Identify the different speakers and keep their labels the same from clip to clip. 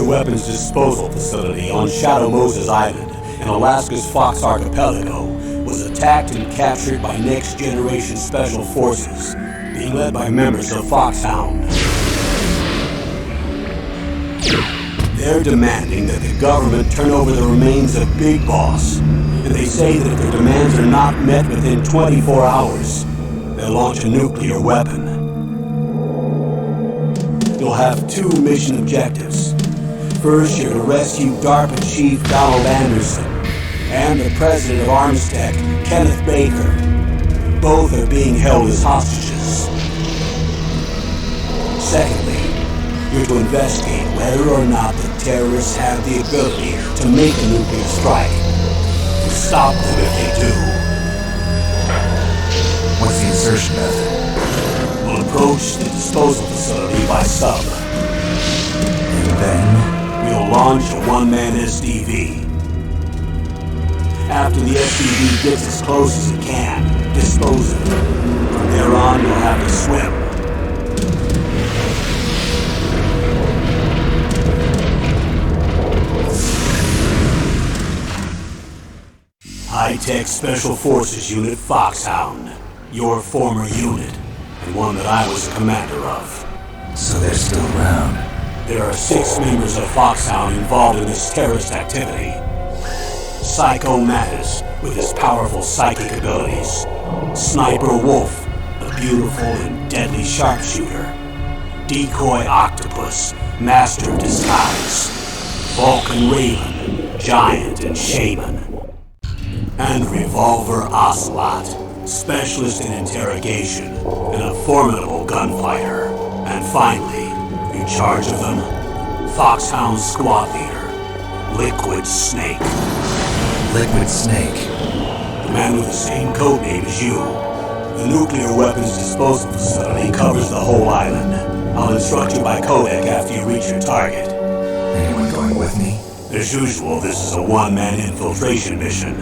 Speaker 1: nuclear weapons disposal facility on Shadow Moses Island in Alaska's Fox Archipelago was attacked and captured by next-generation special forces, being led by members of Foxhound. They're demanding that the government turn over the remains of Big Boss, and they say that if their demands are not met within 24 hours, they'll launch a nuclear weapon. You'll have two mission objectives. First, you're to rescue DARPA Chief Donald Anderson and the President of Armstech, Kenneth Baker. Both are being held as hostages. Secondly, you're to investigate whether or not the terrorists have the ability to make a nuclear strike. To stop them if they do.
Speaker 2: What's the insertion method?
Speaker 1: We'll approach the disposal facility by sub.
Speaker 2: And then?
Speaker 1: We'll launch a one-man SDV. After the SDV gets as close as it can, dispose of it. From there on, you'll have to swim. High-Tech Special Forces Unit Foxhound. Your former unit, and one that I was a commander of.
Speaker 2: So they're still around.
Speaker 1: There are 6 members of Foxhound involved in this terrorist activity. Psycho Mattis, with his powerful psychic abilities. Sniper Wolf, a beautiful and deadly sharpshooter. Decoy Octopus, master of disguise. Vulcan Raven, giant and shaman. And Revolver Ocelot, specialist in interrogation and a formidable gunfighter. And finally, in charge of them, Foxhound squad leader, Liquid Snake.
Speaker 2: Liquid Snake?
Speaker 1: The man with the same codename as you. The nuclear weapons disposal facility covers the whole island. I'll instruct you by codec after you reach your target.
Speaker 2: Anyone going with me?
Speaker 1: As usual, this is a one-man infiltration mission.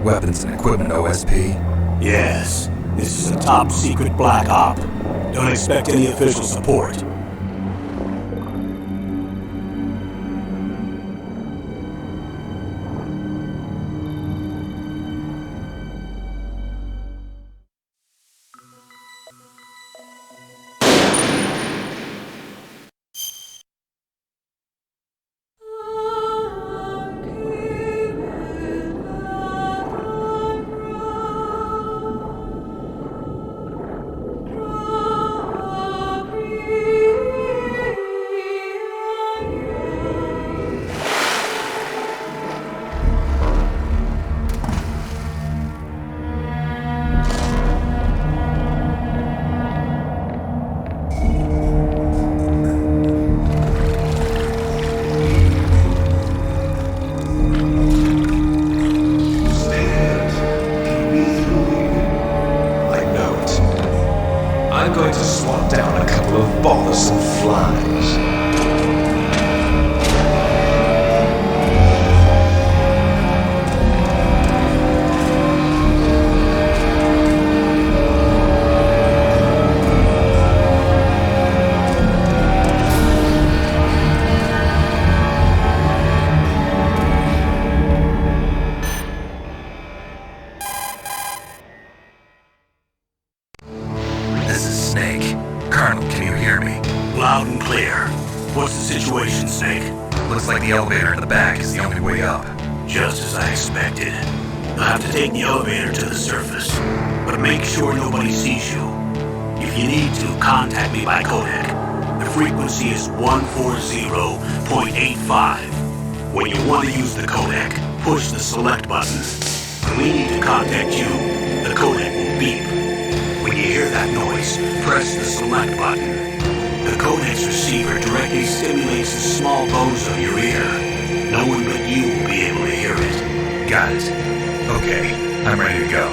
Speaker 2: Weapons and equipment OSP?
Speaker 1: Yes, this is a top-secret black op. Don't expect any official support.
Speaker 3: I'm going to swat down a couple of bothersome flies.
Speaker 1: Loud and clear. What's the situation, Snake?
Speaker 2: Looks like the elevator in the back is the only way up.
Speaker 1: Just as I expected. You'll have to take the elevator to the surface, but make sure nobody sees you. If you need to, contact me by codec. The frequency is 140.85. When you want to use the codec, push the select button. When we need to contact you, the codec will beep. When you hear that noise, press the select button. The codec's receiver directly stimulates the small bones of your ear. No one but you will be able to hear it.
Speaker 2: Got it. Okay, I'm ready to go.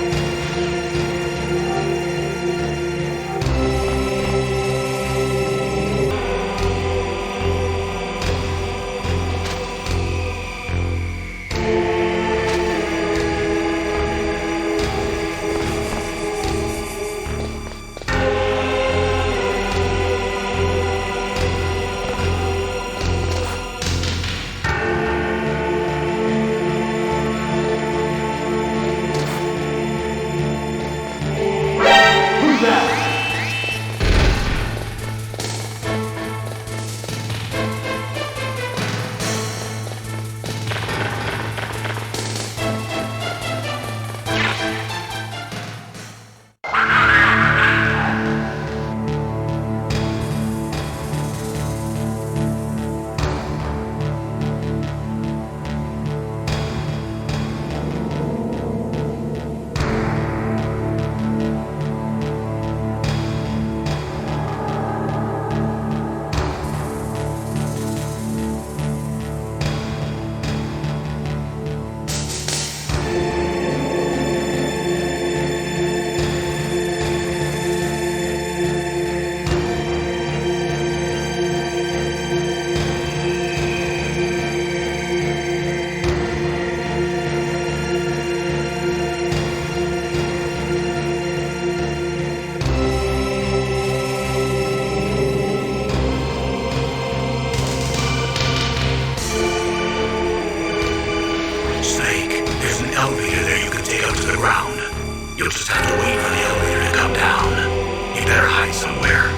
Speaker 1: You'll just have to wait for the elevator to come down. You better hide somewhere.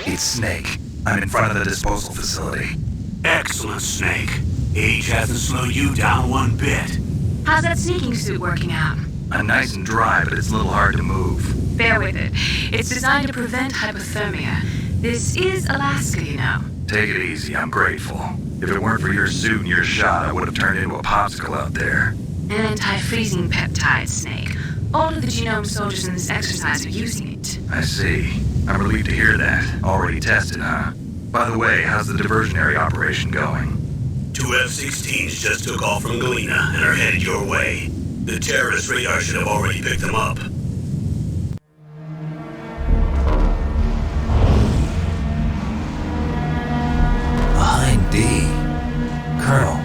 Speaker 2: It's Snake. I'm in front of the disposal facility.
Speaker 1: Excellent, Snake. Age hasn't slowed you down one bit.
Speaker 4: How's that sneaking suit working out?
Speaker 2: I'm nice and dry, but it's a little hard to move.
Speaker 4: Bear with it. It's designed to prevent hypothermia. This is Alaska, you know.
Speaker 2: Take it easy, I'm grateful. If it weren't for your suit and your shot, I would have turned into a popsicle out there.
Speaker 4: An anti-freezing peptide, Snake. All of the genome soldiers in this exercise are using it.
Speaker 2: I see. I'm relieved to hear that. Already tested, huh? By the way, how's the diversionary operation going?
Speaker 1: 2 F-16s just took off from Galena and are headed your way. The terrorist radar should have already picked them up.
Speaker 5: Behind D. Colonel,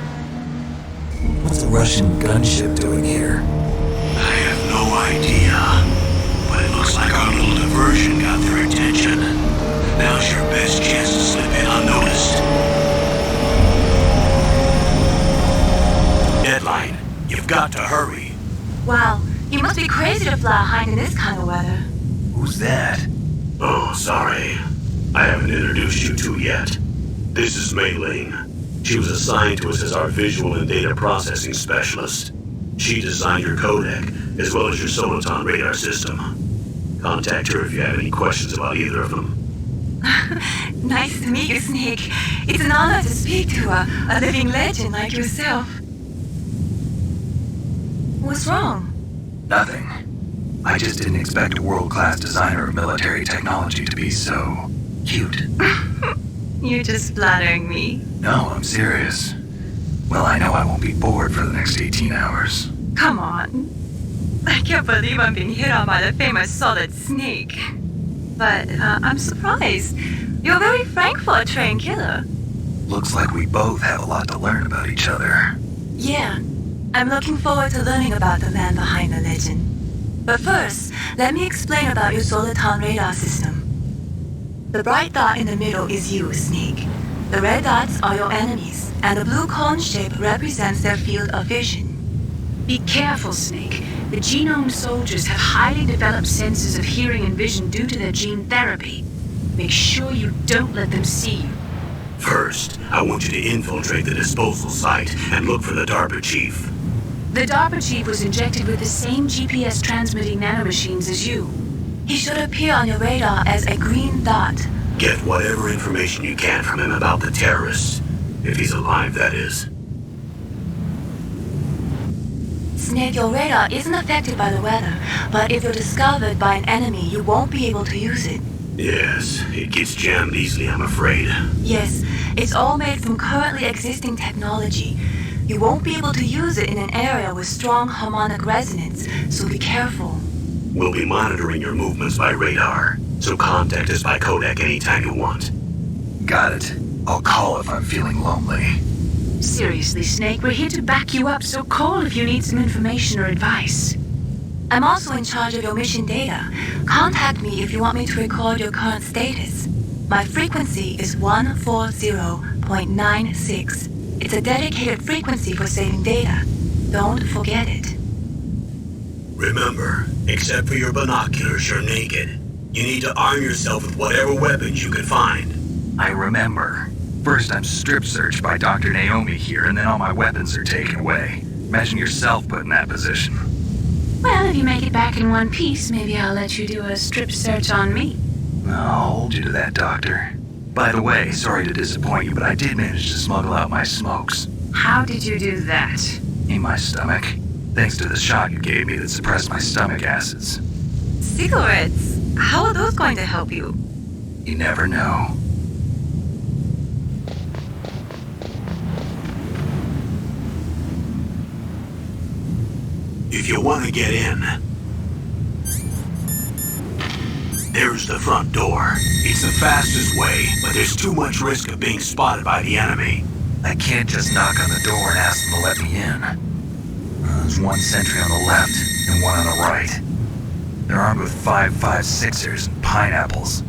Speaker 5: what's a Russian gunship doing here?
Speaker 1: I have no idea, but it looks like our little diversion got their attention. Now's your best chance to slip in unnoticed. Deadline. You've got to hurry.
Speaker 4: Wow, you must be crazy to fly high in this kind of weather.
Speaker 2: Who's that?
Speaker 1: Oh, sorry. I haven't introduced you to yet. This is Mei Ling. She was assigned to us as our visual and data processing specialist. She designed your codec, as well as your Soliton radar system. Contact her if you have any questions about either of them.
Speaker 4: Nice to meet you, Snake. It's an honor to speak to a living legend like yourself. What's wrong?
Speaker 2: Nothing. I just didn't expect a world-class designer of military technology to be so cute.
Speaker 4: You're just flattering me.
Speaker 2: No, I'm serious. Well, I know I won't be bored for the next 18 hours.
Speaker 4: Come on. I can't believe I'm being hit on by the famous Solid Snake. But I'm surprised. You're very frank for a trained killer.
Speaker 2: Looks like we both have a lot to learn about each other.
Speaker 4: Yeah. I'm looking forward to learning about the man behind the legend. But first, let me explain about your Soliton radar system. The bright dot in the middle is you, Snake. The red dots are your enemies, and the blue cone shape represents their field of vision. Be careful, Snake. The genome soldiers have highly developed senses of hearing and vision due to their gene therapy. Make sure you don't let them see you.
Speaker 1: First, I want you to infiltrate the disposal site and look for the DARPA chief.
Speaker 6: The DARPA chief was injected with the same GPS transmitting nanomachines as you.
Speaker 4: He should appear on your radar as a green dot.
Speaker 1: Get whatever information you can from him about the terrorists. If he's alive, that is.
Speaker 4: Snake, your radar isn't affected by the weather, but if you're discovered by an enemy, you won't be able to use it.
Speaker 1: Yes, it gets jammed easily, I'm afraid.
Speaker 4: Yes, it's all made from currently existing technology. You won't be able to use it in an area with strong harmonic resonance, so be careful.
Speaker 1: We'll be monitoring your movements by radar, so contact us by codec anytime you want.
Speaker 2: Got it. I'll call if I'm feeling lonely.
Speaker 6: Seriously, Snake, we're here to back you up, so call if you need some information or advice.
Speaker 4: I'm also in charge of your mission data. Contact me if you want me to record your current status. My frequency is 140.96. It's a dedicated frequency for saving data. Don't forget it.
Speaker 1: Remember, except for your binoculars, you're naked. You need to arm yourself with whatever weapons you can find.
Speaker 2: I remember. First I'm strip searched by Dr. Naomi here, and then all my weapons are taken away. Imagine yourself put in that position.
Speaker 6: Well, if you make it back in one piece, maybe I'll let you do a strip search on me.
Speaker 2: I'll hold you to that, Doctor. By the way, sorry to disappoint you, but I did manage to smuggle out my smokes.
Speaker 6: How did you do that?
Speaker 2: In my stomach. Thanks to the shot you gave me that suppressed my stomach acids.
Speaker 4: Cigarettes? How are those going to help you?
Speaker 2: You never know.
Speaker 1: If you want to get in, there's the front door. It's the fastest way, but there's too much risk of being spotted by the enemy.
Speaker 2: I can't just knock on the door and ask them to let me in. There's one sentry on the left and one on the right. They're armed with 5.56ers and pineapples.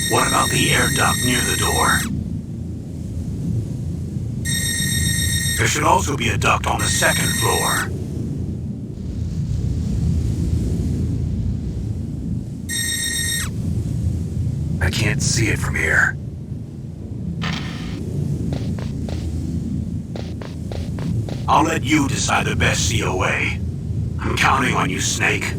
Speaker 1: What about the air duct near the door? There should also be a duct on the second floor.
Speaker 2: I can't see it from here.
Speaker 1: I'll let you decide the best COA. I'm counting on you, Snake.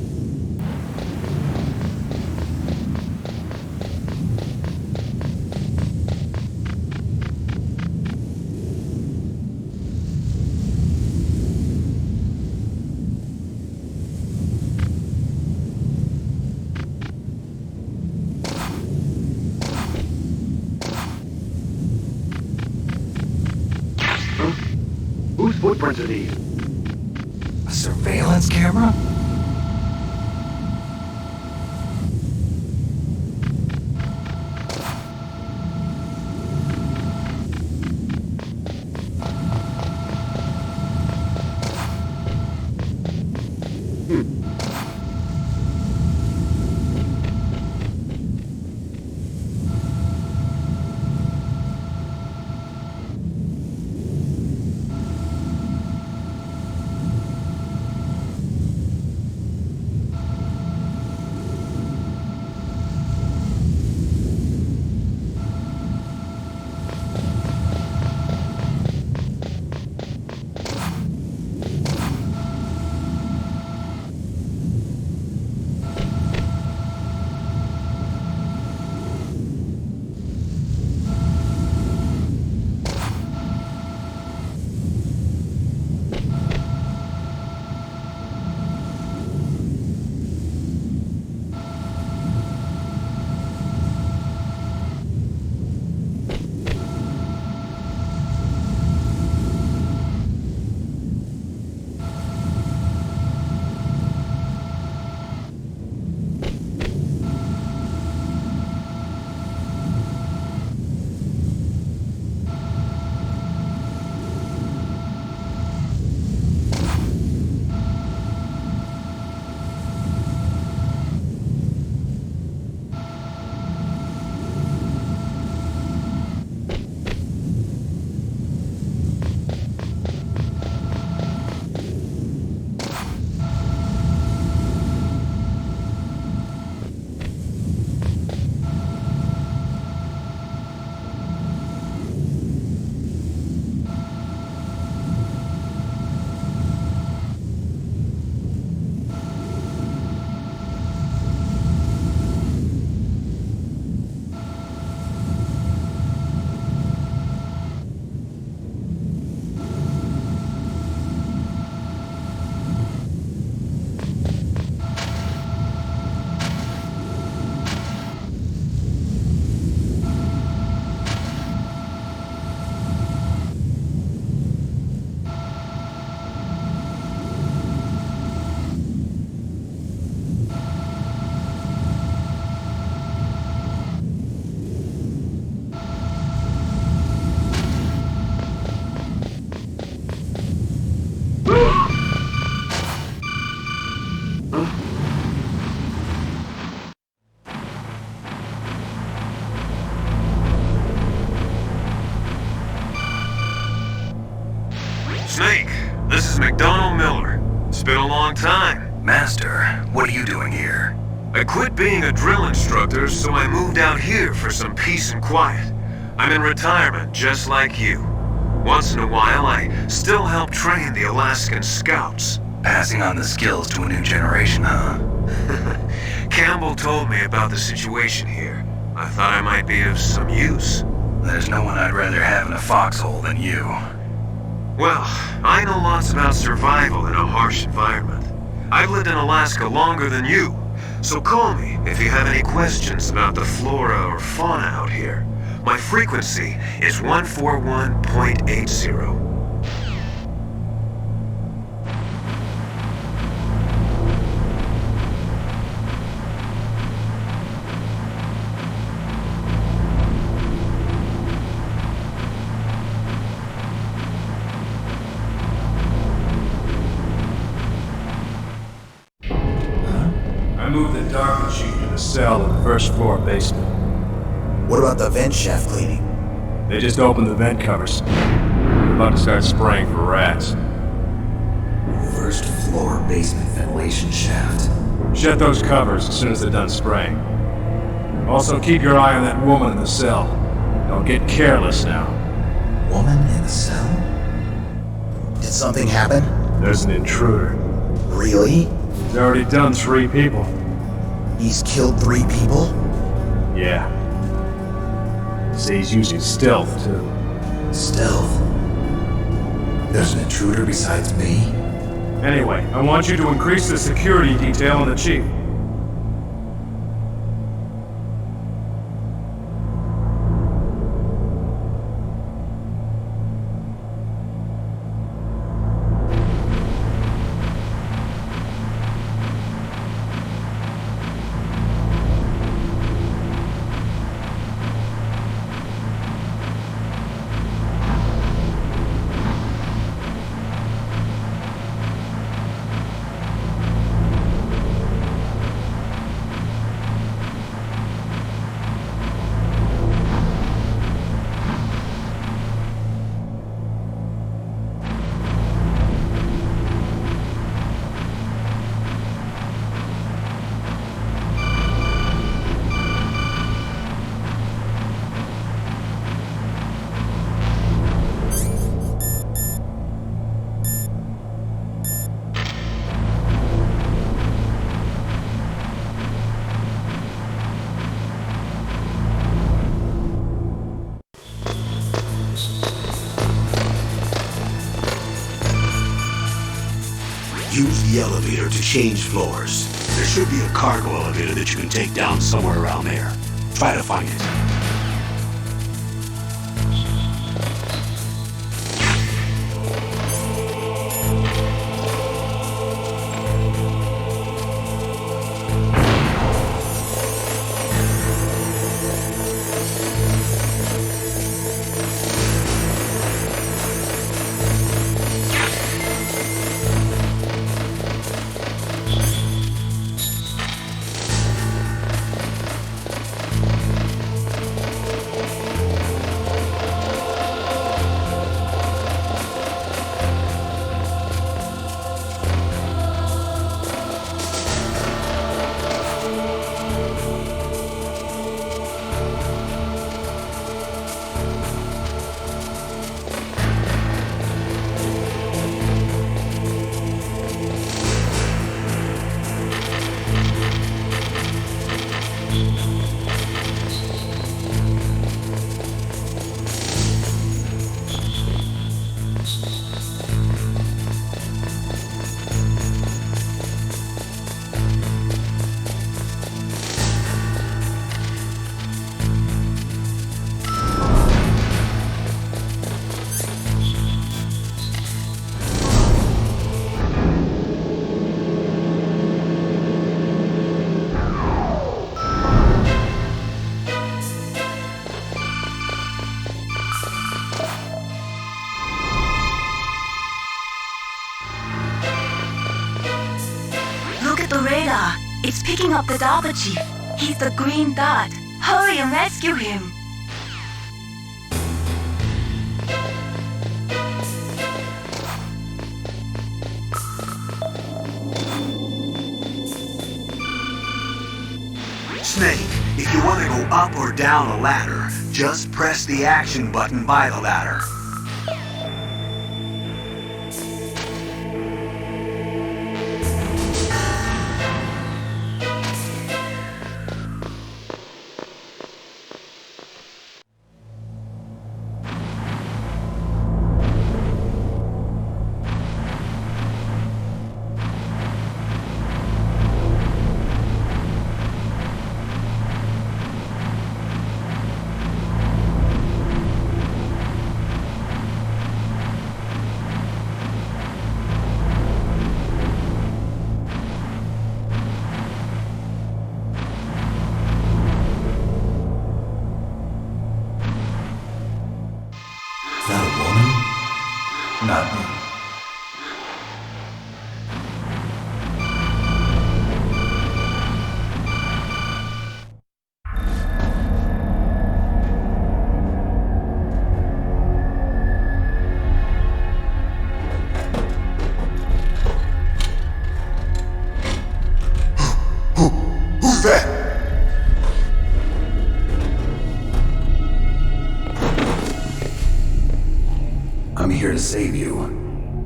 Speaker 7: Whose footprints are these?
Speaker 2: A surveillance camera?
Speaker 3: Miller. It's been a long time.
Speaker 2: Master, what are you doing here?
Speaker 3: I quit being a drill instructor, so I moved out here for some peace and quiet. I'm in retirement, just like you. Once in a while, I still help train the Alaskan Scouts.
Speaker 2: Passing on the skills to a new generation, huh?
Speaker 3: Campbell told me about the situation here. I thought I might be of some use.
Speaker 2: There's no one I'd rather have in a foxhole than you.
Speaker 3: Well, I know lots about survival in a harsh environment. I've lived in Alaska longer than you, so call me if you have any questions about the flora or fauna out here. My frequency is 141.80.
Speaker 8: I moved the dark machine to the cell in the first floor basement.
Speaker 5: What about the vent shaft cleaning?
Speaker 8: They just opened the vent covers. We're about to start spraying for rats.
Speaker 5: First floor basement ventilation shaft.
Speaker 8: Shut those covers as soon as they're done spraying. Also, keep your eye on that woman in the cell. Don't get careless now.
Speaker 5: Woman in the cell? Did something happen?
Speaker 8: There's an intruder.
Speaker 5: Really?
Speaker 8: He's already done 3 people.
Speaker 5: He's killed 3 people?
Speaker 8: Yeah. See, he's using stealth, too.
Speaker 5: Stealth? There's an intruder besides me?
Speaker 8: Anyway, I want you to increase the security detail on the chief.
Speaker 1: Use the elevator to change floors. There should be a cargo elevator that you can take down somewhere around there. Try to find it.
Speaker 4: The radar. It's picking up the Dapper Chief. He's the green dot. Hurry and rescue him.
Speaker 1: Snake, if you want to go up or down a ladder, just press the action button by the ladder.
Speaker 5: Is that a woman? Not me.
Speaker 9: Who's that?
Speaker 5: I'm here to save you.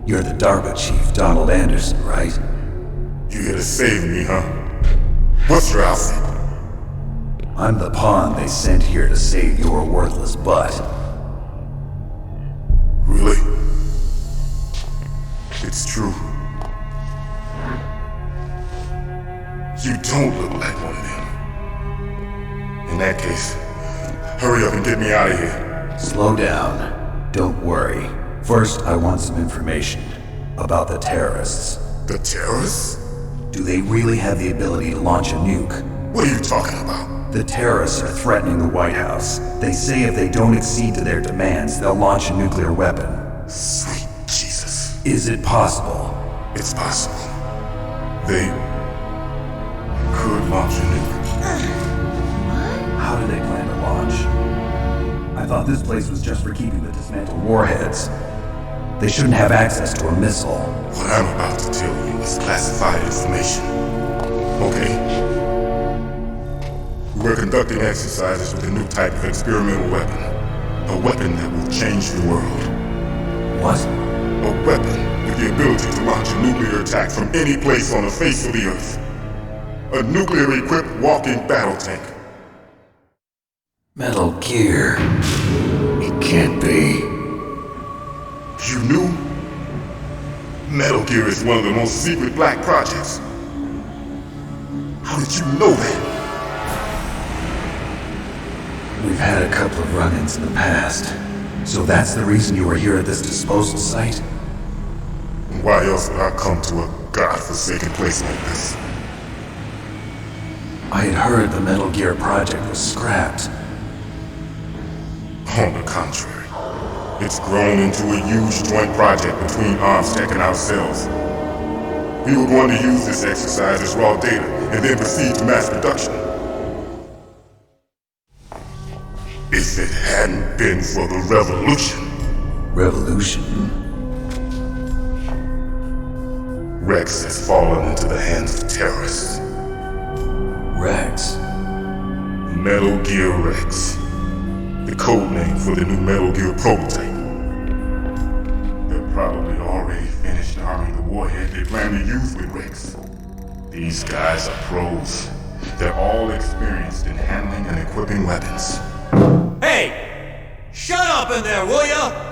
Speaker 5: You're the DARPA chief, Donald Anderson, right?
Speaker 9: You here to save me, huh? What's your outfit?
Speaker 5: I'm the pawn they sent here to save your worthless butt.
Speaker 9: Really? It's true. You don't look like one of them. In that case, hurry up and get me out of here.
Speaker 5: Slow down. Don't worry. First, I want some information about the terrorists.
Speaker 9: The terrorists?
Speaker 5: Do they really have the ability to launch a nuke?
Speaker 9: What are you talking about?
Speaker 5: The terrorists are threatening the White House. They say if they don't accede to their demands, they'll launch a nuclear weapon.
Speaker 9: Sweet Jesus.
Speaker 5: Is it possible?
Speaker 9: It's possible. They could launch a nuke.
Speaker 5: How do they plan to launch? I thought this place was just for keeping the dismantled warheads. They shouldn't have access to a missile.
Speaker 9: What I'm about to tell you is classified information. Okay? We're conducting exercises with a new type of experimental weapon. A weapon that will change the world.
Speaker 5: What?
Speaker 9: A weapon with the ability to launch a nuclear attack from any place on the face of the Earth. A nuclear-equipped walking battle tank.
Speaker 5: Metal Gear. It can't be.
Speaker 9: You knew? Metal Gear is one of the most secret black projects. How did you know that?
Speaker 5: We've had a couple of run-ins in the past. So that's the reason you were here at this disposal site?
Speaker 9: Why else would I come to a godforsaken place like this?
Speaker 5: I had heard the Metal Gear project was scrapped.
Speaker 9: On the contrary, it's grown into a huge joint project between Arms Tech and ourselves. We were going to use this exercise as raw data and then proceed to mass production. If it hadn't been for the revolution...
Speaker 5: Revolution?
Speaker 9: Rex has fallen into the hands of terrorists.
Speaker 5: Rex?
Speaker 9: Metal Gear Rex. The code name for the new Metal Gear prototype. They're probably already finished arming the warhead they plan to use with Rex. These guys are pros. They're all experienced in handling and equipping weapons.
Speaker 1: Hey! Shut up in there, will ya?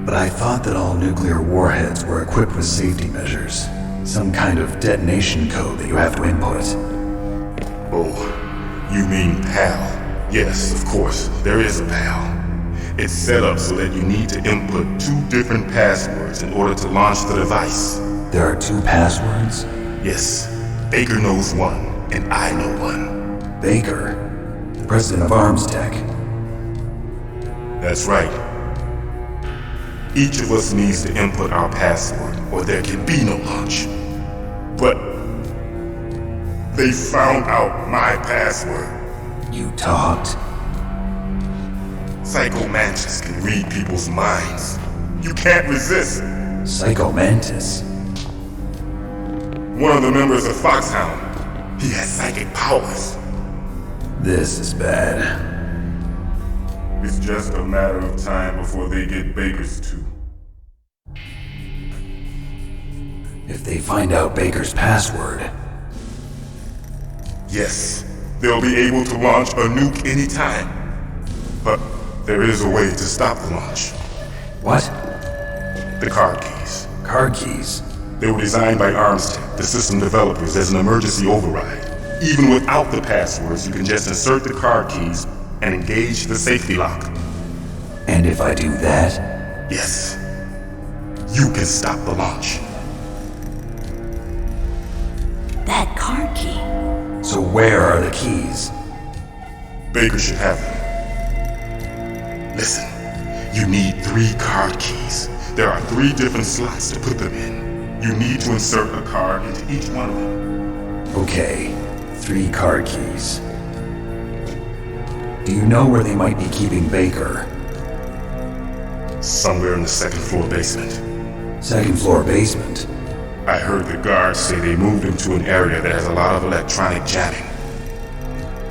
Speaker 5: But I thought that all nuclear warheads were equipped with safety measures. Some kind of detonation code that you have to input.
Speaker 9: Oh, you mean PAL? Yes, of course, there is a PAL. It's set up so that you need to input 2 different passwords in order to launch the device.
Speaker 5: There are 2 passwords?
Speaker 9: Yes, Baker knows one, and I know one.
Speaker 5: Baker? The president of Arms Tech?
Speaker 9: That's right. Each of us needs to input our password, or there can be no launch. But they found out my password.
Speaker 5: You talked?
Speaker 9: Psycho Mantis can read people's minds. You can't resist.
Speaker 5: Psycho Mantis?
Speaker 9: One of the members of Foxhound. He has psychic powers.
Speaker 5: This is bad.
Speaker 9: It's just a matter of time before they get Baker's too.
Speaker 5: If they find out Baker's password...
Speaker 9: Yes, they'll be able to launch a nuke anytime. But there is a way to stop the launch.
Speaker 5: What?
Speaker 9: The card keys.
Speaker 5: Card keys?
Speaker 9: They were designed by Armstead, the system developers, as an emergency override. Even without the passwords, you can just insert the card keys and engage the safety lock.
Speaker 5: And if I do that?
Speaker 9: Yes. You can stop the launch.
Speaker 10: That card key.
Speaker 5: So where are the keys?
Speaker 9: Baker should have them. Listen, you need 3 card keys. There are 3 different slots to put them in. You need to insert a card into each one of them.
Speaker 5: Okay, 3 card keys. Do you know where they might be keeping Baker?
Speaker 9: Somewhere in the 2nd floor basement.
Speaker 5: 2nd floor basement?
Speaker 9: I heard the guards say they moved him to an area that has a lot of electronic jamming.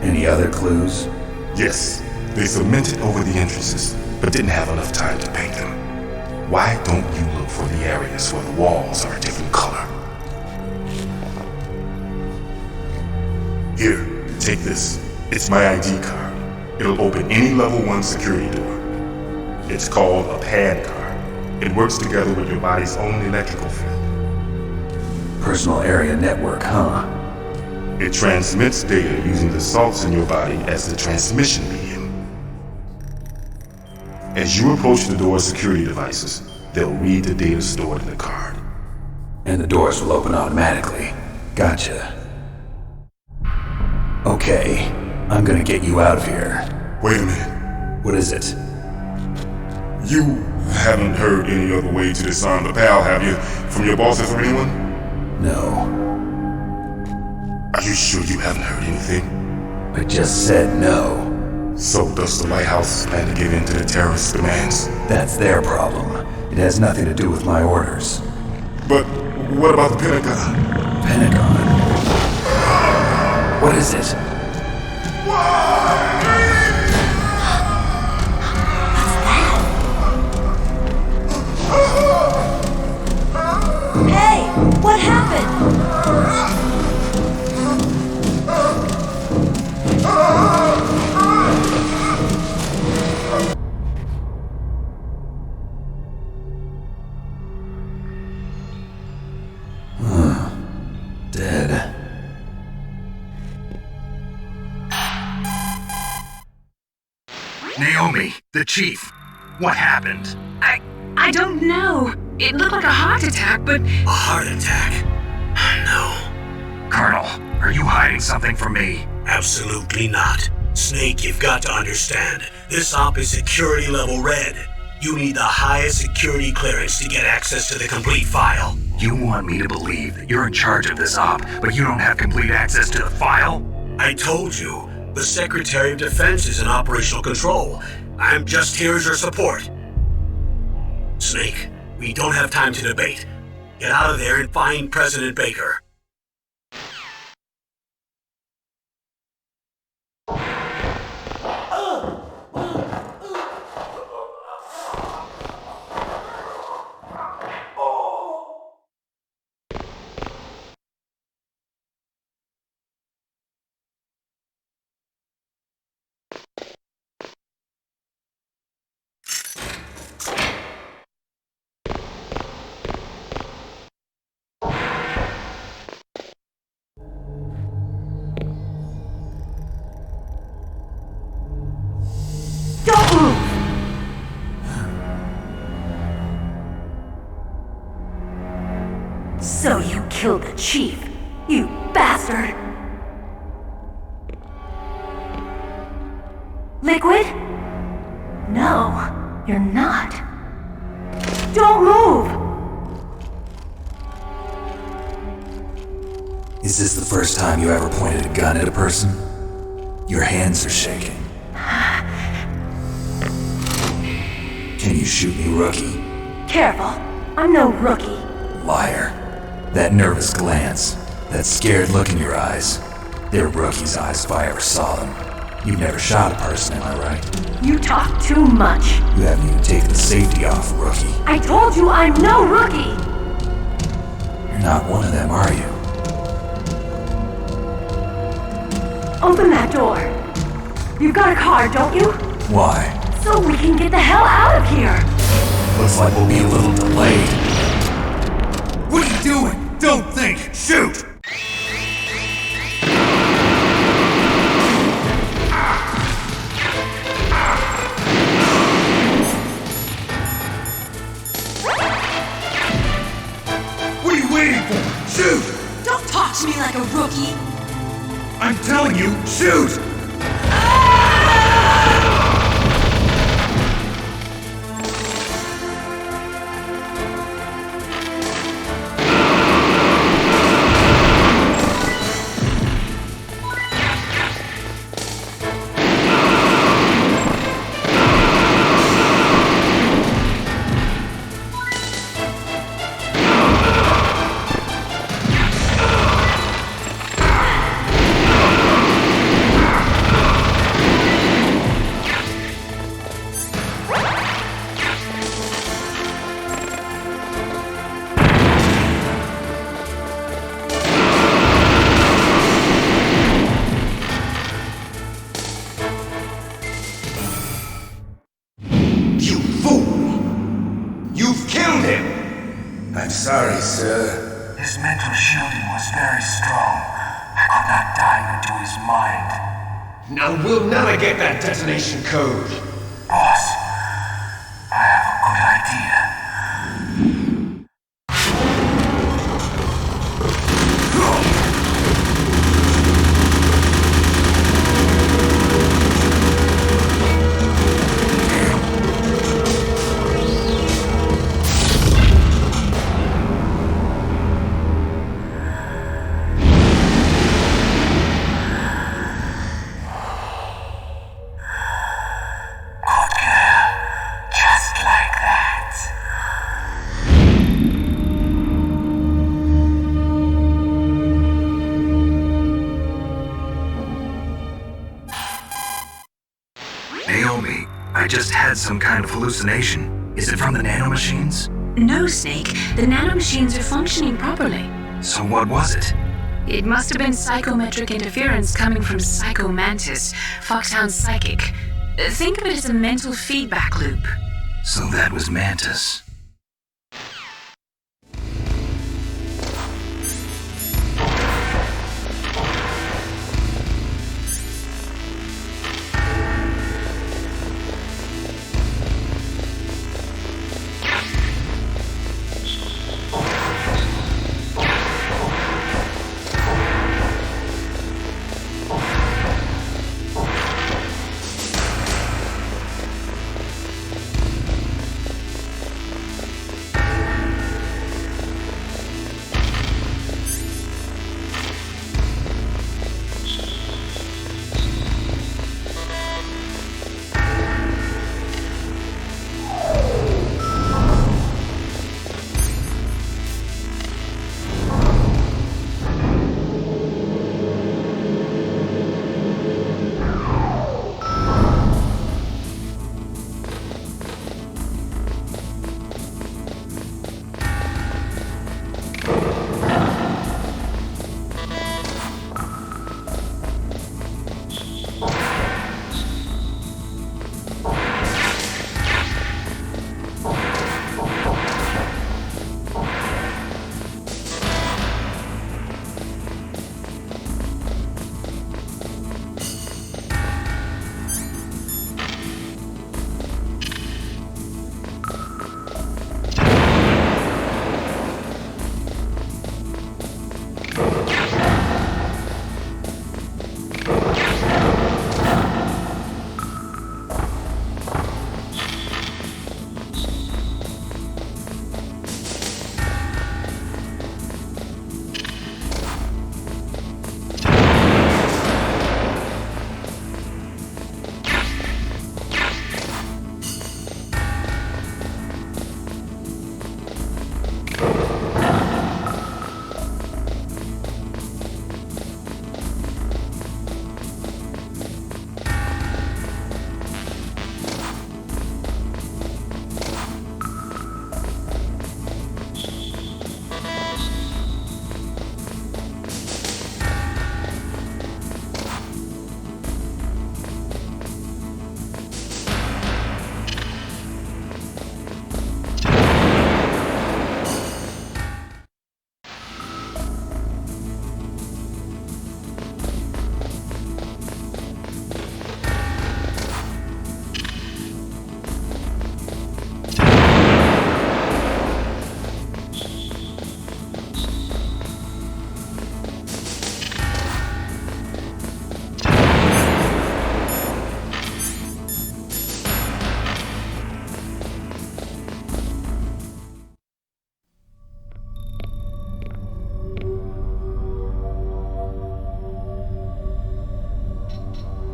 Speaker 5: Any other clues?
Speaker 9: Yes, they cemented over the entrances, but didn't have enough time to paint them. Why don't you look for the areas where the walls are a different color? Here, take this. It's my ID card. It'll open any level 1 security door. It's called a PAN card. It works together with your body's own electrical field.
Speaker 5: Personal area network, huh?
Speaker 9: It transmits data using the salts in your body as the transmission medium. As you approach the door's security devices, they'll read the data stored in the card.
Speaker 5: And the doors will open automatically. Gotcha. Okay, I'm gonna get you out of here.
Speaker 9: Wait a minute.
Speaker 5: What is it?
Speaker 9: You haven't heard any other way to disarm the PAL, have you? From your bosses or anyone?
Speaker 5: No.
Speaker 9: Are you sure you haven't heard anything?
Speaker 5: I just said no.
Speaker 9: So does the White House plan to give in to the terrorist demands?
Speaker 5: That's their problem. It has nothing to do with my orders.
Speaker 9: But what about the Pentagon?
Speaker 5: Pentagon? What is it?
Speaker 10: Hey, what happened?
Speaker 5: Dead.
Speaker 2: Naomi, the chief. What happened?
Speaker 6: I don't know. It looked like a heart attack, but...
Speaker 1: A heart attack? No.
Speaker 2: Colonel, are you hiding something from me?
Speaker 1: Absolutely not. Snake, you've got to understand. This op is security level red. You need the highest security clearance to get access to the complete file.
Speaker 2: You want me to believe that you're in charge of this op, but you don't have complete access to the file?
Speaker 1: I told you, the Secretary of Defense is in operational control. I'm just here as your support. Snake, we don't have time to debate. Get out of there and find President Baker.
Speaker 10: Don't move! So you killed the chief, you bastard! Liquid? No, you're not. Don't move!
Speaker 5: Is this the first time you ever pointed a gun at a person? Your hands are shaking. Can you shoot me, rookie?
Speaker 10: Careful. I'm no rookie.
Speaker 5: Liar. That nervous glance, that scared look in your eyes, they're rookie's eyes if I ever saw them. You've never shot a person, am I right?
Speaker 10: You talk too much.
Speaker 5: You haven't even taken the safety off, rookie.
Speaker 10: I told you I'm no rookie!
Speaker 5: You're not one of them, are you?
Speaker 10: Open that door. You've got a car, don't you?
Speaker 5: Why?
Speaker 10: So we can get the hell out of here!
Speaker 5: Looks like we'll be a little delayed.
Speaker 11: What are you doing? Don't think! Shoot! What are you waiting for? Shoot!
Speaker 4: Don't talk to me like a rookie!
Speaker 11: I'm telling you, shoot!
Speaker 12: I'm sorry, sir.
Speaker 2: His mental shielding was very strong. I could not dive into his mind.
Speaker 11: Now we'll never get that detonation code.
Speaker 2: Boss, I have a good idea. Naomi, I just had some kind of hallucination. Is it from the nanomachines?
Speaker 6: No, Snake. The nanomachines are functioning properly.
Speaker 2: So what was it?
Speaker 6: It must have been psychometric interference coming from Psycho Mantis, Foxhound's psychic. Think of it as a mental feedback loop.
Speaker 2: So that was Mantis.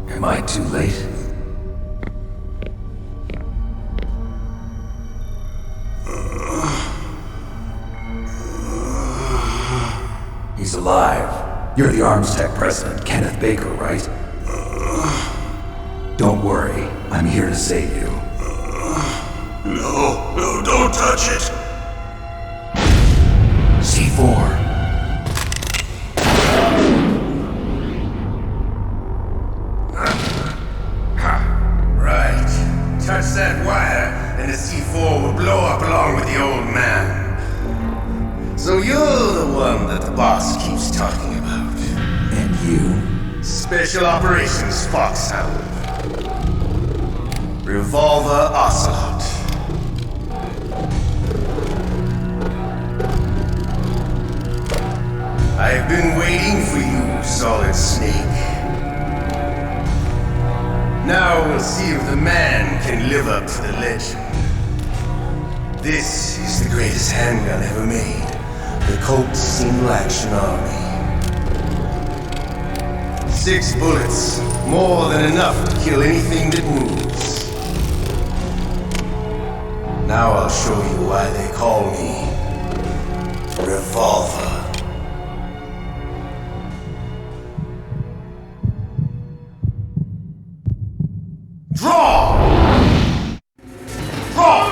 Speaker 5: Am I too late? He's alive. You're the Arms Tech president, Kenneth Baker, right? Don't worry. I'm here to save you.
Speaker 9: No, don't touch it!
Speaker 5: C4.
Speaker 12: Right. Touch that wire, and the C4 will blow up along with the old man. So you're the one that the boss keeps talking about.
Speaker 5: And you?
Speaker 12: Special Operations Foxhound. Revolver Ocelot. I've been waiting for you, Solid Snake. Now we'll see if the man can live up to the legend. This is the greatest handgun ever made. The Colt Single Action Army. 6 bullets, more than enough to kill anything that moves. Now I'll show you why they call me Revolver. Draw! Draw!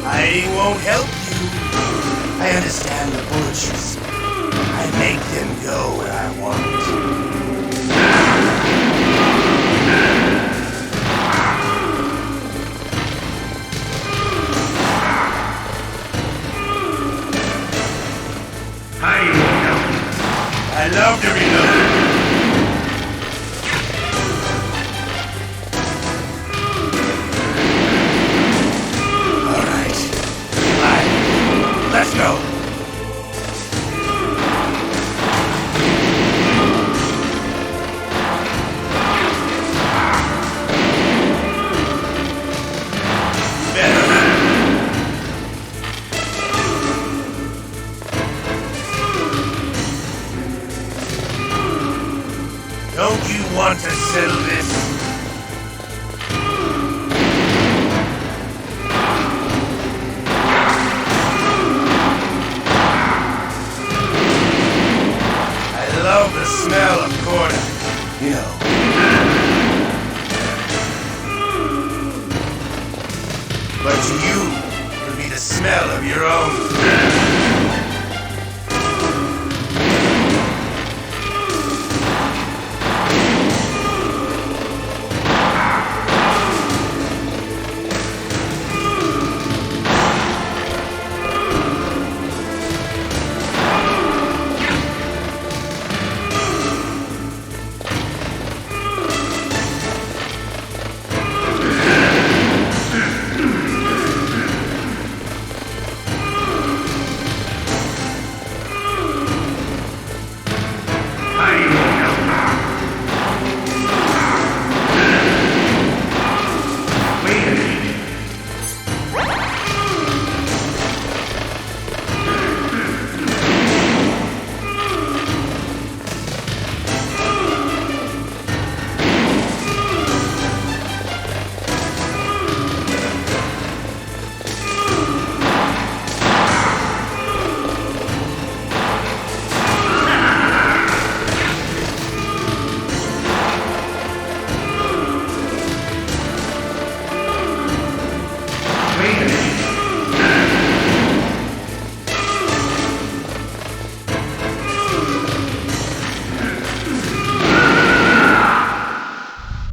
Speaker 12: Hiding won't help you. I understand the bullets. I make them go where I want. Hiding won't help you. I love to reload. Let's go! Don't you want to settle this? I love the smell of corn, you know. But to you, it'll be the smell of your own.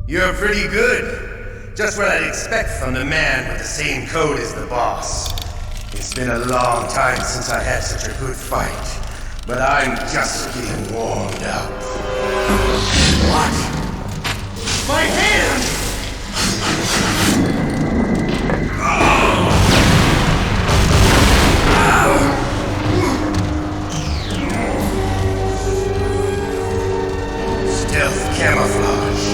Speaker 12: You're pretty good. Just what I'd expect from the man with the same code as the boss. It's been a long time since I had such a good fight, but I'm just getting warmed up. What? My hand! Stealth camouflage.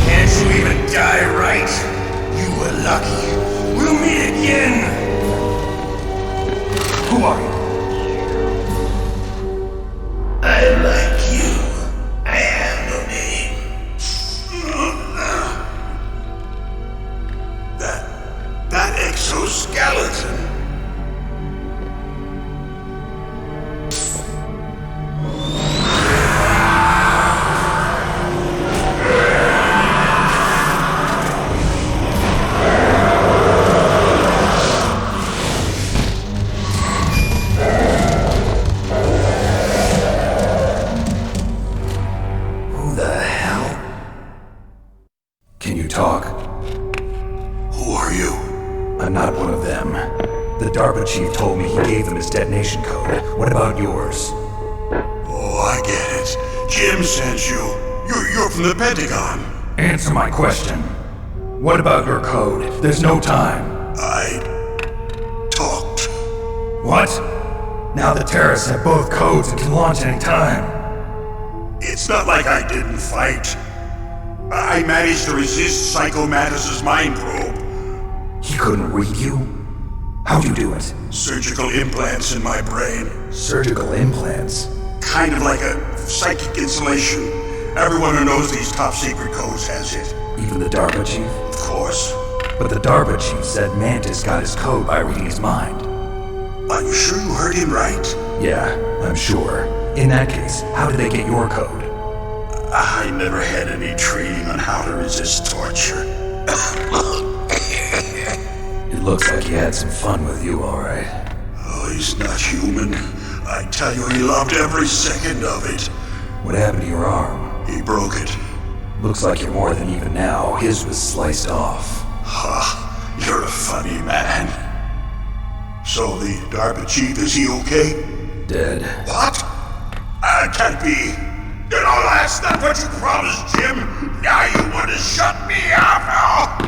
Speaker 12: Can't you even die right? You were lucky. We'll meet again! Who are you? I like you.
Speaker 5: the hell? Can you talk?
Speaker 9: Who are you?
Speaker 5: I'm not one of them. The DARPA chief told me he gave them his detonation code. What about yours?
Speaker 9: Oh, I get it. Jim sent you. You're from the Pentagon.
Speaker 5: Answer my question. What about your code? There's no time.
Speaker 9: I talked.
Speaker 5: What? Now the terrorists have both codes and can launch any time.
Speaker 9: It's not like I didn't fight. I managed to resist Psycho Mantis's mind probe.
Speaker 5: He couldn't read you? How'd you do it?
Speaker 9: Surgical implants in my brain.
Speaker 5: Surgical implants?
Speaker 9: Kind of like a psychic insulation. Everyone who knows these top secret codes has it.
Speaker 5: Even the DARPA chief?
Speaker 9: Of course.
Speaker 5: But the DARPA chief said Mantis got his code by reading his mind.
Speaker 9: Are you sure you heard him right?
Speaker 5: Yeah, I'm sure. In that case, how did they get your code?
Speaker 9: I never had any training on how to resist torture.
Speaker 5: It looks like he had some fun with you, alright.
Speaker 9: Oh, he's not human. I tell you, he loved every second of it.
Speaker 5: What happened to your arm?
Speaker 9: He broke it.
Speaker 5: Looks like you're more than even now. His was sliced off.
Speaker 9: Ha, you're a funny man. So the DARPA chief, is he okay?
Speaker 5: Dead.
Speaker 9: What? That can't be. You know, that's not what you promised, Jim. Now you want to shut me up.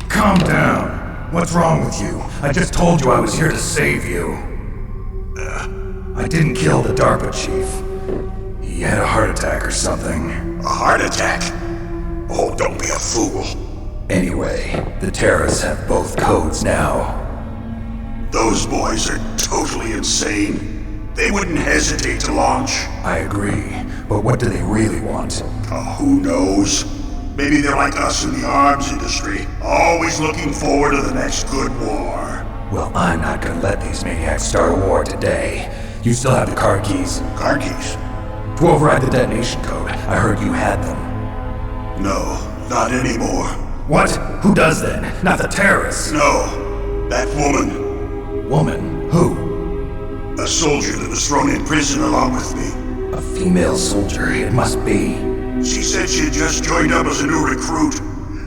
Speaker 5: Calm down. What's wrong with you? I just told you I was here to save you. I didn't kill the DARPA chief. He had a heart attack or something.
Speaker 9: A heart attack? Oh, don't be a fool.
Speaker 5: Anyway, the terrorists have both codes now.
Speaker 9: Those boys are totally insane. They wouldn't hesitate to launch.
Speaker 5: I agree, but what do they really want?
Speaker 9: Oh, who knows? Maybe they're like us in the arms industry, always looking forward to the next good war.
Speaker 5: Well, I'm not gonna let these maniacs start a war today. You still have the card keys?
Speaker 9: Card keys?
Speaker 5: To override the detonation code. I heard you had them.
Speaker 9: No, not anymore.
Speaker 5: What? Who does then? Not the terrorists?
Speaker 9: No, that woman.
Speaker 5: Woman? Who?
Speaker 9: A soldier that was thrown in prison along with me.
Speaker 5: A female soldier, it must be.
Speaker 9: She said she had just joined up as a new recruit.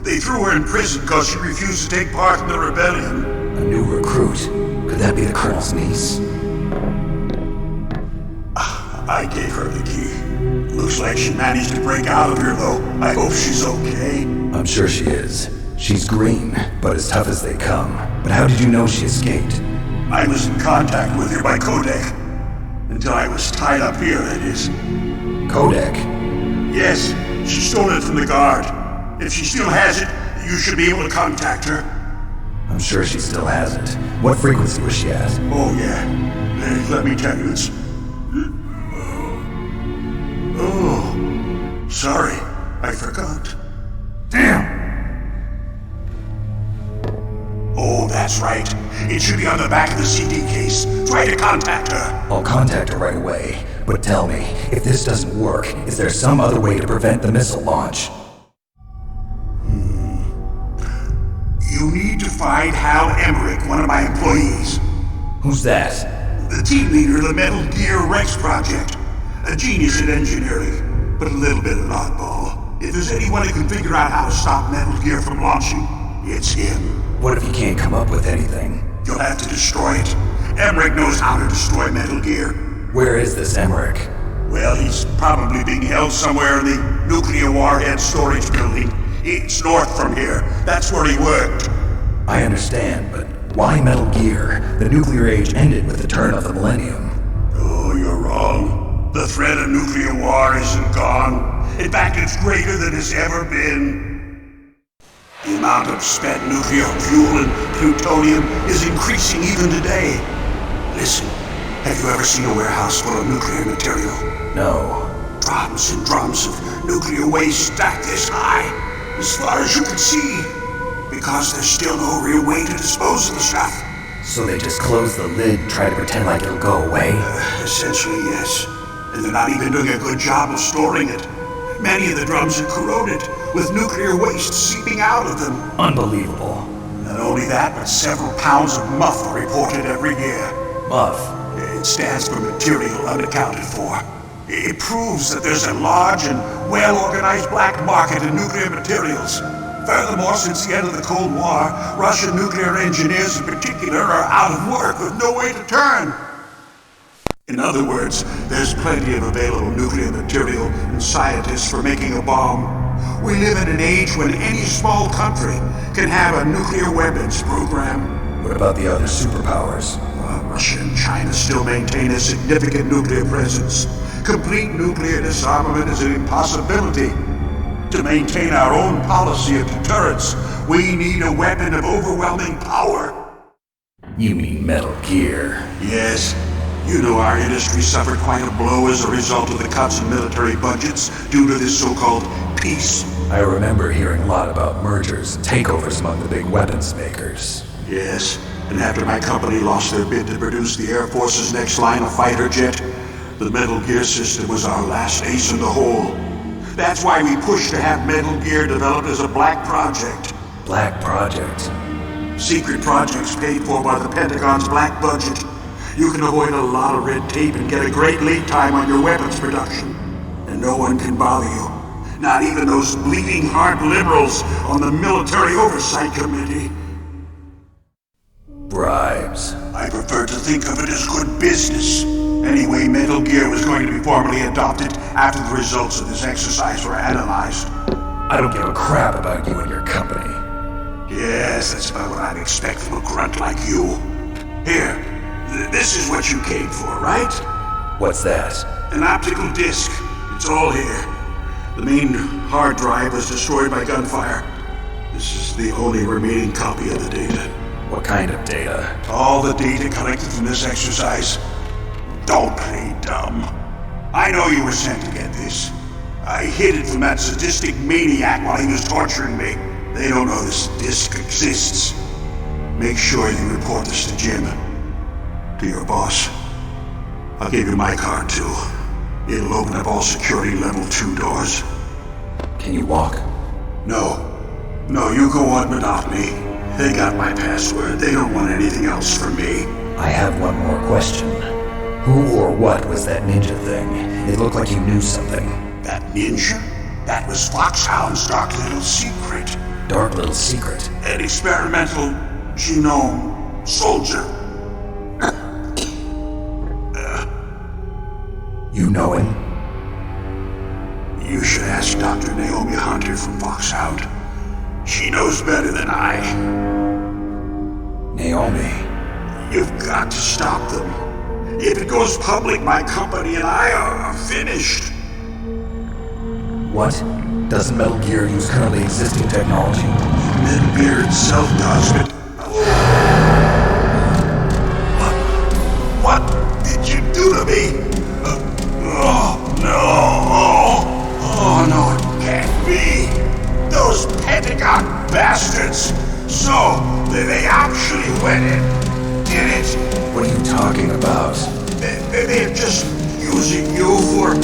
Speaker 9: They threw her in prison because she refused to take part in the rebellion.
Speaker 5: A new recruit? Could that be the colonel's niece?
Speaker 9: I gave her the key. Looks like she managed to break out of here, though. I hope she's okay.
Speaker 5: I'm sure she is. She's green, but as tough as they come. But how did you know she escaped?
Speaker 9: I was in contact with her by codec. Until I was tied up here, that is.
Speaker 5: Codec?
Speaker 9: Yes, she stole it from the guard. If she still has it, you should be able to contact her.
Speaker 5: I'm sure she still has it. What frequency was she at?
Speaker 9: Oh, yeah. Let me tell you, it's... Oh, sorry. I forgot.
Speaker 5: Damn!
Speaker 9: Oh, that's right. It should be on the back of the CD case. Try to contact her.
Speaker 5: I'll contact her right away. But tell me, if this doesn't work, is there some other way to prevent the missile launch?
Speaker 9: You need to find Hal Emmerich, one of my employees.
Speaker 5: Who's that?
Speaker 9: The team leader of the Metal Gear Rex project. A genius in engineering, but a little bit of an oddball. If there's anyone who can figure out how to stop Metal Gear from launching, it's him.
Speaker 5: What if he can't come up with anything?
Speaker 9: You'll have to destroy it. Emmerich knows how to destroy Metal Gear.
Speaker 5: Where is this Emmerich?
Speaker 9: Well, he's probably being held somewhere in the nuclear warhead storage building. It's north from here. That's where he worked.
Speaker 5: I understand, but why Metal Gear? The nuclear age ended with the turn of the millennium.
Speaker 9: Oh, you're wrong. The threat of nuclear war isn't gone. In fact, it's greater than it's ever been. The amount of spent nuclear fuel and plutonium is increasing even today. Listen, have you ever seen a warehouse full of nuclear material?
Speaker 5: No.
Speaker 9: Drums and drums of nuclear waste stacked this high, as far as you can see, because there's still no real way to dispose of the stuff.
Speaker 5: So they just close the lid and try to pretend like it'll go away?
Speaker 9: Essentially, yes. And they're not even doing a good job of storing it. Many of the drums are corroded, with nuclear waste seeping out of them.
Speaker 5: Unbelievable.
Speaker 9: Not only that, but several pounds of muff are reported every year.
Speaker 5: Muff?
Speaker 9: It stands for material unaccounted for.
Speaker 13: It proves that there's a large and well-organized black market in nuclear materials. Furthermore, since the end of the Cold War, Russian nuclear engineers in particular are out of work with no way to turn. In other words, there's plenty of available nuclear material and scientists for making a bomb. We live in an age when any small country can have a nuclear weapons program.
Speaker 5: What about the other superpowers?
Speaker 13: Russia and China still maintain a significant nuclear presence. Complete nuclear disarmament is an impossibility. To maintain our own policy of deterrence, we need a weapon of overwhelming power.
Speaker 5: You mean Metal Gear?
Speaker 13: Yes. You know our industry suffered quite a blow as a result of the cuts in military budgets due to this so-called peace.
Speaker 5: I remember hearing a lot about mergers and takeovers among the big weapons makers.
Speaker 13: Yes, and after my company lost their bid to produce the Air Force's next line of fighter jet, the Metal Gear system was our last ace in the hole. That's why we pushed to have Metal Gear developed as a black project.
Speaker 5: Black project?
Speaker 13: Secret projects paid for by the Pentagon's black budget. You can avoid a lot of red tape and get a great lead time on your weapons production. And no one can bother you. Not even those bleeding heart liberals on the Military Oversight Committee.
Speaker 5: Bribes.
Speaker 13: I prefer to think of it as good business. Anyway, Metal Gear was going to be formally adopted after the results of this exercise were analyzed.
Speaker 5: I don't give a crap about you and your company.
Speaker 13: Yes, that's about what I'd expect from a grunt like you. Here. This is what you came for, right?
Speaker 5: What's that?
Speaker 13: An optical disc. It's all here. The main hard drive was destroyed by gunfire. This is the only remaining copy of the data.
Speaker 5: What kind of data?
Speaker 13: All the data collected from this exercise. Don't play dumb. I know you were sent to get this. I hid it from that sadistic maniac while he was torturing me. They don't know this disc exists. Make sure you report this to Jim. To your boss. I'll give you my card too. It'll open up all security level 2 doors.
Speaker 5: Can you walk?
Speaker 13: No. No, you go on without me. They got my password. They don't want anything else from me.
Speaker 5: I have one more question. Who or what was that ninja thing? It looked like you knew something.
Speaker 13: That ninja? That was Foxhound's dark little secret.
Speaker 5: Dark little secret?
Speaker 13: An experimental genome soldier.
Speaker 5: You know him?
Speaker 13: You should ask Dr. Naomi Hunter from Foxhound. She knows better than I.
Speaker 5: Naomi?
Speaker 13: You've got to stop them. If it goes public, my company and I are finished.
Speaker 5: What? Doesn't Metal Gear use currently existing technology?
Speaker 13: Metal Gear itself does, but... What did you do to me? Oh, no. Oh, no, it can't be. Those Pentagon bastards. So, they actually went in, did it?
Speaker 5: What are you talking about?
Speaker 13: They're just using you for...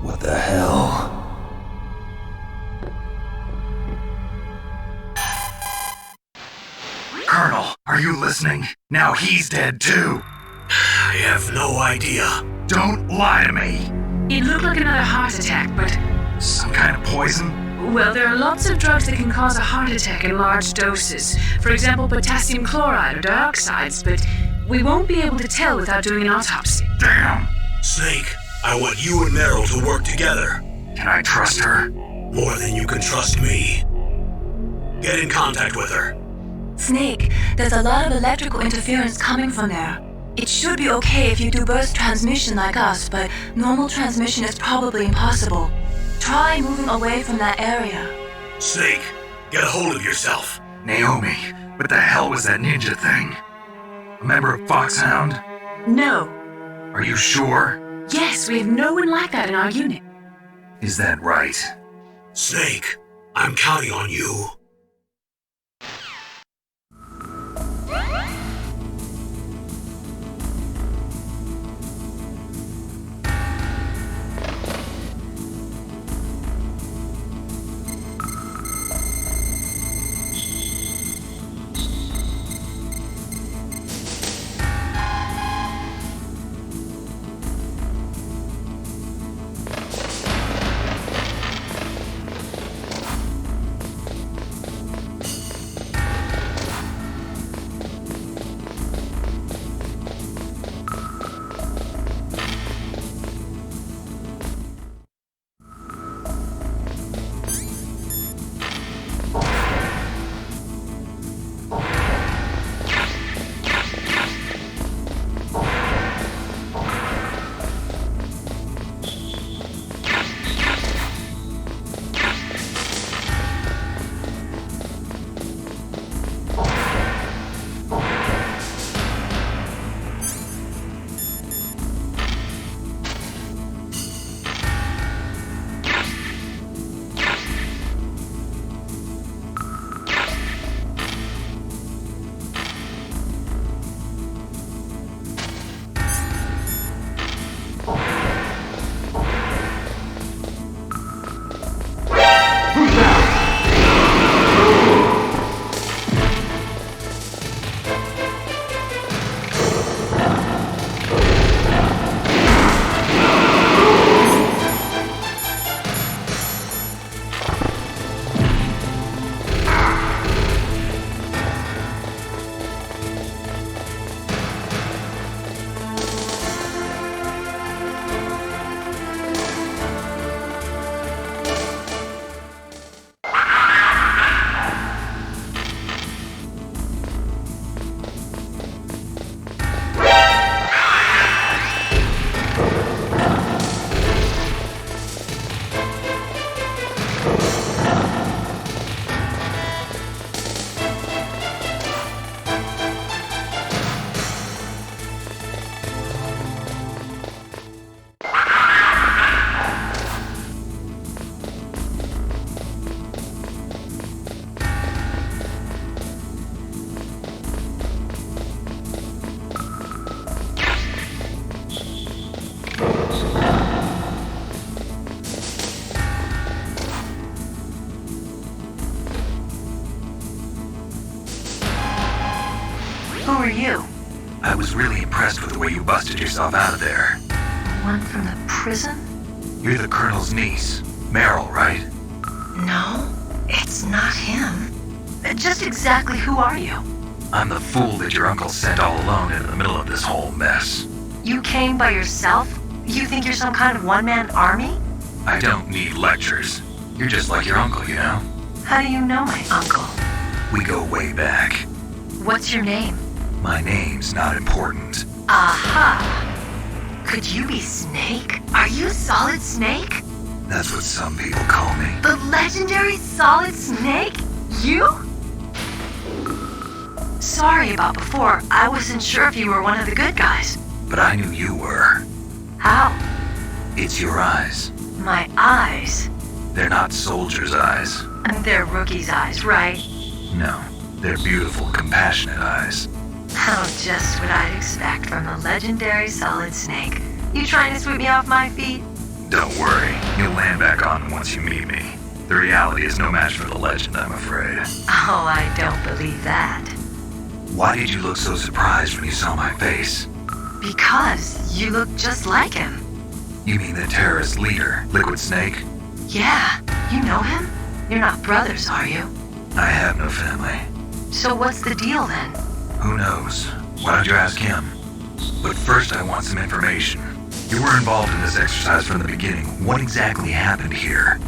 Speaker 5: What the hell?
Speaker 2: Colonel, are you listening? Now he's dead too.
Speaker 13: I have no idea.
Speaker 2: Don't lie to me.
Speaker 6: It looked like another heart attack, but...
Speaker 2: Some kind of poison?
Speaker 6: Well, there are lots of drugs that can cause a heart attack in large doses. For example, potassium chloride or dioxides, but we won't be able to tell without doing an autopsy.
Speaker 2: Damn!
Speaker 13: Snake, I want you and Meryl to work together.
Speaker 2: Can I trust her?
Speaker 13: More than you can trust me. Get in contact with her.
Speaker 4: Snake, there's a lot of electrical interference coming from there. It should be okay if you do burst transmission like us, but normal transmission is probably impossible. Try moving away from that area.
Speaker 13: Snake, get a hold of yourself.
Speaker 2: Naomi, what the hell was that ninja thing? A member of Foxhound?
Speaker 6: No.
Speaker 2: Are you sure?
Speaker 6: Yes, we have no one like that in our unit.
Speaker 2: Is that right?
Speaker 13: Snake, I'm counting on you.
Speaker 4: are you?
Speaker 2: I was really impressed with the way you busted yourself out of there.
Speaker 4: The one from the prison?
Speaker 2: You're the Colonel's niece, Meryl, right?
Speaker 4: No, it's not him. Just exactly who are you?
Speaker 2: I'm the fool that your uncle sent all alone into the middle of this whole mess.
Speaker 4: You came by yourself? You think you're some kind of one-man army?
Speaker 2: I don't need lectures. You're just like your uncle, you know?
Speaker 4: How do you know my uncle?
Speaker 2: We go way back.
Speaker 4: What's your name?
Speaker 2: My name's not important.
Speaker 4: Aha! Could you be Snake? Are you Solid Snake?
Speaker 2: That's what some people call me.
Speaker 4: The legendary Solid Snake? You? Sorry about before. I wasn't sure if you were one of the good guys.
Speaker 2: But I knew you were.
Speaker 4: How?
Speaker 2: It's your eyes.
Speaker 4: My eyes?
Speaker 2: They're not soldiers' eyes.
Speaker 4: They're rookies' eyes, right?
Speaker 2: No, they're beautiful, compassionate eyes.
Speaker 4: Oh, just what I'd expect from the legendary Solid Snake. You trying to sweep me off my feet?
Speaker 2: Don't worry, you'll land back on them once you meet me. The reality is no match for the legend, I'm afraid.
Speaker 4: Oh, I don't believe that.
Speaker 2: Why did you look so surprised when you saw my face?
Speaker 4: Because you look just like him.
Speaker 2: You mean the terrorist leader, Liquid Snake?
Speaker 4: Yeah, you know him? You're not brothers, are you?
Speaker 2: I have no family.
Speaker 4: So what's the deal then?
Speaker 2: Who knows? Why don't you ask him? But first I want some information. You were involved in this exercise from the beginning. What exactly happened here?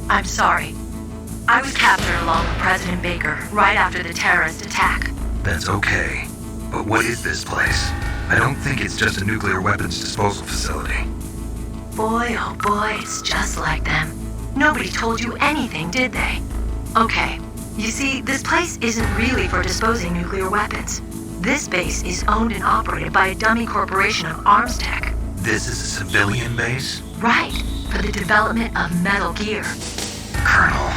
Speaker 4: I'm sorry. I was captured along with President Baker right after the terrorist attack.
Speaker 2: That's okay. But what is this place? I don't think it's just a nuclear weapons disposal facility.
Speaker 4: Boy, oh boy, it's just like them. Nobody told you anything, did they? Okay, you see, this place isn't really for disposing nuclear weapons. This base is owned and operated by a dummy corporation of arms tech.
Speaker 2: This is a civilian base?
Speaker 4: Right, for the development of Metal Gear.
Speaker 2: Colonel.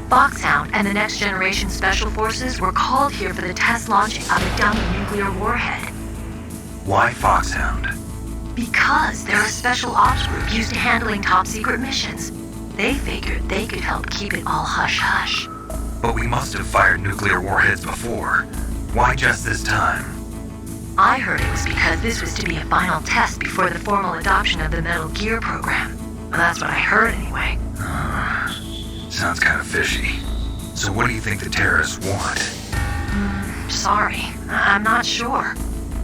Speaker 4: Foxhound and the Next Generation Special Forces were called here for the test launching of a dummy nuclear warhead.
Speaker 2: Why Foxhound?
Speaker 4: Because they're a special ops group used to handling top-secret missions. They figured they could help keep it all hush-hush.
Speaker 2: But we must have fired nuclear warheads before. Why just this time?
Speaker 4: I heard it was because this was to be a final test before the formal adoption of the Metal Gear program. Well, that's what I heard anyway.
Speaker 2: Sounds kind of fishy. So what do you think the terrorists want?
Speaker 4: Sorry, I'm not sure.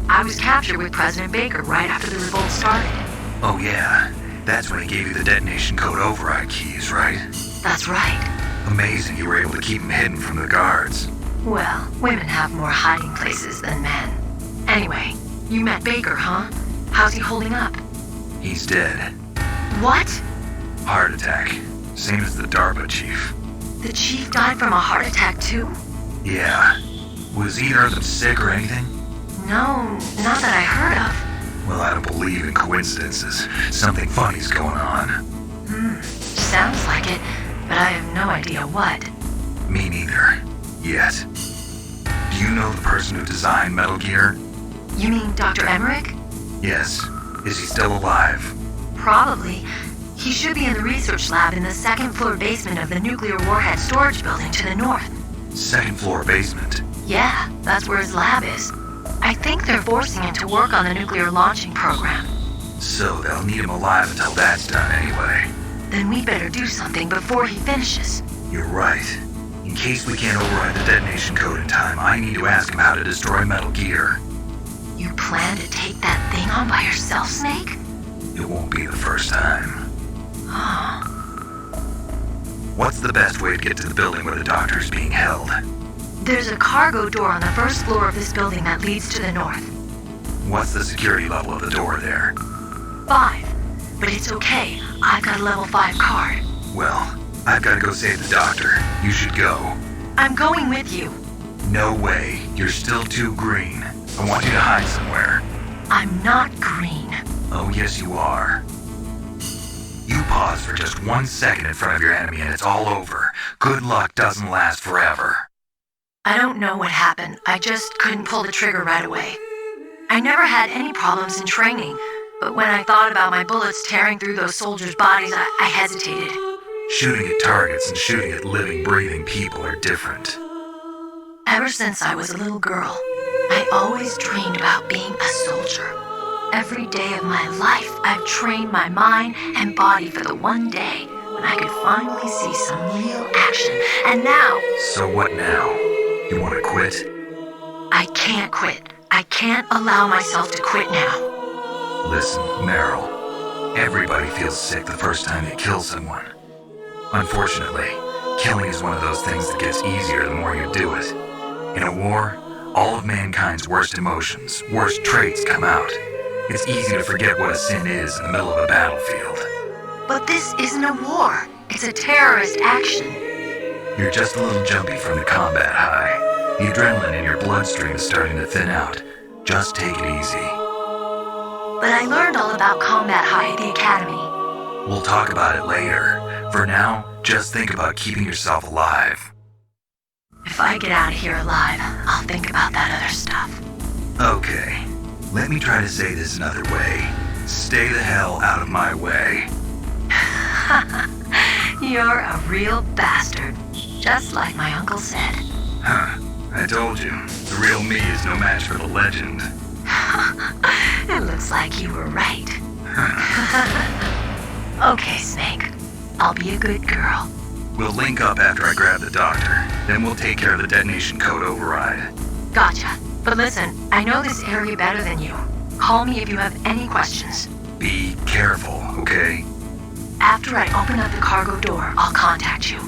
Speaker 4: I was captured with President Baker right after the revolt started.
Speaker 2: Oh yeah, that's when he gave you the detonation code override keys, right?
Speaker 4: That's right.
Speaker 2: Amazing you were able to keep him hidden from the guards.
Speaker 4: Well, women have more hiding places than men. Anyway, you met Baker, huh? How's he holding up?
Speaker 2: He's dead.
Speaker 4: What?
Speaker 2: Heart attack. Same as the DARPA chief.
Speaker 4: The chief died from a heart attack too?
Speaker 2: Yeah. Was either of them sick or anything?
Speaker 4: No, not that I heard of.
Speaker 2: Well, I don't believe in coincidences. Something funny's going on.
Speaker 4: Sounds like it, but I have no idea what.
Speaker 2: Me neither. Yet. Do you know the person who designed Metal Gear?
Speaker 4: You mean Dr. Emmerich?
Speaker 2: Yes. Is he still alive?
Speaker 4: Probably. He should be in the research lab in the second-floor basement of the nuclear warhead storage building to the north.
Speaker 2: Second-floor basement?
Speaker 4: Yeah, that's where his lab is. I think they're forcing him to work on the nuclear launching program.
Speaker 2: So they'll need him alive until that's done anyway.
Speaker 4: Then we better do something before he finishes.
Speaker 2: You're right. In case we can't override the detonation code in time, I need to ask him how to destroy Metal Gear.
Speaker 4: You plan to take that thing on by yourself, Snake?
Speaker 2: It won't be the first time.
Speaker 4: Oh.
Speaker 2: What's the best way to get to the building where the doctor's being held?
Speaker 4: There's a cargo door on the first floor of this building that leads to the north.
Speaker 2: What's the security level of the door there?
Speaker 4: 5. But it's okay. I've got a level 5 card.
Speaker 2: Well, I've got to go save the doctor. You should go.
Speaker 4: I'm going with you.
Speaker 2: No way. You're still too green. I want you to hide somewhere.
Speaker 4: I'm not green.
Speaker 2: Oh, yes, you are. You pause for just 1 second in front of your enemy and it's all over. Good luck doesn't last forever.
Speaker 4: I don't know what happened. I just couldn't pull the trigger right away. I never had any problems in training, but when I thought about my bullets tearing through those soldiers' bodies, I hesitated.
Speaker 2: Shooting at targets and shooting at living, breathing people are different.
Speaker 4: Ever since I was a little girl, I always dreamed about being a soldier. Every day of my life, I've trained my mind and body for the one day when I could finally see some real action. And now...
Speaker 2: So what now? You want to quit?
Speaker 4: I can't quit. I can't allow myself to quit now.
Speaker 2: Listen, Meryl, everybody feels sick the first time they kill someone. Unfortunately, killing is one of those things that gets easier the more you do it. In a war, all of mankind's worst emotions, worst traits come out. It's easy to forget what a sin is in the middle of a battlefield.
Speaker 4: But this isn't a war. It's a terrorist action.
Speaker 2: You're just a little jumpy from the combat high. The adrenaline in your bloodstream is starting to thin out. Just take it easy.
Speaker 4: But I learned all about combat high at the academy.
Speaker 2: We'll talk about it later. For now, just think about keeping yourself alive.
Speaker 4: If I get out of here alive, I'll think about that other stuff.
Speaker 2: Okay, let me try to say this another way. Stay the hell out of my way.
Speaker 4: You're a real bastard, just like my uncle said.
Speaker 2: Huh, I told you, the real me is no match for the legend.
Speaker 4: It looks like you were right. Okay, Snake. I'll be a good girl.
Speaker 2: We'll link up after I grab the doctor. Then we'll take care of the detonation code override.
Speaker 4: Gotcha. But listen, I know this area better than you. Call me if you have any questions.
Speaker 2: Be careful, okay?
Speaker 4: After I open up the cargo door, I'll contact you.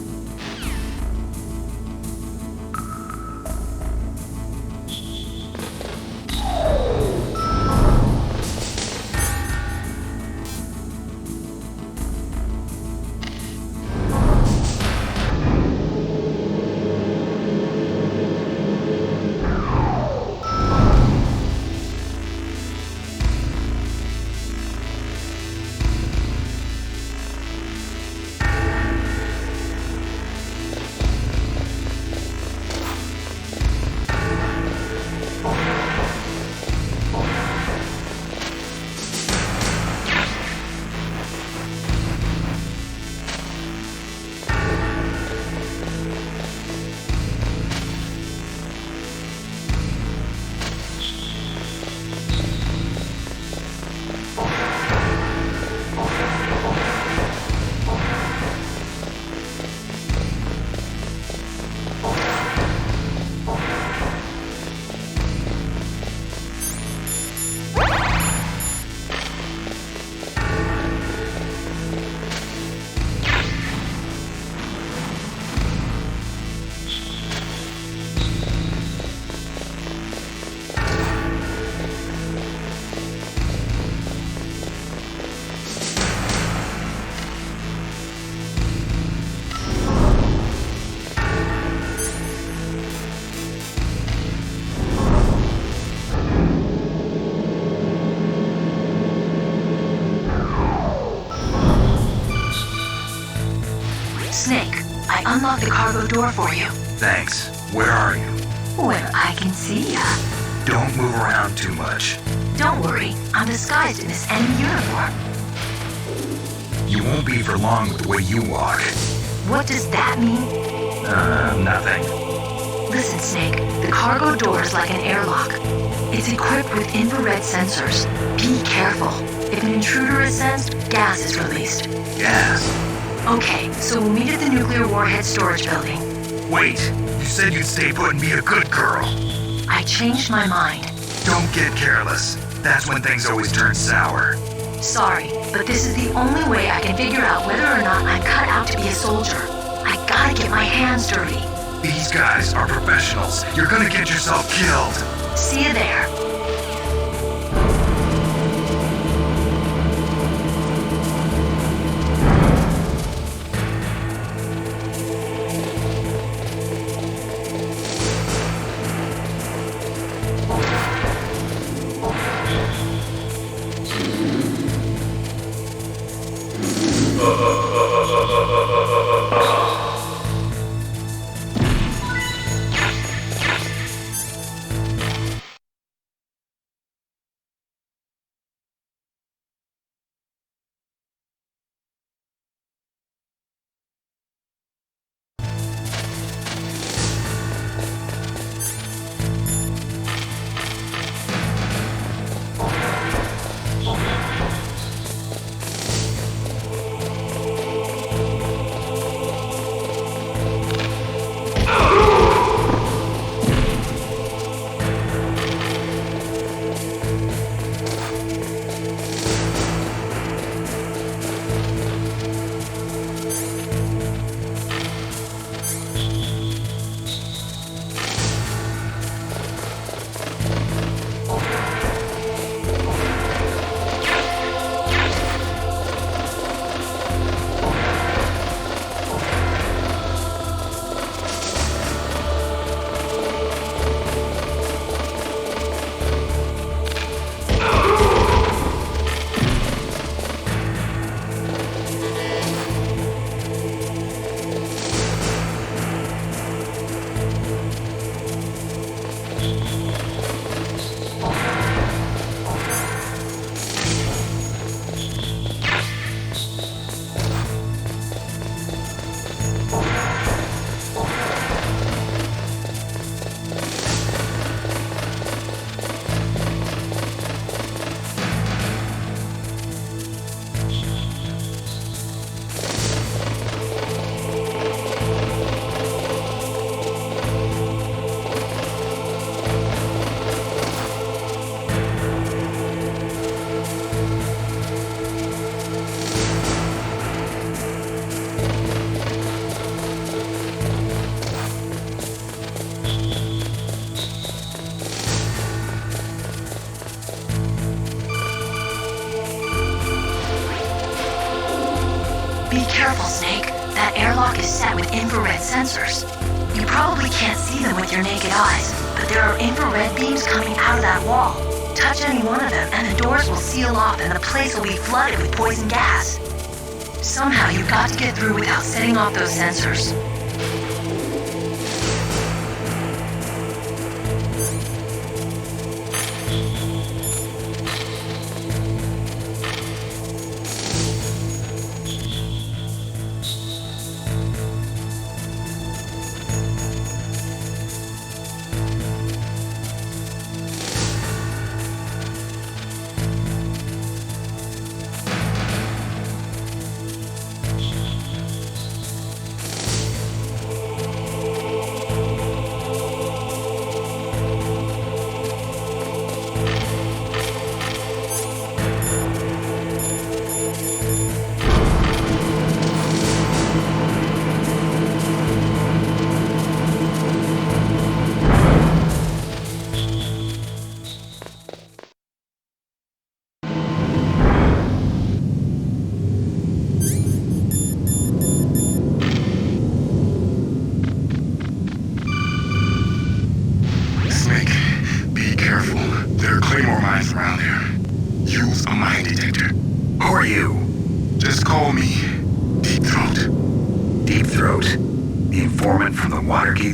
Speaker 4: Snake, I unlocked the cargo door for you.
Speaker 2: Thanks. Where are you?
Speaker 4: Where I can see ya.
Speaker 2: Don't move around too much.
Speaker 4: Don't worry, I'm disguised in this enemy uniform.
Speaker 2: You won't be for long with the way you walk.
Speaker 4: What does that mean?
Speaker 2: Nothing.
Speaker 4: Listen, Snake, the cargo door is like an airlock. It's equipped with infrared sensors. Be careful. If an intruder is sensed, gas is released.
Speaker 2: Gas?
Speaker 4: Okay, so we'll meet at the nuclear warhead storage building.
Speaker 2: Wait, you said you'd stay put and be a good girl.
Speaker 4: I changed my mind.
Speaker 2: Don't get careless. That's when things always turn sour.
Speaker 4: Sorry, but this is the only way I can figure out whether or not I'm cut out to be a soldier. I gotta get my hands dirty.
Speaker 2: These guys are professionals. You're gonna get yourself killed.
Speaker 4: See you there. infrared sensors. You probably can't see them with your naked eyes, but there are infrared beams coming out of that wall. Touch any one of them and the doors will seal off and the place will be flooded with poison gas. Somehow you've got to get through without setting off those sensors.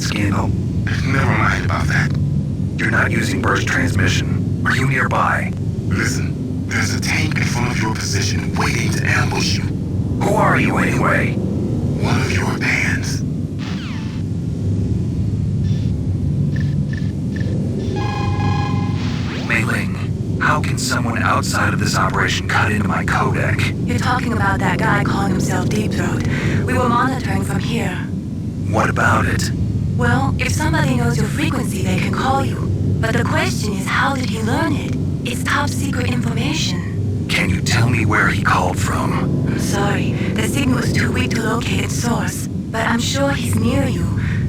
Speaker 2: Scandal? Never mind about that. You're not using burst transmission. Are you nearby? Listen, there's a tank in front of your position waiting to ambush you. Who are you anyway? One of your bands. Mei Ling, how can someone outside of this operation cut into my codec?
Speaker 4: You're talking about that guy calling himself Deep Throat. We were monitoring from here.
Speaker 2: What about it?
Speaker 4: Well, if somebody knows your frequency, they can call you. But the question is, how did he learn it? It's top secret information.
Speaker 2: Can you tell me where he called from?
Speaker 4: I'm sorry, the signal is too weak to locate its source. But I'm sure he's near you,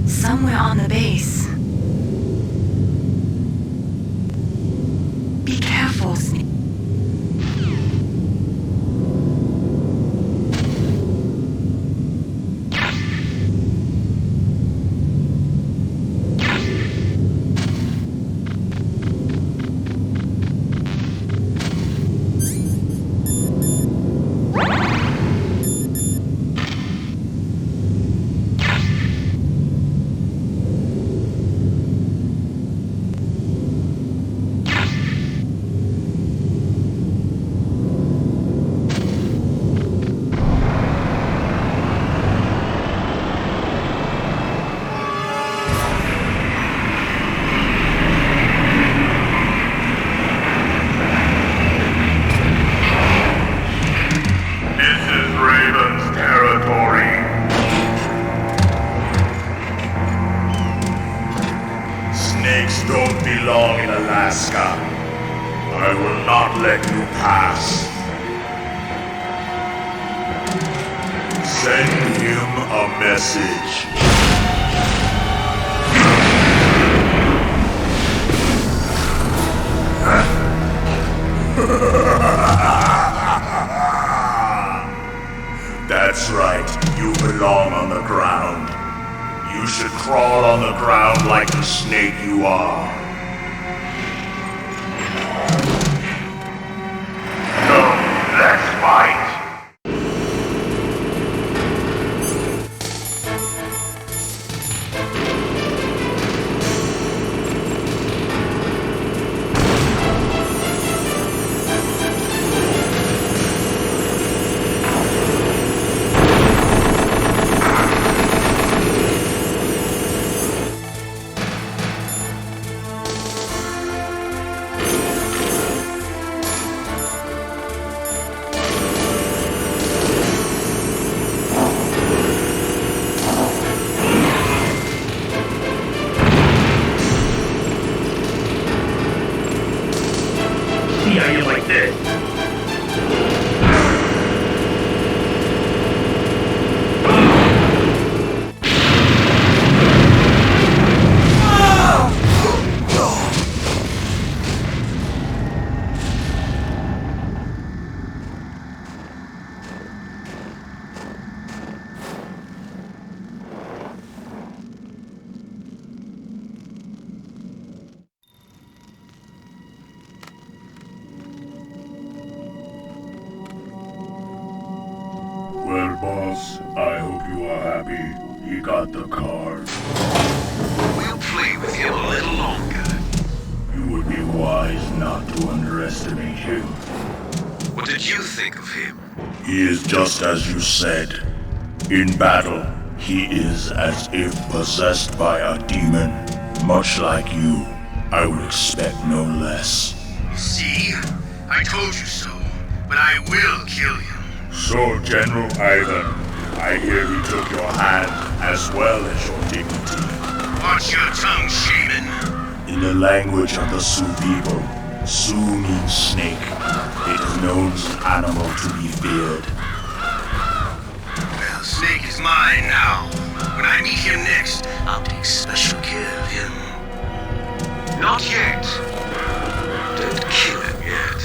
Speaker 4: somewhere on the base. Be careful, Snake.
Speaker 9: That's right, you belong on the ground. You should crawl on the ground like the snake you are. Come, let's fight.
Speaker 14: Nice to meet you.
Speaker 3: What did you think of him?
Speaker 14: He is just as you said. In battle, he is as if possessed by a demon. Much like you, I would expect no less.
Speaker 12: See? I told you so, but I will kill him.
Speaker 14: So, General Ivan, I hear he took your hand as well as your dignity.
Speaker 12: Watch your tongue, shaman.
Speaker 14: In the language of the Sioux people, Sioux means snake. It is known as an animal to be feared.
Speaker 12: Well, Snake is mine now. When I meet him next, I'll take special care of him.
Speaker 3: Not yet. Don't kill him yet.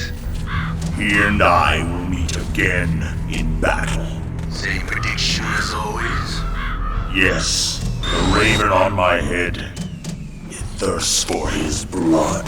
Speaker 14: He and I will meet again in battle.
Speaker 12: Same prediction as always?
Speaker 14: Yes, the raven on my head. It thirsts for his blood.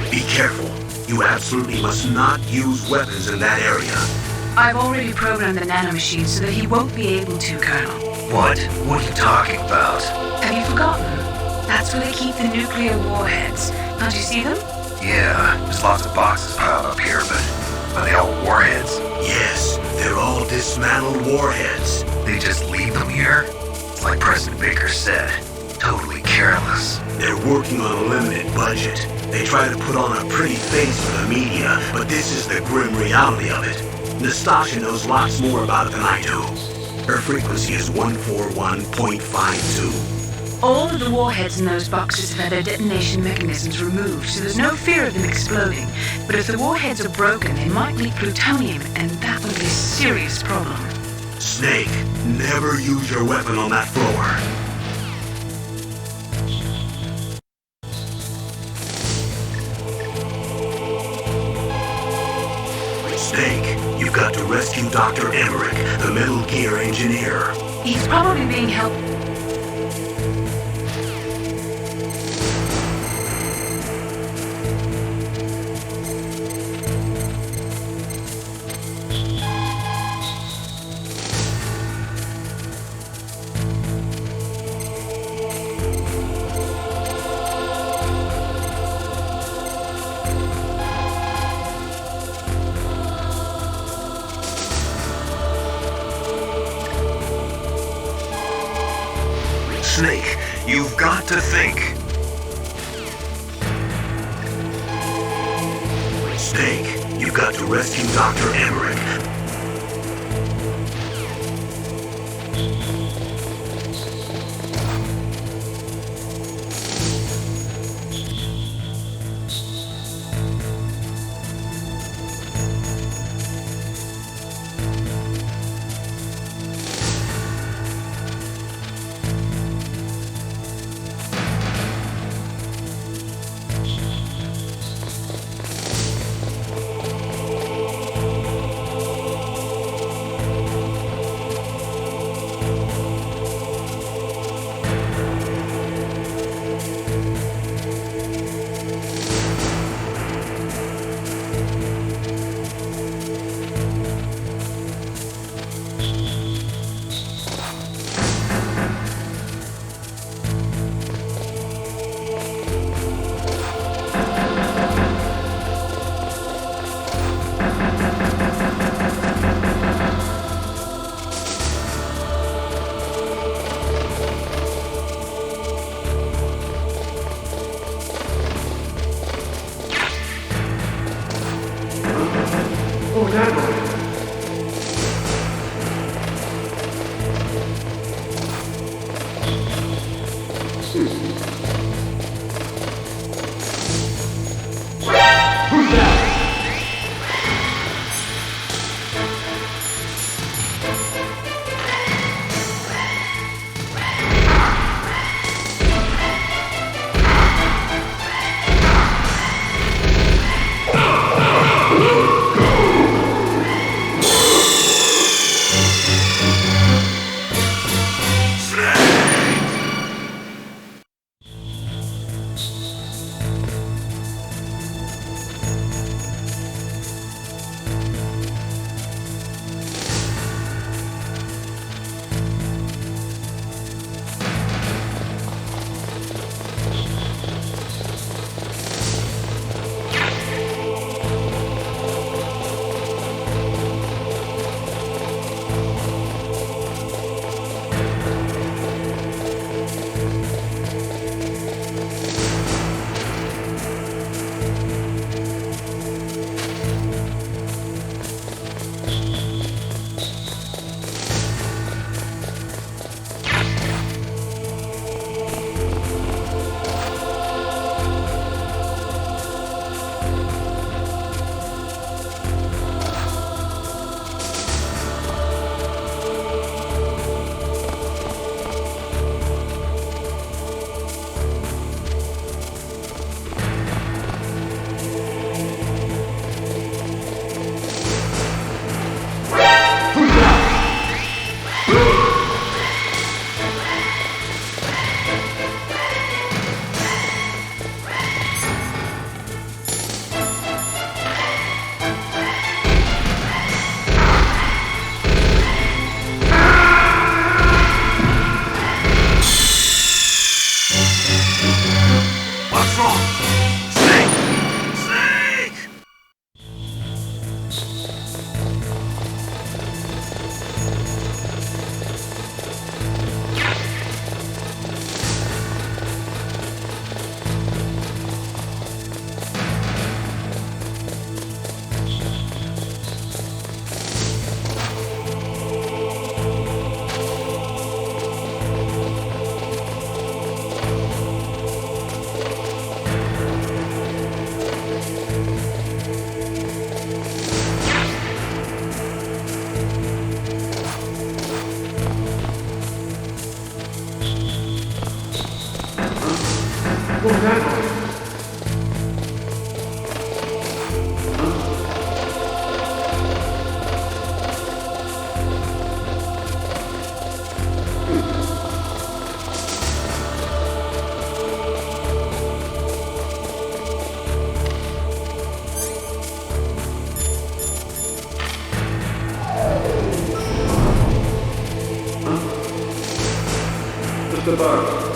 Speaker 3: Be careful. You absolutely must not use weapons in that area.
Speaker 6: I've already programmed the nanomachine so that he won't be able to, Colonel.
Speaker 2: What? What are you talking about?
Speaker 6: Have you forgotten? That's where they keep the nuclear warheads. Can't you see them?
Speaker 2: Yeah, there's lots of boxes piled up here, but are they all warheads?
Speaker 3: Yes, they're all dismantled warheads.
Speaker 2: They just leave them here? It's like President Baker said, totally careless.
Speaker 3: They're working on a limited budget. They try to put on a pretty face for the media, but this is the grim reality of it. Nastasha knows lots more about it than I do. Her frequency is 141.52.
Speaker 6: All of the warheads in those boxes have had their detonation mechanisms removed, so there's no fear of them exploding. But if the warheads are broken, they might leak plutonium, and that would be a serious problem.
Speaker 3: Snake, never use your weapon on that floor. Snake, you've got to rescue Dr. Emmerich, the Metal Gear engineer.
Speaker 6: He's probably being helped.
Speaker 3: Snake, you've got to think. Snake, you've got to rescue Dr. Emmerich.
Speaker 15: the boat.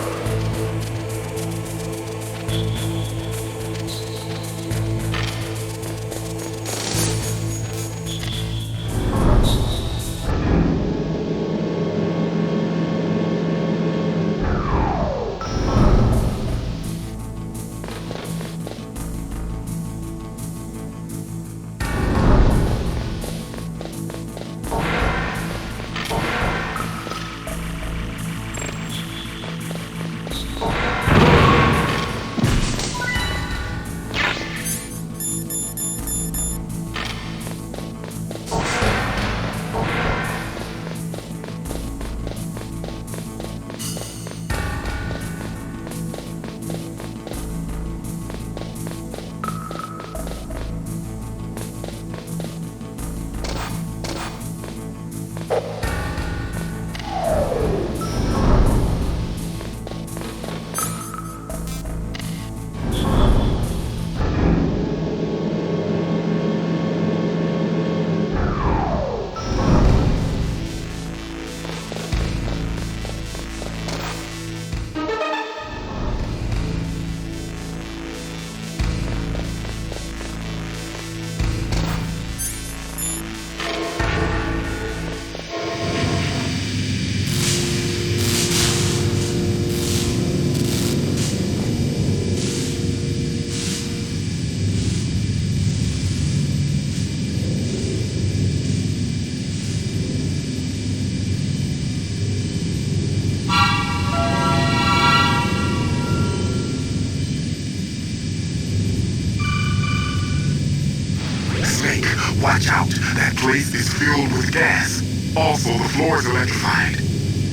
Speaker 9: Watch out! That place is filled with gas. Also, the floor is electrified.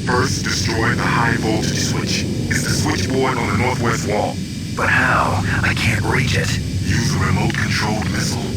Speaker 9: First, destroy the high voltage switch. It's the switchboard on the northwest wall.
Speaker 2: But how? I can't reach it.
Speaker 9: Use a remote-controlled missile.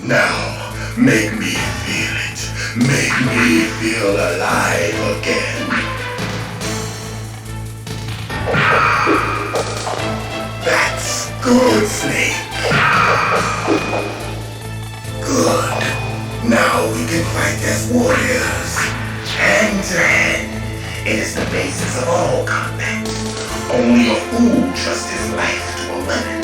Speaker 14: Now, make me feel it. Make me feel alive again. That's good, Snake. Good. Now we can fight as warriors. Hand to hand. It is the basis of all combat. Only a fool trusts his life to a lemon.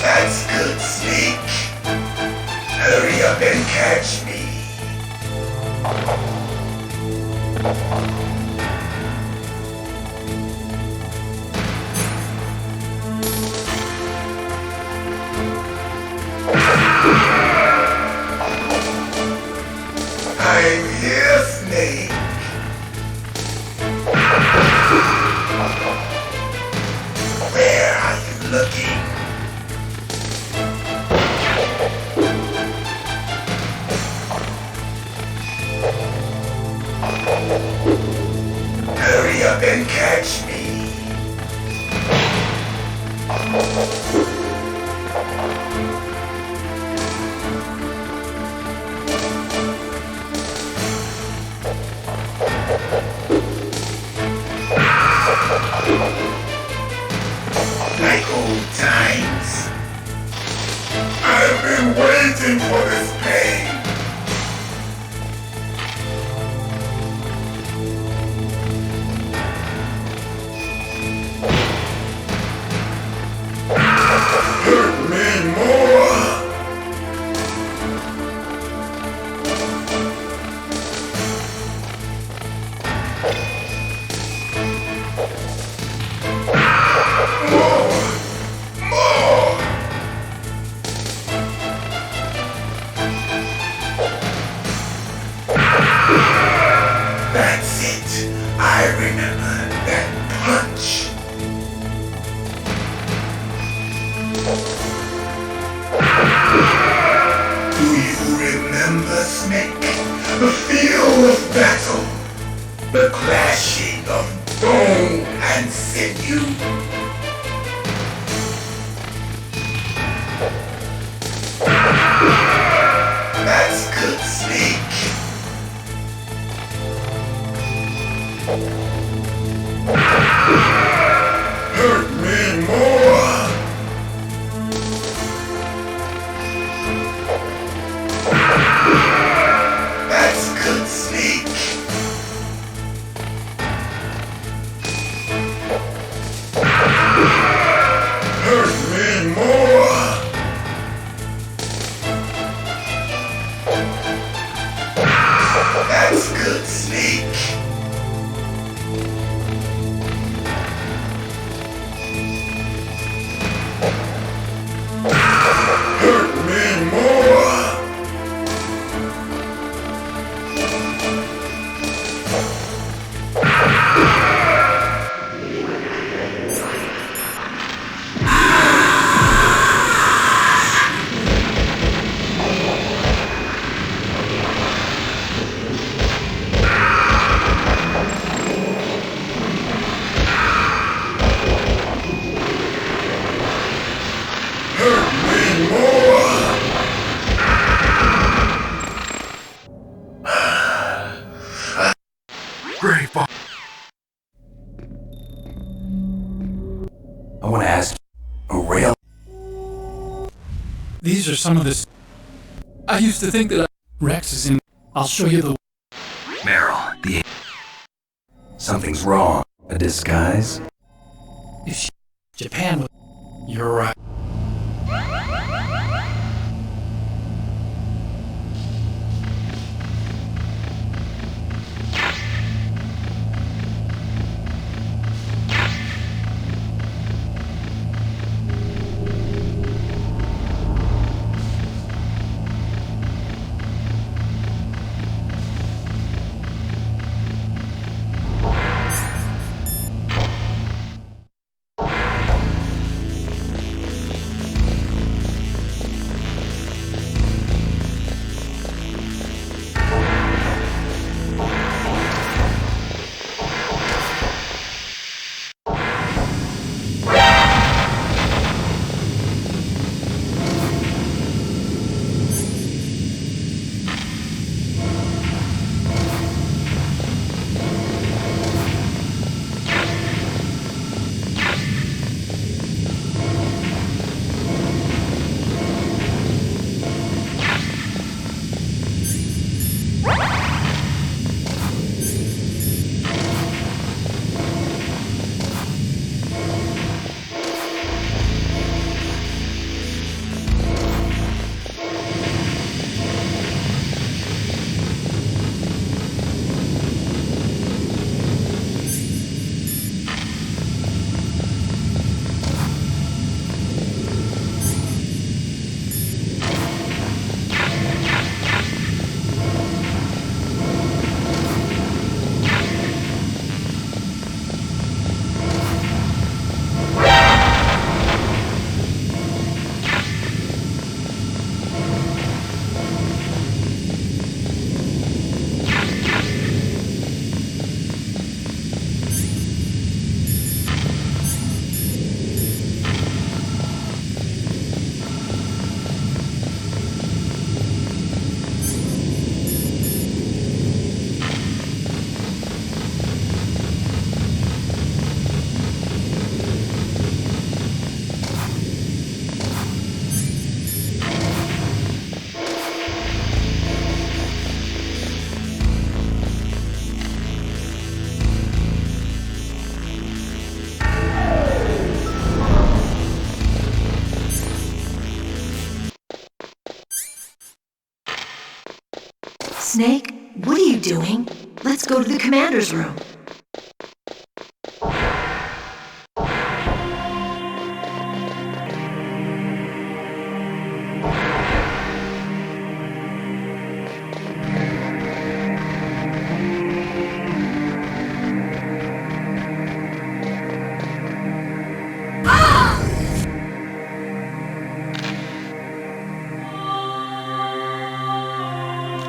Speaker 14: That's good, Snake. Hurry up and catch me. I'm here, Snake. Where are you looking? Hurry up and catch me. Like old times. I've been waiting for this pain. Hurt me more. That's it. I remember that punch. Do you remember, Snake? The feel of battle. The clashing of bone and sinew. That's good, Snake. Hurt me more. That's good, Snake. Hurt me more. That's good, Snake. Hurt me more.
Speaker 5: Great. I want to ask a rail.
Speaker 11: These are some of the... I used to think that Rex is in... I'll show you the...
Speaker 2: Meryl, the...
Speaker 5: Something's wrong. A disguise?
Speaker 11: If Japan was... You're right.
Speaker 10: Snake, what are you doing? Let's go to the commander's room.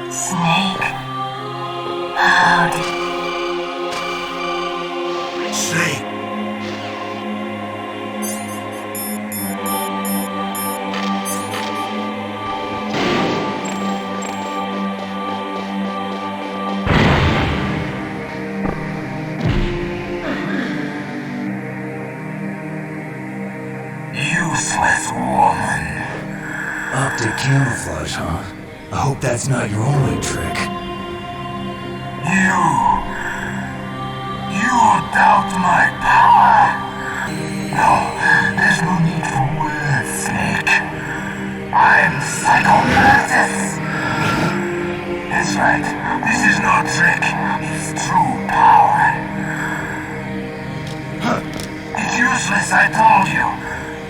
Speaker 15: Snake. Howdy.
Speaker 13: Snake.
Speaker 15: Useless woman.
Speaker 5: Optic camouflage, huh? I hope that's not your only trick.
Speaker 15: You doubt my power? No, there's no need for words, Snake. I'm psychopathist. That's right, this is no trick, it's true power. It's useless, I told you.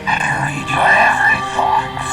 Speaker 15: I can read your every thought.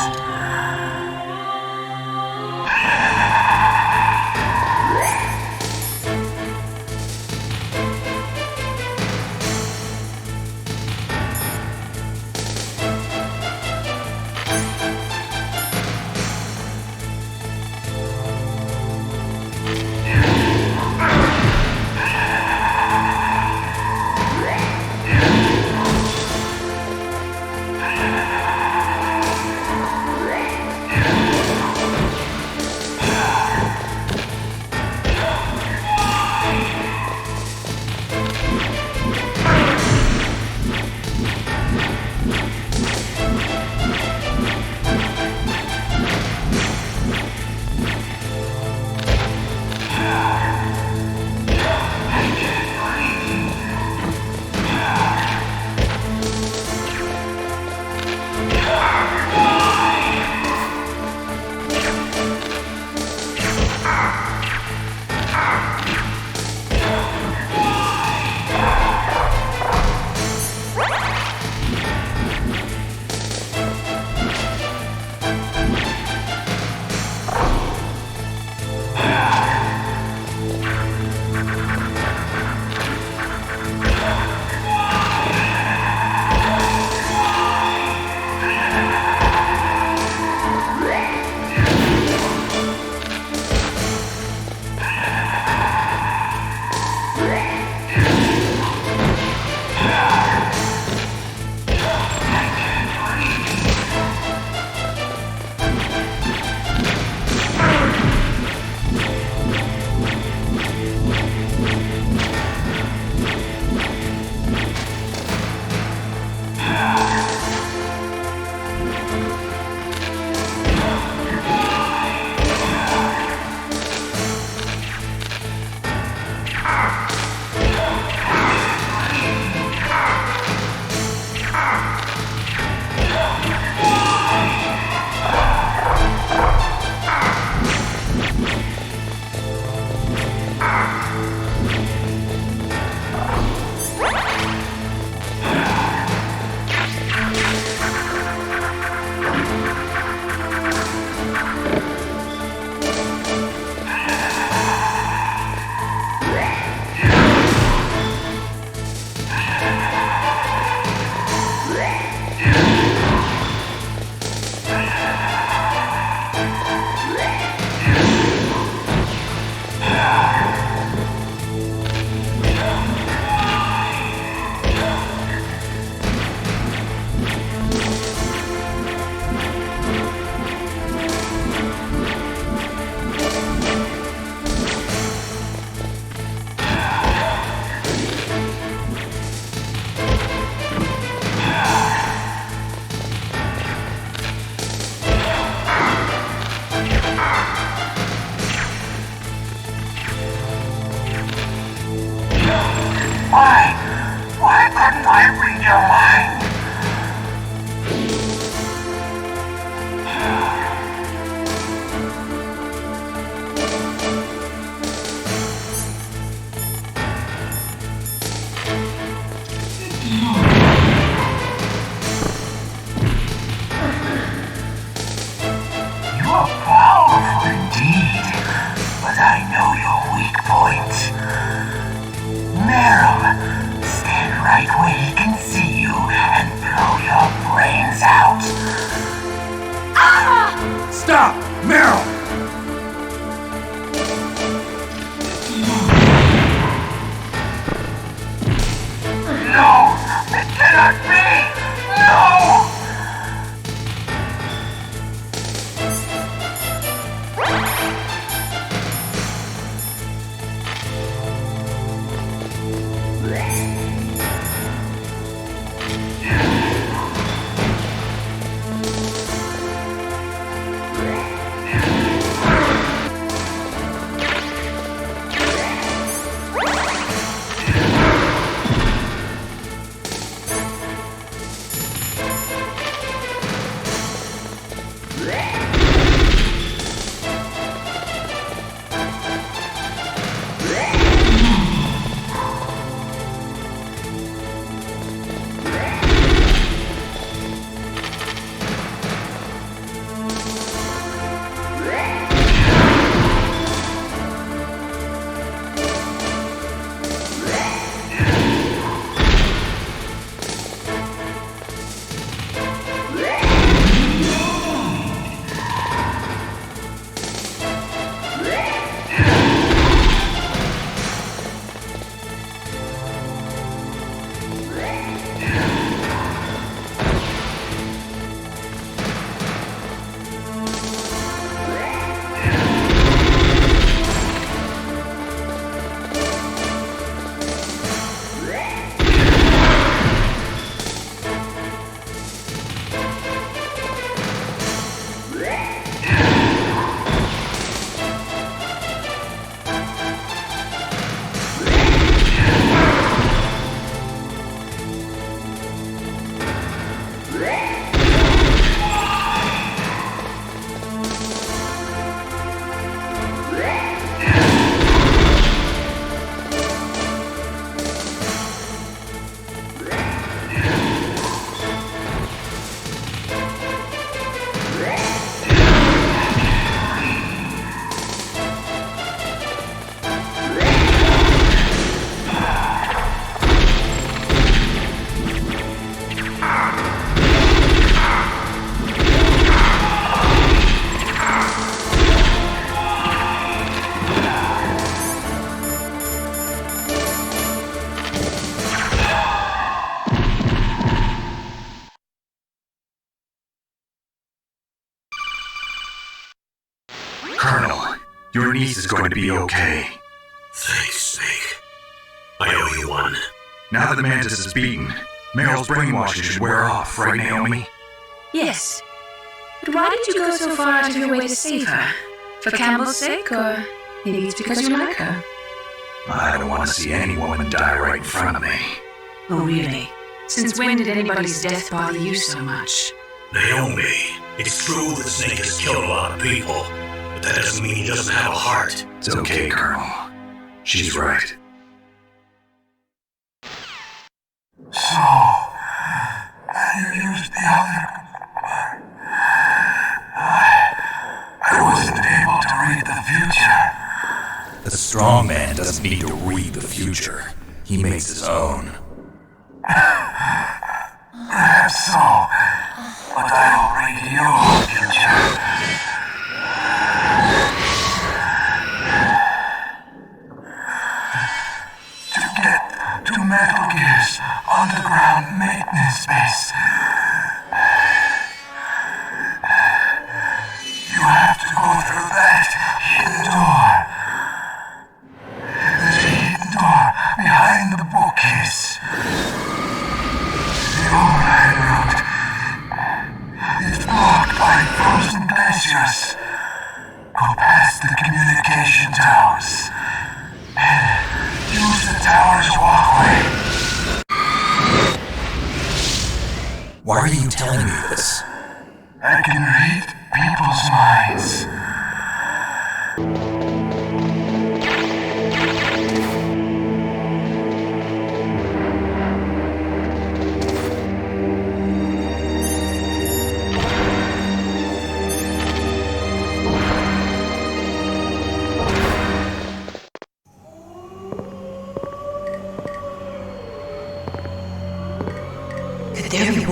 Speaker 15: look powerful indeed, but I know your weak point. Meryl, stand right where he can see you and blow your brains out.
Speaker 5: Ah! Stop! Meryl!
Speaker 15: No! It cannot be! No!
Speaker 2: Your niece is going to be okay.
Speaker 1: Thanks, Snake. I owe you one.
Speaker 2: Now that the Mantis is beaten, Meryl's brainwashing should wear off, right, Naomi?
Speaker 6: Yes. But why did you go so far out of your way to save her? For Campbell's sake, or maybe it's because you like her?
Speaker 2: I don't want to see any woman die right in front of me.
Speaker 6: Oh, really? Since when did anybody's death bother you so much?
Speaker 1: Naomi, it's true that Snake has killed a lot of people, but that doesn't mean he doesn't have a heart.
Speaker 2: It's okay, Colonel. She's right.
Speaker 15: So, you used the other... I wasn't able to read the future.
Speaker 2: The strong man doesn't need to read the future. He makes his own.
Speaker 15: Perhaps so, but I'll read your future. To get to Metal Gear's underground maintenance base, you have to go through that hidden door. There's a hidden door behind the bookcase. The overhead route is blocked by frozen glaciers. Go past the communication towers and use the tower's walkway.
Speaker 2: Why are you telling me this?
Speaker 15: I can read people's minds.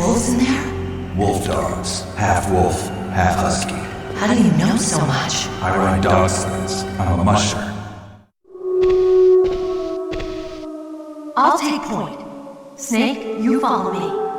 Speaker 16: wolves in there?
Speaker 5: Wolf dogs. Half wolf, half husky.
Speaker 16: How do you know so much?
Speaker 5: I ride dog sleds. I'm a musher.
Speaker 10: I'll take point. Snake, you follow me.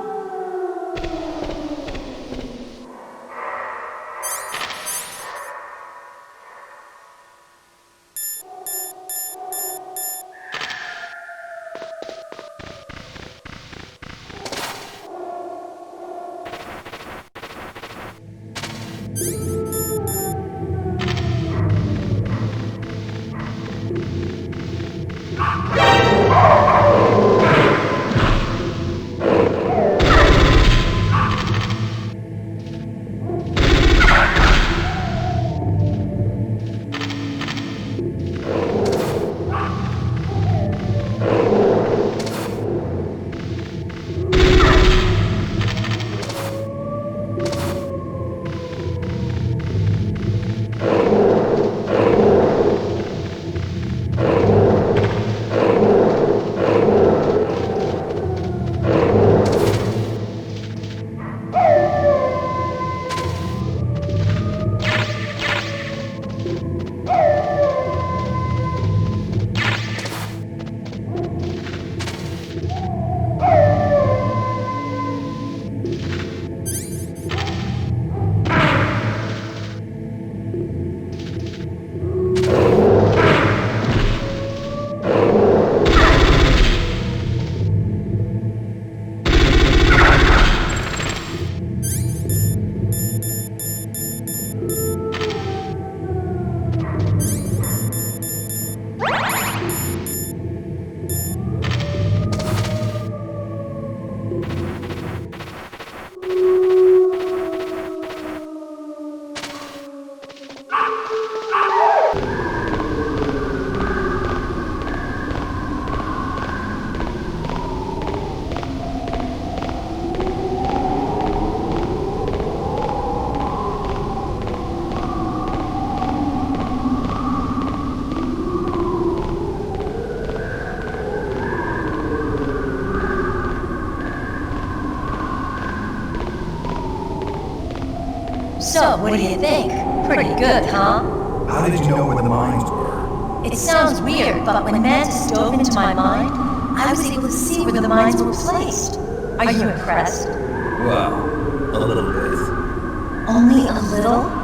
Speaker 10: So, what do you think? Pretty good, huh?
Speaker 5: How did you know where the mines were?
Speaker 10: It sounds weird, but when Mantis dove into my mind, I was able to see where the mines were placed. Are you impressed?
Speaker 5: Well, a little bit.
Speaker 10: Only a little?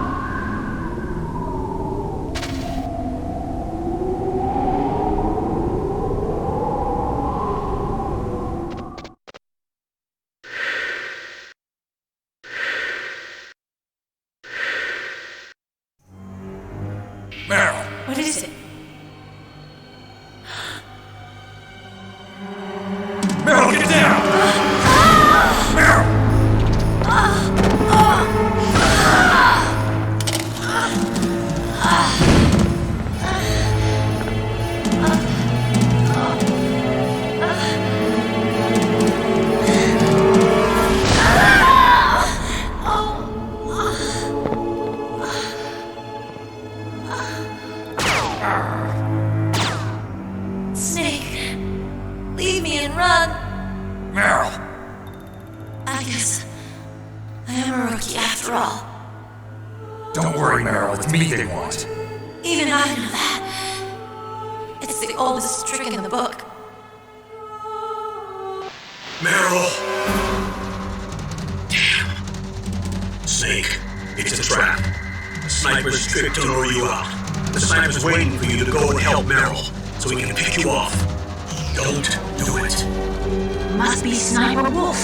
Speaker 5: Meryl!
Speaker 6: What is it?
Speaker 5: Meryl, get down! Meryl!
Speaker 4: Snake, leave me and run.
Speaker 5: Meryl!
Speaker 4: I guess I am a rookie after all.
Speaker 5: Don't worry, Meryl, it's me they want.
Speaker 4: Even I know that. It's the oldest trick in the book.
Speaker 1: Meryl! Damn. Snake, it's a trap. The sniper's tricked to lure you out. The sniper's waiting for you to go and help Meryl, so he can pick you off. Don't do it.
Speaker 6: Must be Sniper Wolf,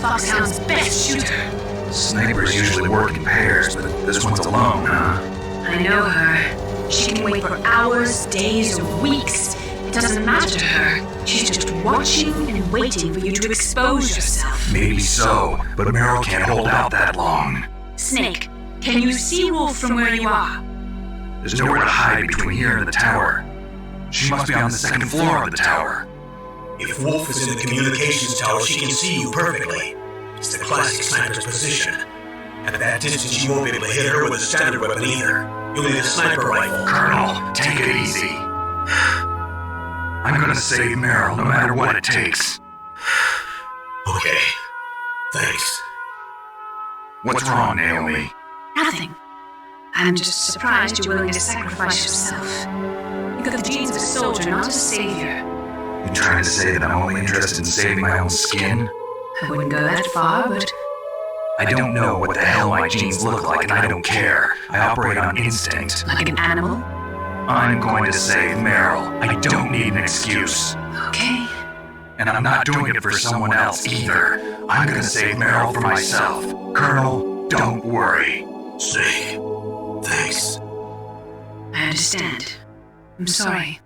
Speaker 6: Foxhound's best shooter.
Speaker 2: Snipers usually work in pairs, but this one's alone, huh?
Speaker 6: I know her. She can wait for hours, days, or weeks. It doesn't matter to her. She's just watching and waiting for you to expose yourself.
Speaker 2: Maybe so, but Meryl can't hold out that long.
Speaker 6: Snake, can you see Wolf from where you are?
Speaker 2: There's nowhere to hide between here and the tower. She must be on the second floor of the tower.
Speaker 1: If Wolf is in the communications tower, she can see you perfectly. It's the classic sniper's position. At that distance, you won't be able to hit her with a standard weapon either. You'll need a sniper rifle.
Speaker 2: Colonel, take it easy. I'm gonna save Meryl no matter what it takes.
Speaker 1: Okay. Thanks.
Speaker 2: What's wrong, Naomi?
Speaker 6: Nothing. I'm just surprised you're willing to sacrifice yourself. You've got the genes of a soldier, not a savior.
Speaker 2: You trying to say that I'm only interested in saving my own skin?
Speaker 6: I wouldn't go that far, but...
Speaker 2: I don't know what the hell my genes look like, and I don't care. I operate on instinct.
Speaker 6: Like an animal?
Speaker 2: I'm going to save Meryl. I don't need an excuse.
Speaker 6: Okay.
Speaker 2: And I'm not doing it for someone else either. I'm gonna save Meryl for myself. Colonel, don't worry.
Speaker 1: Say, thanks.
Speaker 6: I understand. I'm sorry.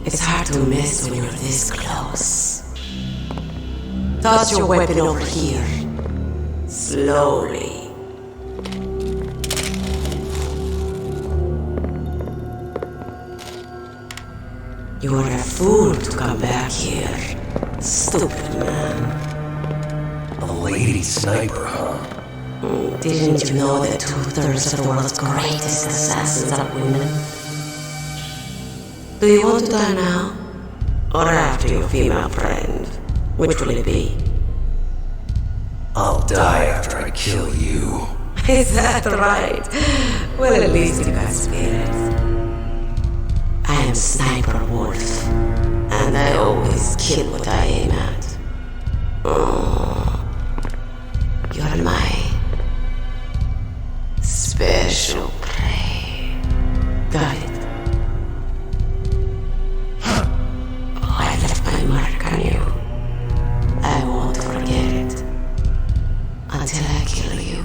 Speaker 16: It's hard to miss when you're this close. Toss your weapon over here. Slowly. You are a fool to come back here. Stupid man.
Speaker 17: A lady sniper, huh?
Speaker 16: Didn't you know that 2/3 of the world's greatest assassins are women? Do you want to die now? Or after your female friend? Which will it be?
Speaker 17: I'll die after I kill you.
Speaker 16: Is that right? Well, at least you got spirit. I am Sniper Wolf, and I always kill what I aim at. Oh, you're my special prey. Got it. I left my mark on you. I won't forget it. Until I kill you.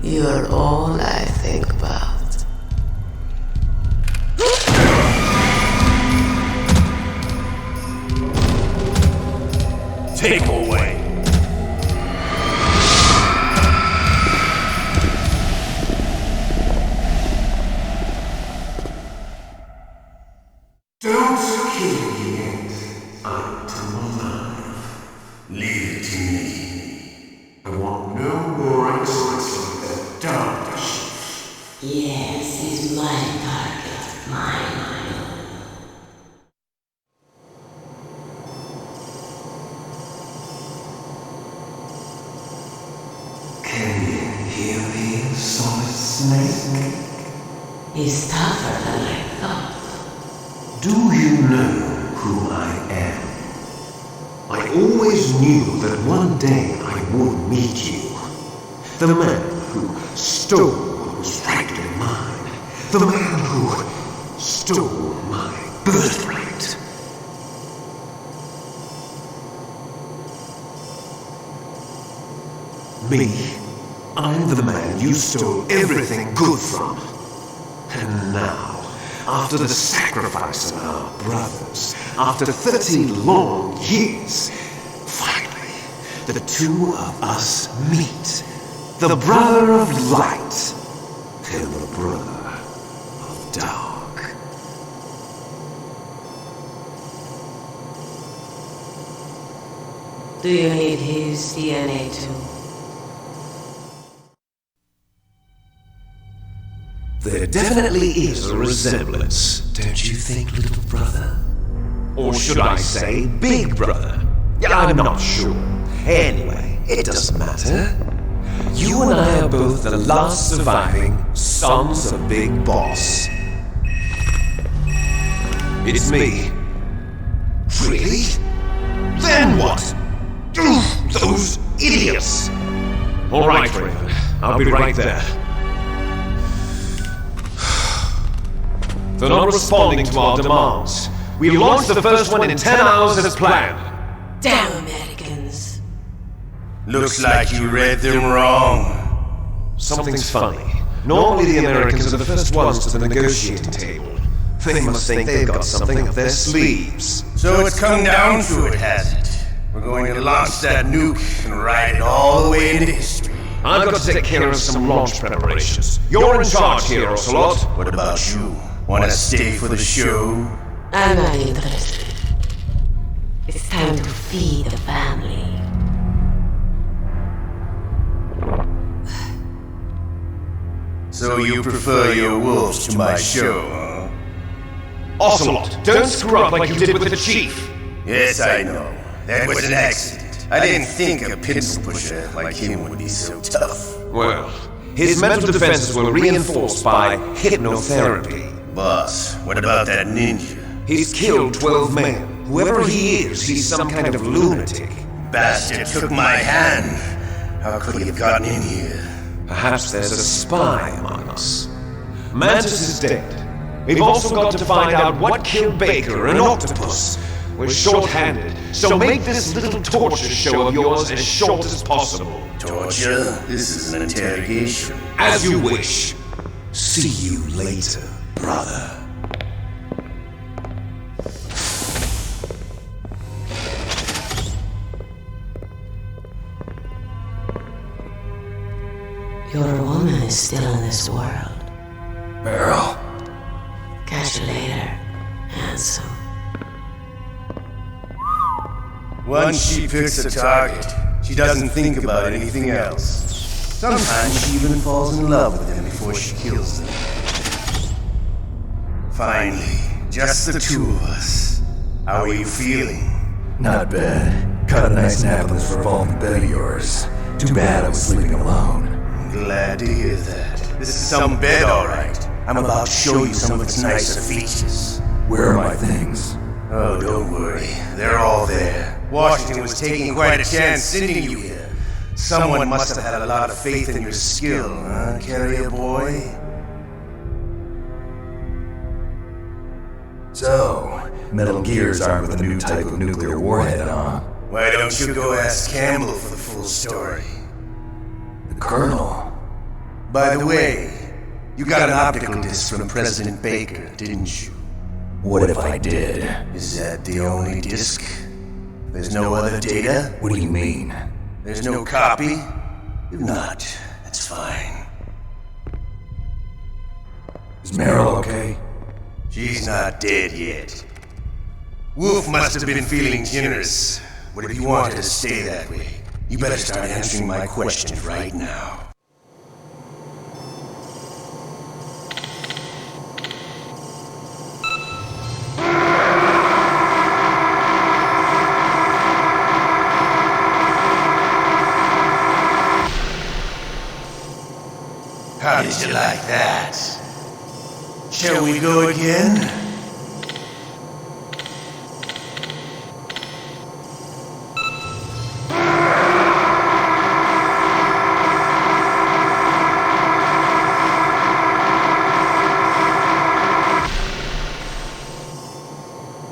Speaker 16: You're all I think about.
Speaker 9: Take away.
Speaker 12: to me. I want no more excellence like that dark chief.
Speaker 16: Yes, he's my target, mine.
Speaker 12: Can you hear me, solid snake?
Speaker 16: He's tougher than I thought.
Speaker 3: Do you know who I am? I always knew that one day I would meet you. The man who stole what was rightly mine. The man who stole my birthright. Me, I'm the man you stole everything good from. And now, after the sacrifice of our brothers, after 30 long years, finally, the two of us meet. The brother of light and the brother of dark.
Speaker 16: Do you need his DNA too?
Speaker 3: There definitely is a resemblance, don't you think, little brother? Or should I say, big brother? Yeah, I'm not sure. Anyway, it doesn't matter. You and I are both the last surviving sons of Big Boss. It's me. Really? Then what? Those idiots! All right, Raven. I'll be right there. They're not responding to our demands. We launched the first one in 10 hours as planned.
Speaker 16: Damn Americans.
Speaker 12: Looks like you read them wrong.
Speaker 3: Something's funny. Normally the Americans are the first ones to the negotiating table. They must think they've got something up their sleeves.
Speaker 12: So it's come down to it, has it? We're going to launch that nuke and ride it all the way into history.
Speaker 3: I've got to take care of some launch preparations. You're in charge here, Ocelot.
Speaker 12: What about you? Want to stay for the show?
Speaker 16: I'm not interested. It's time to feed the family.
Speaker 12: So you prefer your wolves to my show, huh?
Speaker 3: Ocelot, don't screw up like you did with the chief.
Speaker 12: Yes, I know. That was an accident. I didn't think a pencil pusher like him would be so tough.
Speaker 3: Well, his mental defenses were reinforced by hypnotherapy.
Speaker 12: Boss, what about that ninja?
Speaker 3: He's killed 12 men. Whoever he is, he's some kind of lunatic.
Speaker 12: Bastard took my hand. How could he have gotten in here?
Speaker 3: Perhaps there's a spy among us. Mantis is dead. We've also got to find out what killed Baker and Octopus. We're short-handed, so make this little torture show of yours as short as possible.
Speaker 12: Torture? This is an interrogation.
Speaker 3: As you wish. See you later, brother.
Speaker 16: Your woman is still in this world.
Speaker 5: Meryl.
Speaker 16: Catch you later, handsome.
Speaker 12: Once she picks a target, she doesn't think about anything else. Sometimes she even falls in love with them before she kills them. Finally, just the two of us. How are you feeling?
Speaker 5: Not bad. Caught a nice nap in this revolving bed of yours. Too bad I was sleeping alone.
Speaker 12: I'm glad to hear that. This is some bed, all right. I'm about to show you some of its nicer features.
Speaker 5: Where are my things?
Speaker 12: Oh, don't worry. They're all there. Washington was taking quite a chance sending you here. Someone must have had a lot of faith in your skill, huh, carrier boy?
Speaker 5: So, Metal Gear's armed with a new type of nuclear warhead, huh?
Speaker 12: Why don't you go ask Campbell for the full story?
Speaker 5: The Colonel.
Speaker 12: By the way, you got an optical disc from President Baker, didn't you?
Speaker 5: What if I did?
Speaker 12: Is that the only disc? There's no other data?
Speaker 5: What do you mean?
Speaker 12: There's no copy? If not, that's fine.
Speaker 5: Is Meryl okay?
Speaker 12: She's not dead yet. Wolf must have been feeling generous. What if you wanted to stay that way? You better start answering my questions right now. How did you like that? Shall we go again?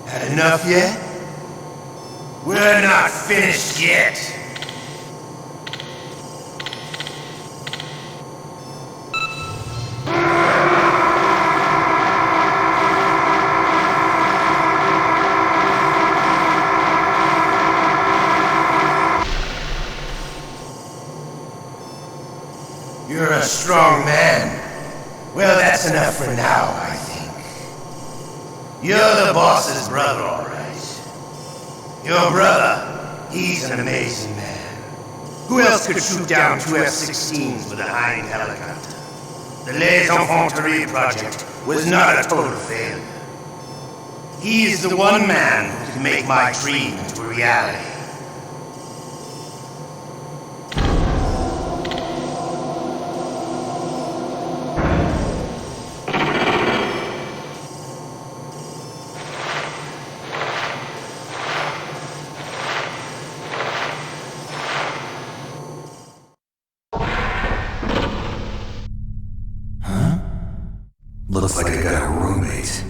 Speaker 12: Had enough yet? We're not finished yet. You're a strong man. Well, that's enough for now, I think. You're the boss's brother, all right. Your brother, he's an amazing man. Who else could shoot down two F-16s with a Hind helicopter? The Les Infanteries project was not a total failure. He is the one man who can make my dream into a reality.
Speaker 17: Looks like I got a roommate.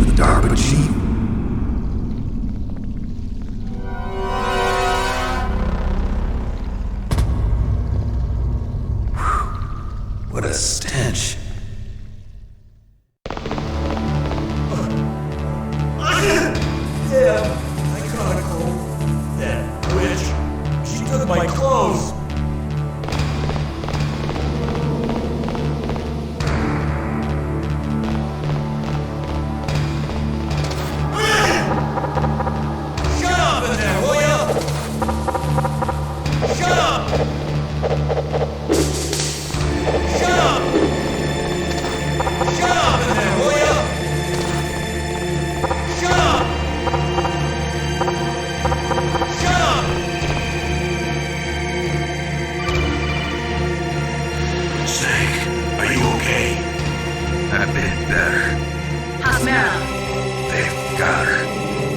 Speaker 17: The DARPA chief? What a stench.
Speaker 18: Yeah, I caught a cold. That witch. She took my clothes.
Speaker 2: I've been better.
Speaker 6: How's Meryl?
Speaker 2: They've got her.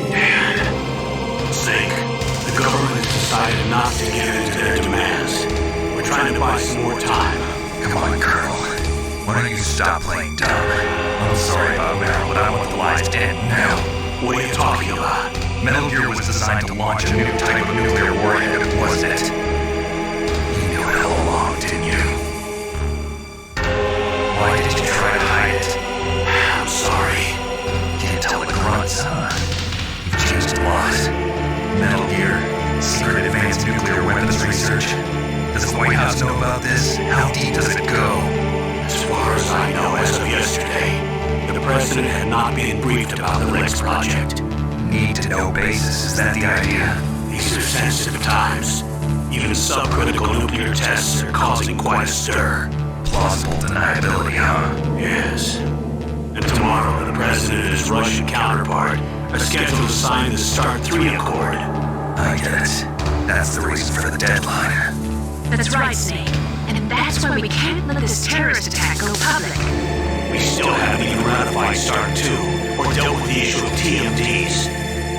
Speaker 1: Dan. Sink. The government has decided not to give in to their demands. We're trying to buy some more time.
Speaker 2: Come on, Colonel. Why don't you stop playing dumb? I'm sorry about Meryl, but I want the lies to end now.
Speaker 1: What are you talking about?
Speaker 2: Metal Gear was designed to launch a new type of nuclear warhead, wasn't it? You knew it all along, didn't you? Why did you try to hide it?
Speaker 1: I'm sorry.
Speaker 2: Can't tell the grunts, huh? You've changed a lot. Metal Gear, secret advanced nuclear weapons research. Does the White House know about this? How deep does it go?
Speaker 1: As far as I know, as of yesterday, the President had not been briefed about the Rex project.
Speaker 2: Need-to-know basis, is that the idea?
Speaker 1: These are sensitive times. Even subcritical nuclear tests are causing quite a stir.
Speaker 2: Plausible deniability, huh?
Speaker 1: Yes. And tomorrow, the President and his Russian counterpart are scheduled to sign the START 3 Accord.
Speaker 2: I get it. That's the reason for the deadline.
Speaker 6: That's right, Snake. And that's why we can't let this terrorist attack go public.
Speaker 1: We still haven't even ratified START 2 or dealt with the issue of TMDs.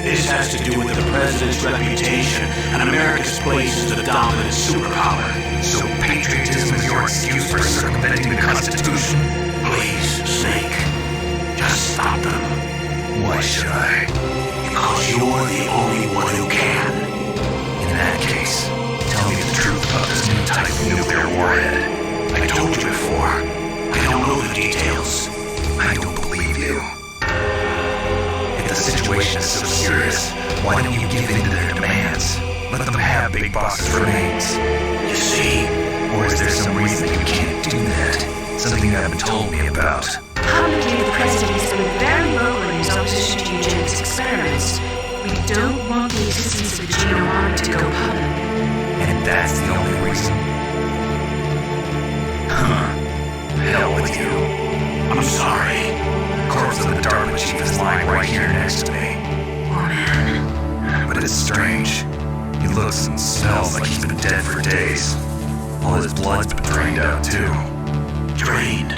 Speaker 1: This has to do with the President's reputation and America's place as the dominant superpower.
Speaker 2: So patriotism is your excuse for circumventing the Constitution?
Speaker 1: Please, Snake. Just stop them.
Speaker 2: Why should I?
Speaker 1: Because you're the only one who can.
Speaker 2: In that case, tell me the truth about this new type of nuclear warhead.
Speaker 1: I told you before. I don't know the details.
Speaker 2: I don't believe you. If the situation is so serious, why don't you give in to their demands? Let them have Big Boss's remains.
Speaker 1: You see?
Speaker 2: Or is there some reason you can't do that? Something you haven't told me about?
Speaker 6: Publicly, the President has been very vocal in his opposition to eugenics experiments. We don't want the existence of the genome
Speaker 2: poison. Huh. Hell with you. I'm sorry. The corpse of the Darwin Chief is lying right here next to me.
Speaker 6: Poor man.
Speaker 2: But it's strange. He looks and smells like he's been dead for days. All his blood's been drained out too. Drained?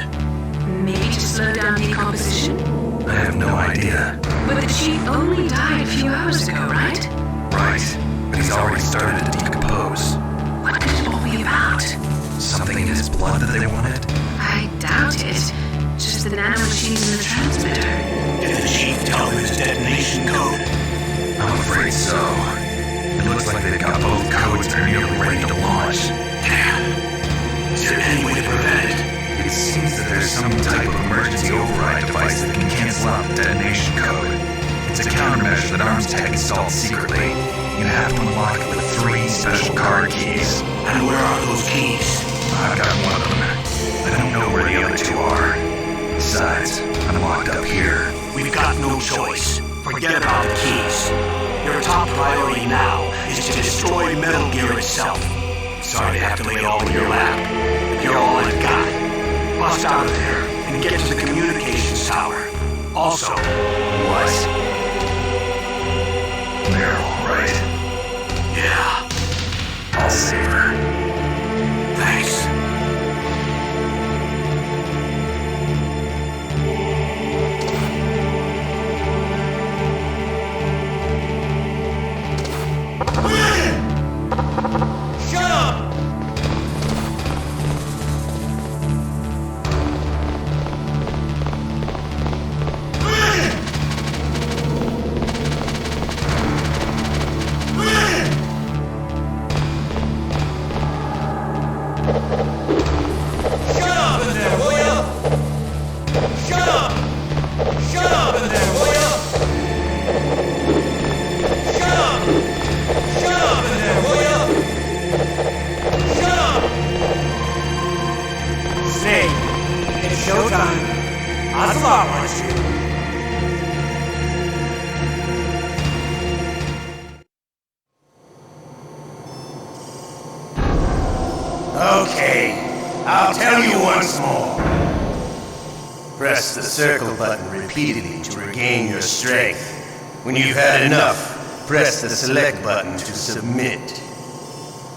Speaker 6: Maybe to slow down decomposition?
Speaker 2: I have no idea.
Speaker 6: But the chief only died a few hours ago, right?
Speaker 2: Right, but he's already started to decompose.
Speaker 6: What could it all be about?
Speaker 2: Something in his blood that they wanted?
Speaker 6: I doubt it. Just the nanomachines in the transmitter.
Speaker 1: Did the chief tell them his detonation code?
Speaker 2: I'm afraid so. It looks like they've got both codes and are nearly ready to launch.
Speaker 1: Damn. Is there any way to prevent it?
Speaker 2: It seems that there's some type of emergency override device that can cancel out the detonation code. It's a countermeasure that Arms Tech installed secretly. You have to unlock it with 3 special card keys.
Speaker 1: And where are those keys?
Speaker 2: I've got one of them. I don't know where the other 2 are. Besides, I'm locked up here.
Speaker 1: We've got no choice. Forget about the keys. Your top priority now is to destroy Metal Gear itself. Sorry to have to lay it all in your lap. You're all I've got. Bust out of there and get to the communications tower. Also,
Speaker 2: what? Meryl, right?
Speaker 1: Yeah.
Speaker 2: I'll save her.
Speaker 1: Thanks.
Speaker 12: Shut up! Okay, I'll tell you once more. Press the circle button repeatedly to regain your strength. When you've had enough, press the select button to submit.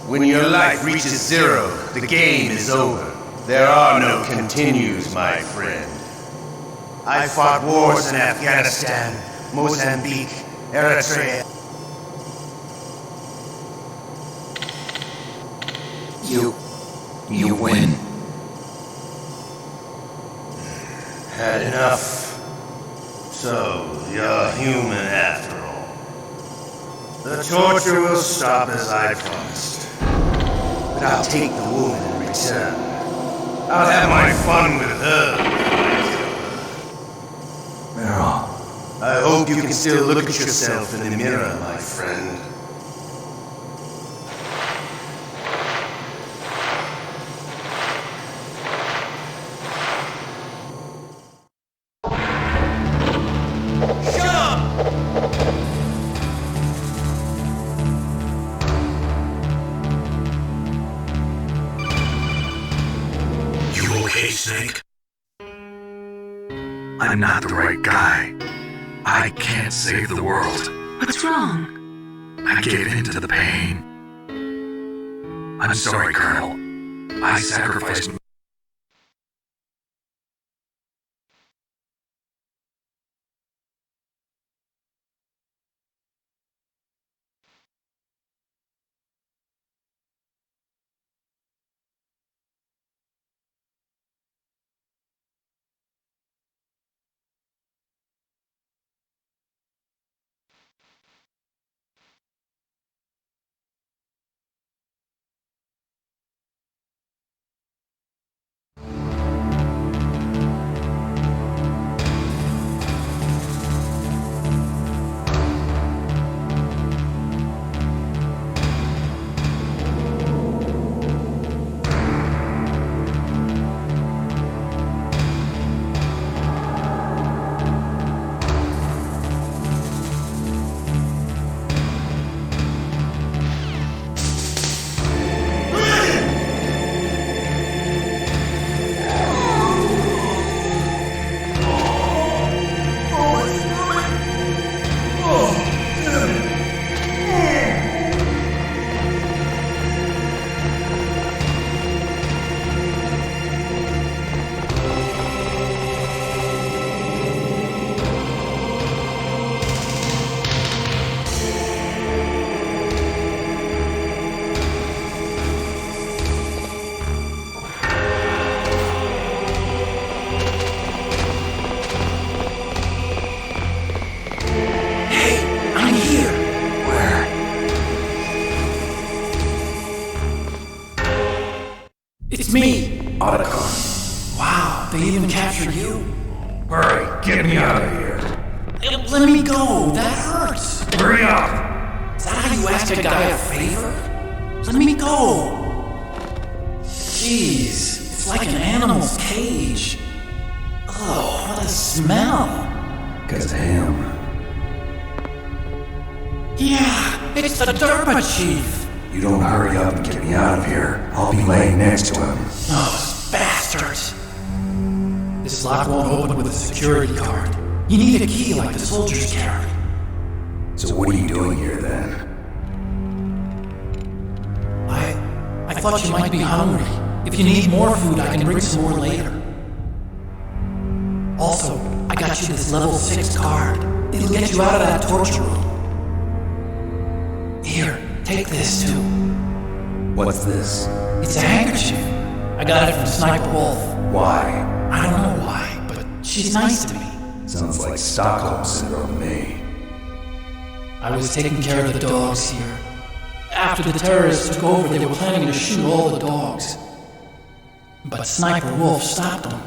Speaker 12: When your life reaches 0, the game is over. There are no continues, my friend. I fought wars in Afghanistan, Mozambique, Eritrea.
Speaker 2: You win.
Speaker 12: Had enough. So, you're human after all. The torture will stop as I promised. But I'll take the woman in return. I'll have my fun with her.
Speaker 2: Meryl.
Speaker 12: I hope you can still look at yourself in the mirror, my friend.
Speaker 1: Snake?
Speaker 2: I'm not the right guy. I can't save the world.
Speaker 6: What's wrong?
Speaker 2: I gave in to the pain. I'm sorry, Colonel. I sacrificed
Speaker 11: It's me!
Speaker 5: Otacon.
Speaker 11: Wow, they even captured you.
Speaker 5: Hurry, get me out of here.
Speaker 11: Let me go, that hurts.
Speaker 5: Hurry up!
Speaker 11: Is that how you ask a guy a favor? Let me go. Jeez, it's like an animal's cage. Oh, what a smell.
Speaker 5: Because of him.
Speaker 11: Yeah, it's the Derpa Chief.
Speaker 5: You don't hurry up and get me out of here, I'll be laying next to him.
Speaker 11: Those bastards. This lock won't open with a security card. You need a key like the soldiers carry.
Speaker 5: So what are you doing here then?
Speaker 11: I thought you might be hungry. If you need more food, I can bring some more later. Also, I got you this level 6 card. It'll get you out of that torture room. Here, take this too.
Speaker 5: What's this?
Speaker 11: It's a handkerchief. I got it from Sniper Wolf.
Speaker 5: Why?
Speaker 11: I don't know why, but she's nice to me.
Speaker 5: Sounds like Stockholm Syndrome to me.
Speaker 11: I was taking care of the dogs here. After the terrorists took over, they were planning to shoot all the dogs. But Sniper Wolf stopped them.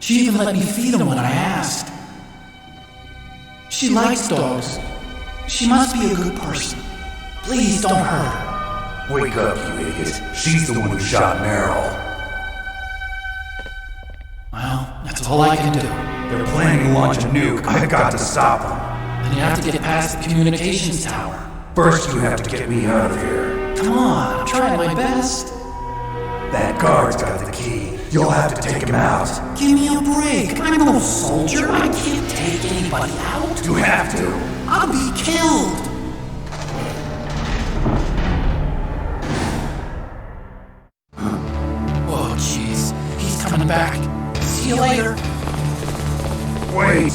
Speaker 11: She even let me feed them when I asked. She likes dogs. She must be a good person. Please don't hurt her.
Speaker 5: Wake up, you idiot. She's the one who shot Meryl.
Speaker 11: Well, that's all I can do.
Speaker 5: They're planning to launch a nuke. I've got to stop them.
Speaker 11: Then you have to get past the communications tower.
Speaker 5: First, you have to get me out of here.
Speaker 11: Come on, I'm trying my best.
Speaker 5: That guard's got the key. You'll have to take him out.
Speaker 11: Give me a break. I'm no soldier. I can't take anybody out.
Speaker 5: You have to.
Speaker 11: I'll be killed. Oh, jeez. He's coming back. See you later.
Speaker 5: Wait.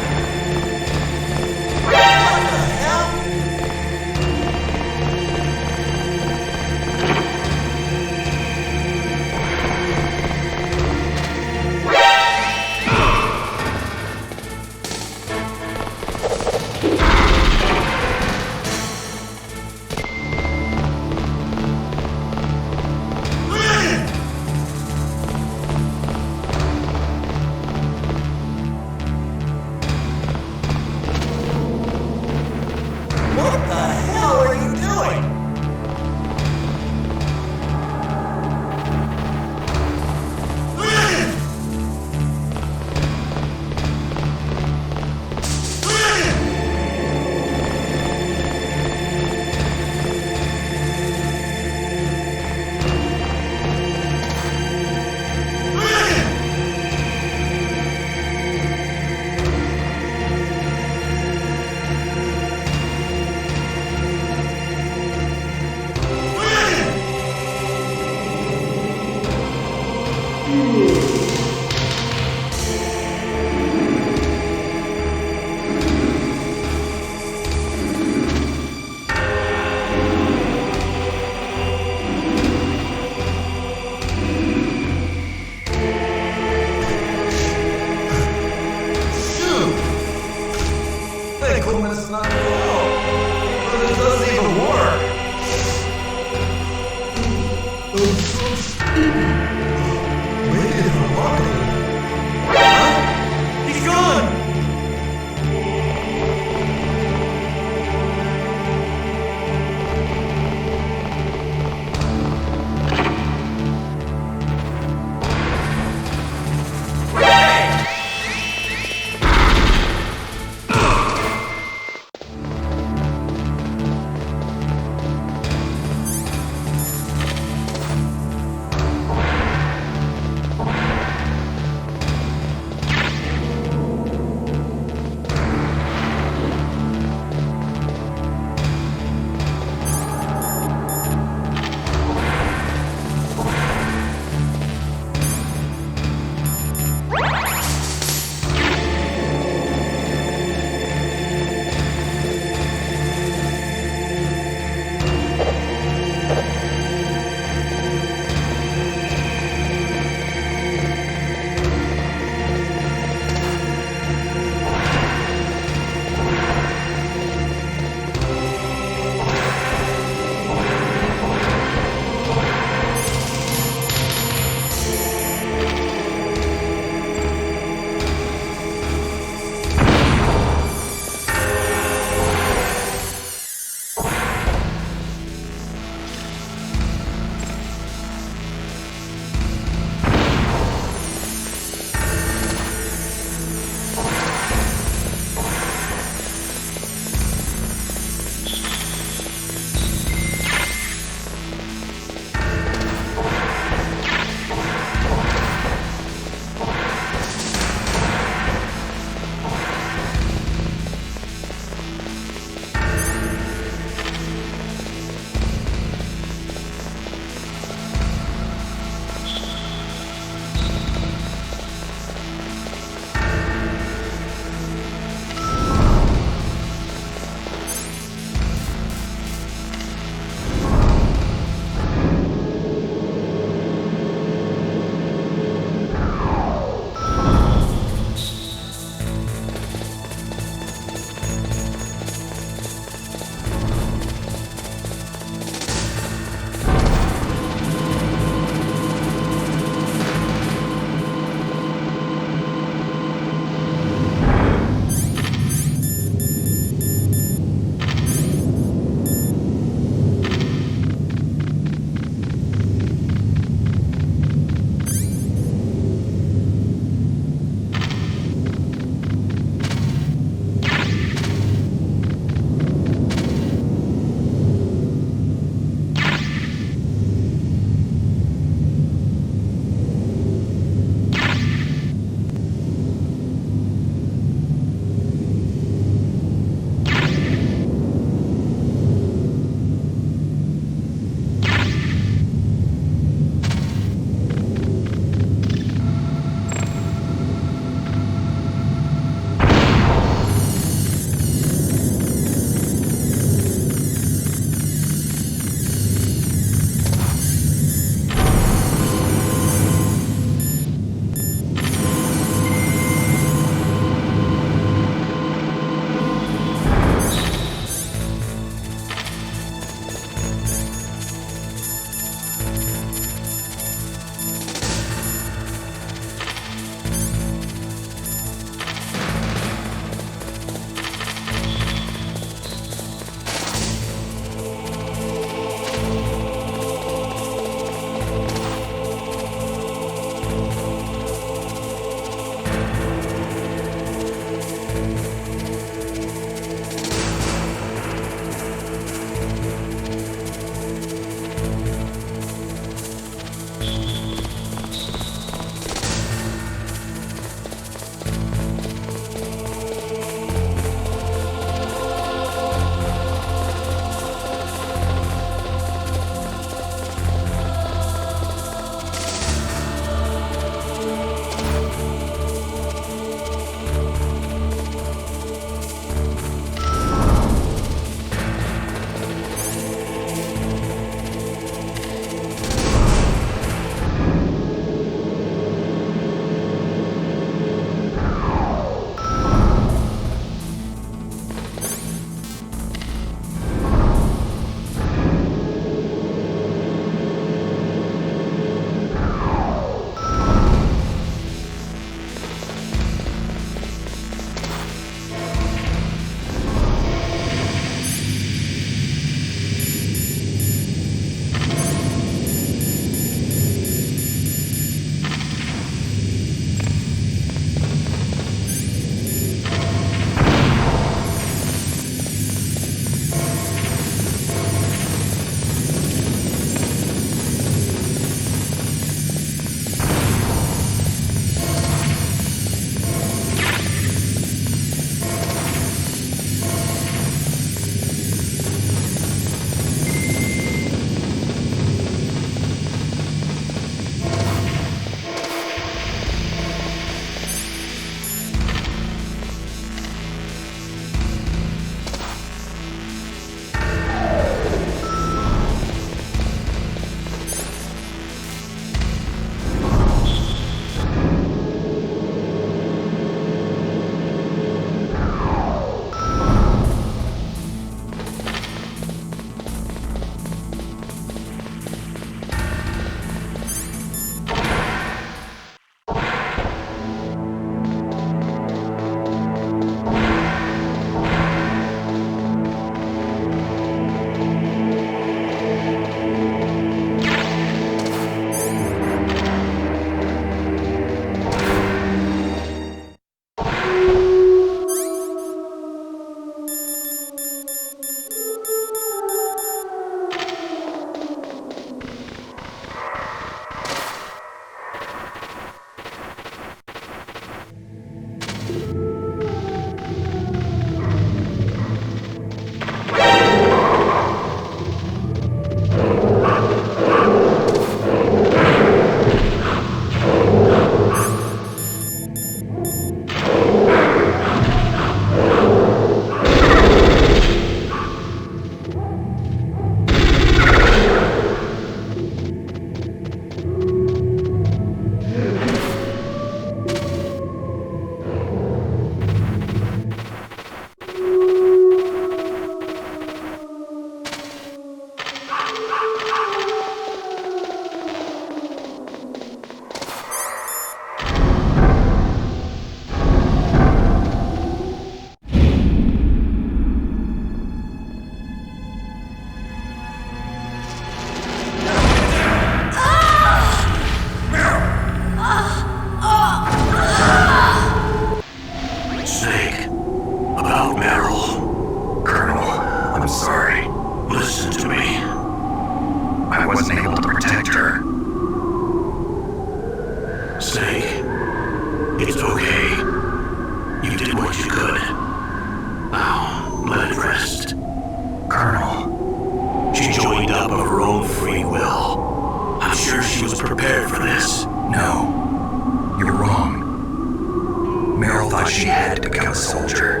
Speaker 2: Meryl thought she had to become a soldier.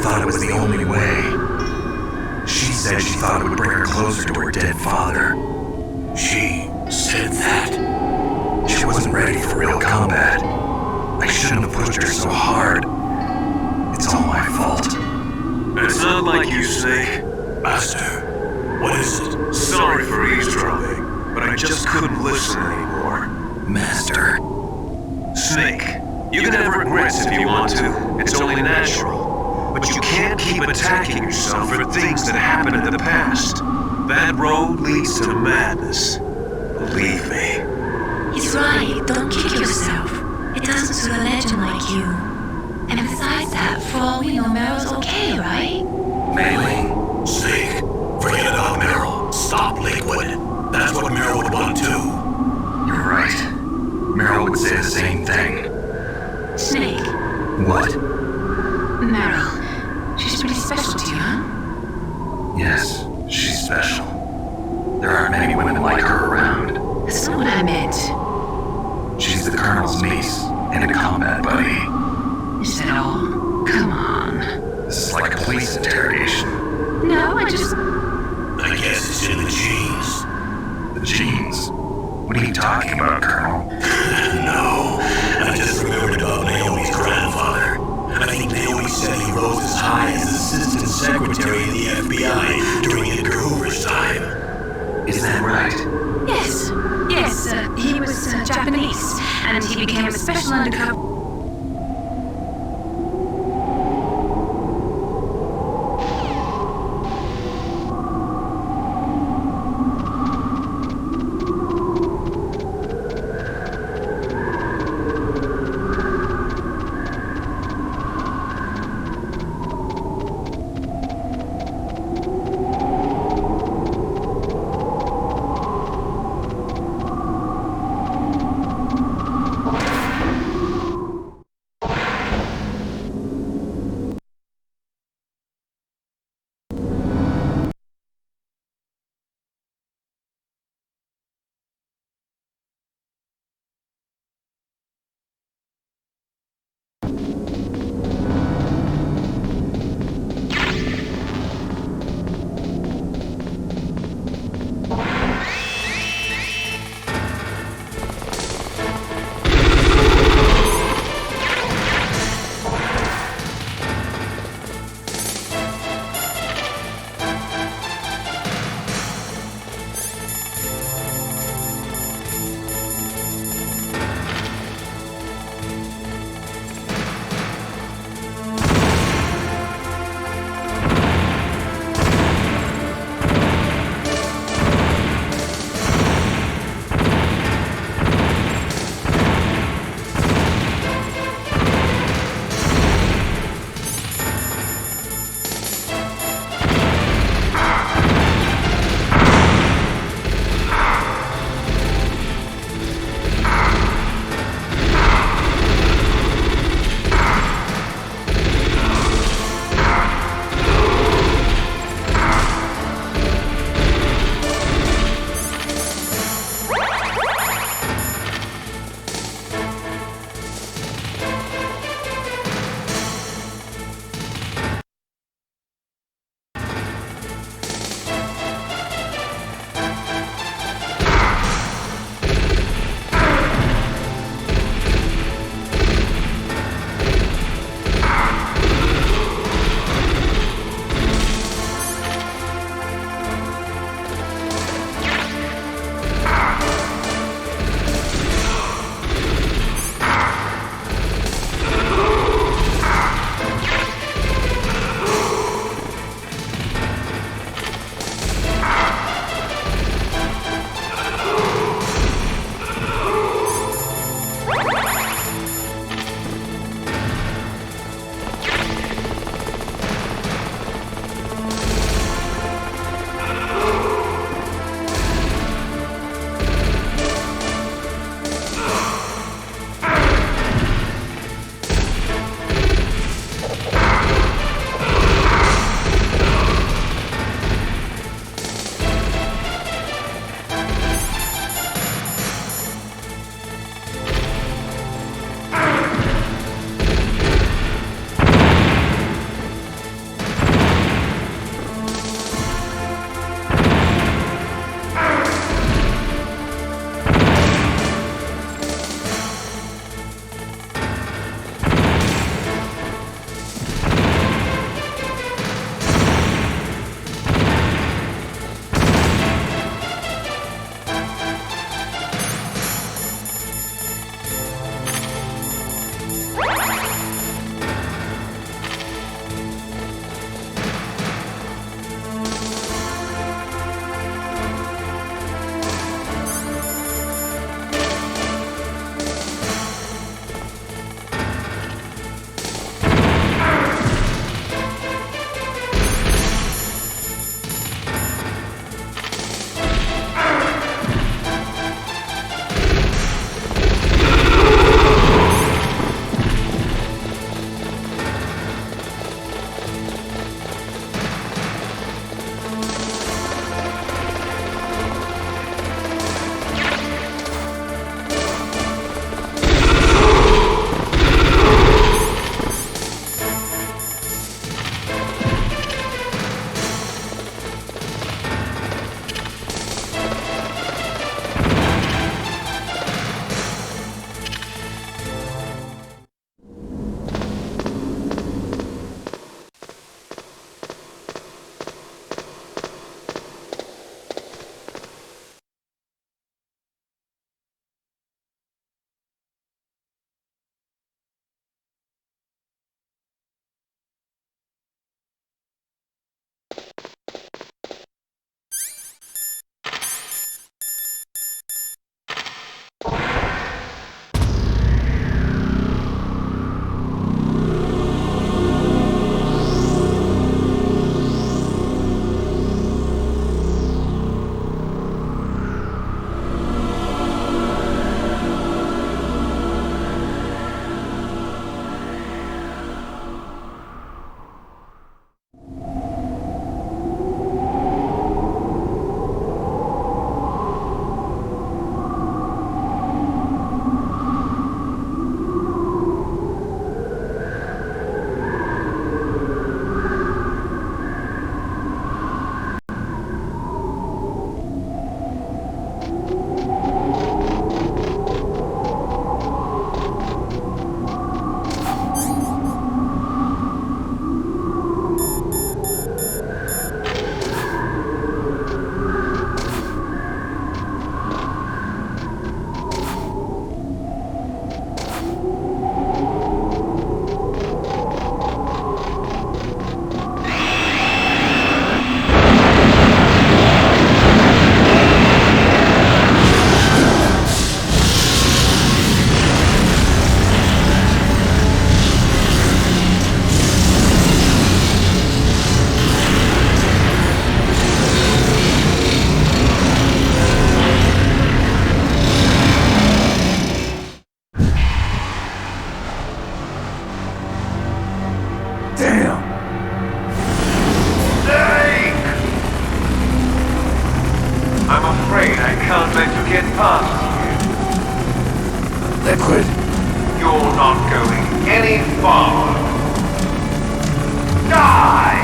Speaker 2: Thought it was the only way. She said she thought it would bring her closer to her dead father.
Speaker 1: She said that?
Speaker 2: She wasn't ready for real combat. I shouldn't have pushed her so hard. It's all my fault.
Speaker 3: It's not like you say.
Speaker 1: Master, what is it?
Speaker 3: Sorry for eavesdropping, but I just couldn't listen anymore.
Speaker 2: Master.
Speaker 3: Snake, you can have regrets if you want to. It's only natural. But you can't keep attacking yourself for things that happened in the past. That road leads to madness. Believe me.
Speaker 4: He's right, don't kick yourself. It doesn't suit a legend like you. And besides that, for all we know, Meryl's okay, right?
Speaker 2: Melee.
Speaker 1: Snake, forget about Meryl. Stop Liquid. That's what Meryl would want too.
Speaker 2: You're right. Meryl would say the same thing.
Speaker 6: Snake.
Speaker 2: What?
Speaker 6: Meryl. She's pretty special to you, huh?
Speaker 2: Yes, she's special. There aren't many women like her around.
Speaker 6: That's not what I meant.
Speaker 2: She's the Colonel's niece and a combat buddy.
Speaker 6: Is that all? Come on.
Speaker 2: This is like a police interrogation.
Speaker 6: No, I just...
Speaker 1: I guess it's in the genes.
Speaker 2: The genes? What are you talking about, Colonel?
Speaker 1: No, I just remembered about Naomi's grandfather. I think Naomi said he rose as high as assistant secretary in the FBI during Edgar Hoover's time.
Speaker 2: Is that right?
Speaker 6: Yes. Yes, he was Japanese, and he became a special undercover...
Speaker 5: Damn!
Speaker 3: Snake! I'm afraid I can't let you get past here.
Speaker 5: Liquid!
Speaker 3: You're not going any far. Die!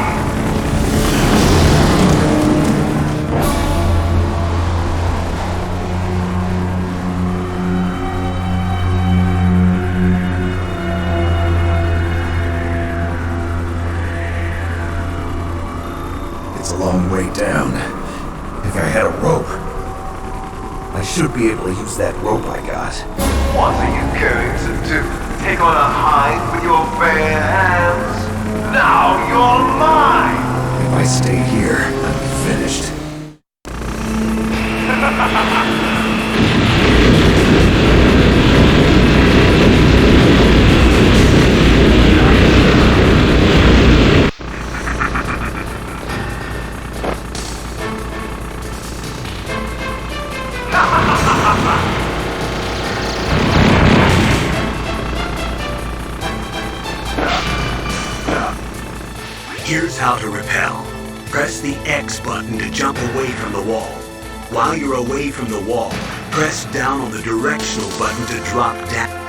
Speaker 5: It's a long way down. If I had a rope, I should be able to use that rope I got.
Speaker 3: What are you going to do? Take on a hide with your bare hands? Now you're mine!
Speaker 5: If I stay here, I'm finished.
Speaker 1: Here's how to repel. Press the X button to jump away from the wall. While you're away from the wall, press down on the directional button to drop down.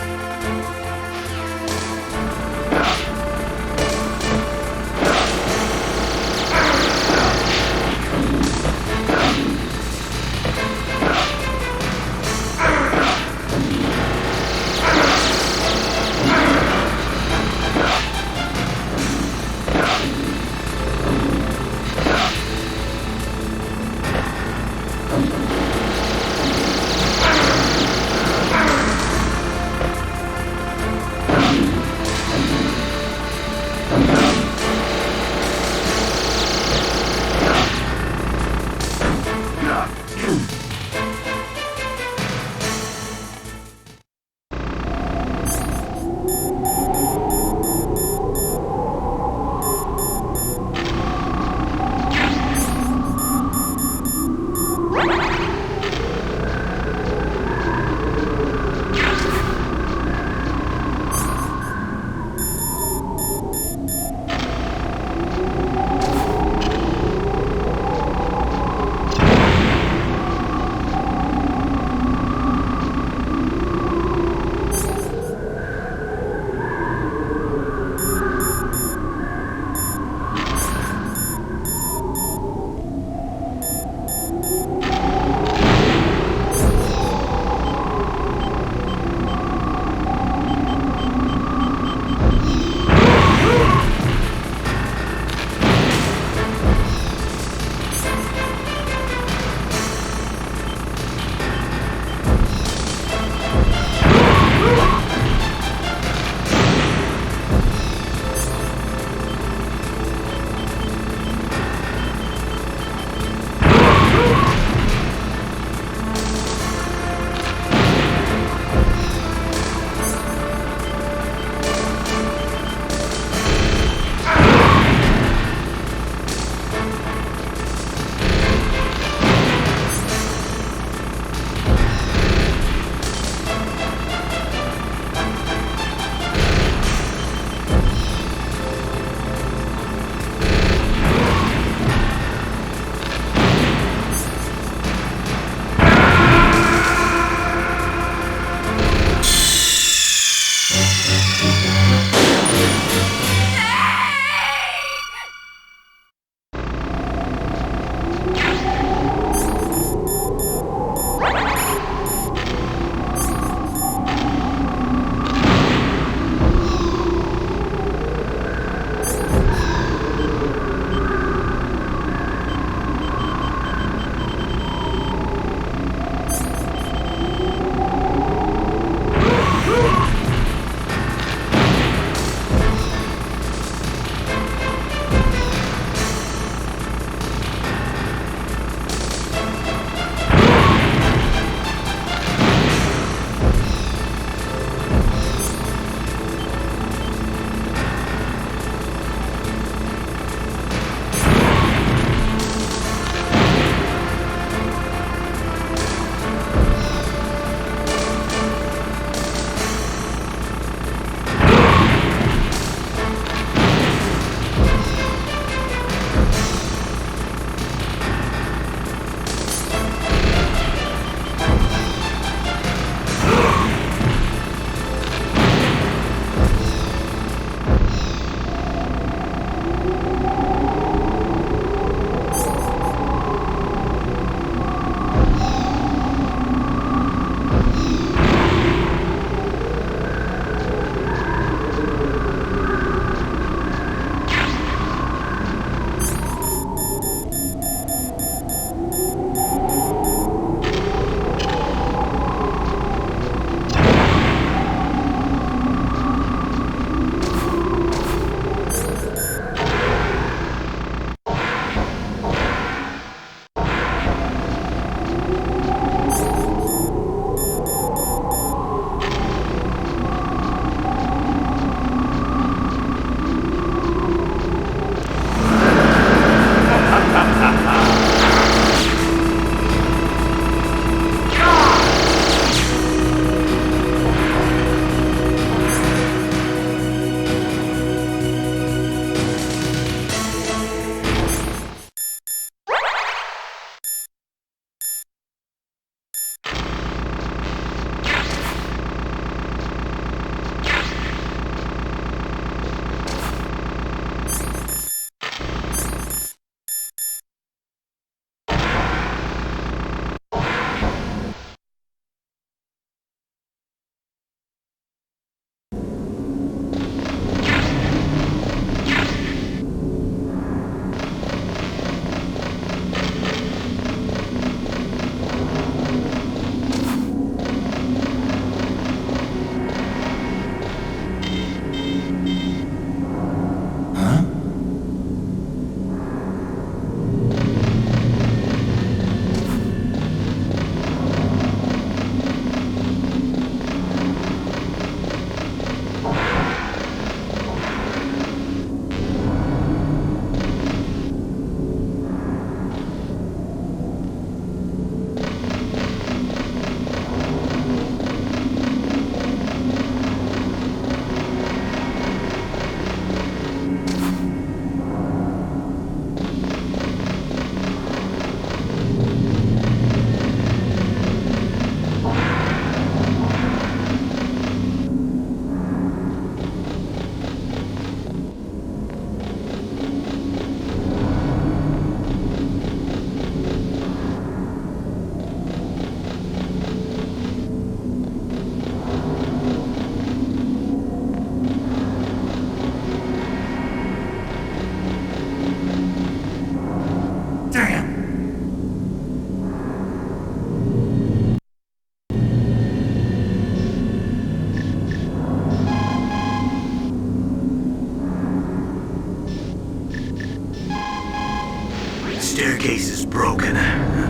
Speaker 1: staircase is broken.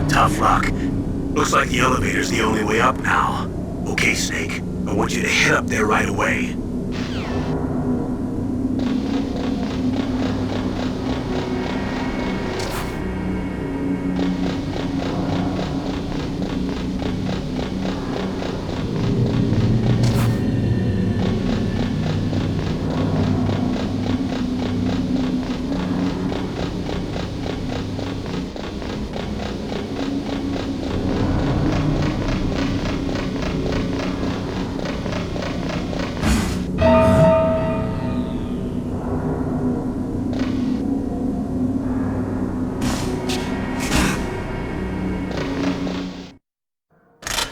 Speaker 1: Tough luck. Looks like the elevator's the only way up now. Okay, Snake. I want you to head up there right away.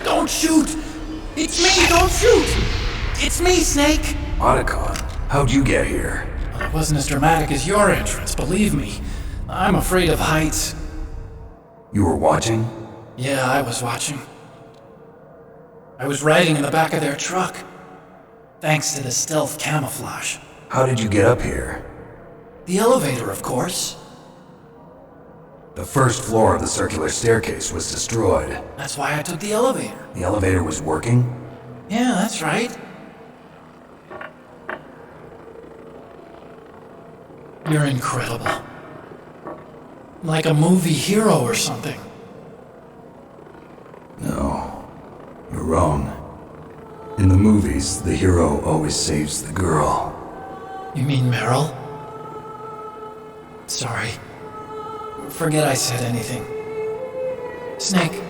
Speaker 11: Don't shoot! It's me, don't shoot! It's me, Snake!
Speaker 5: Otacon, how'd you get here?
Speaker 11: Well, it wasn't as dramatic as your entrance, believe me. I'm afraid of heights.
Speaker 5: You were watching?
Speaker 11: Yeah, I was watching. I was riding in the back of their truck. Thanks to the stealth camouflage.
Speaker 5: How did you get up here?
Speaker 11: The elevator, of course.
Speaker 5: The first floor of the circular staircase was destroyed.
Speaker 11: That's why I took the elevator.
Speaker 5: The elevator was working?
Speaker 11: Yeah, that's right. You're incredible. Like a movie hero or something.
Speaker 5: No, you're wrong. In the movies, the hero always saves the girl.
Speaker 11: You mean Meryl? Sorry. Forget I said anything. Snake,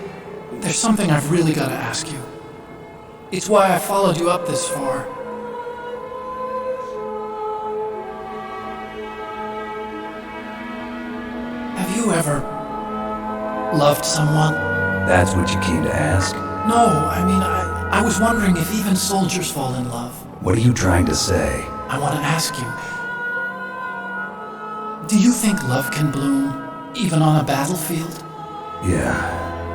Speaker 11: there's something I've really got to ask you. It's why I followed you up this far. Have you ever loved someone?
Speaker 5: That's what you came to ask?
Speaker 11: No, I mean, I was wondering if even soldiers fall in love.
Speaker 5: What are you trying to say?
Speaker 11: I want to ask you, do you think love can bloom, even on a battlefield?
Speaker 5: Yeah,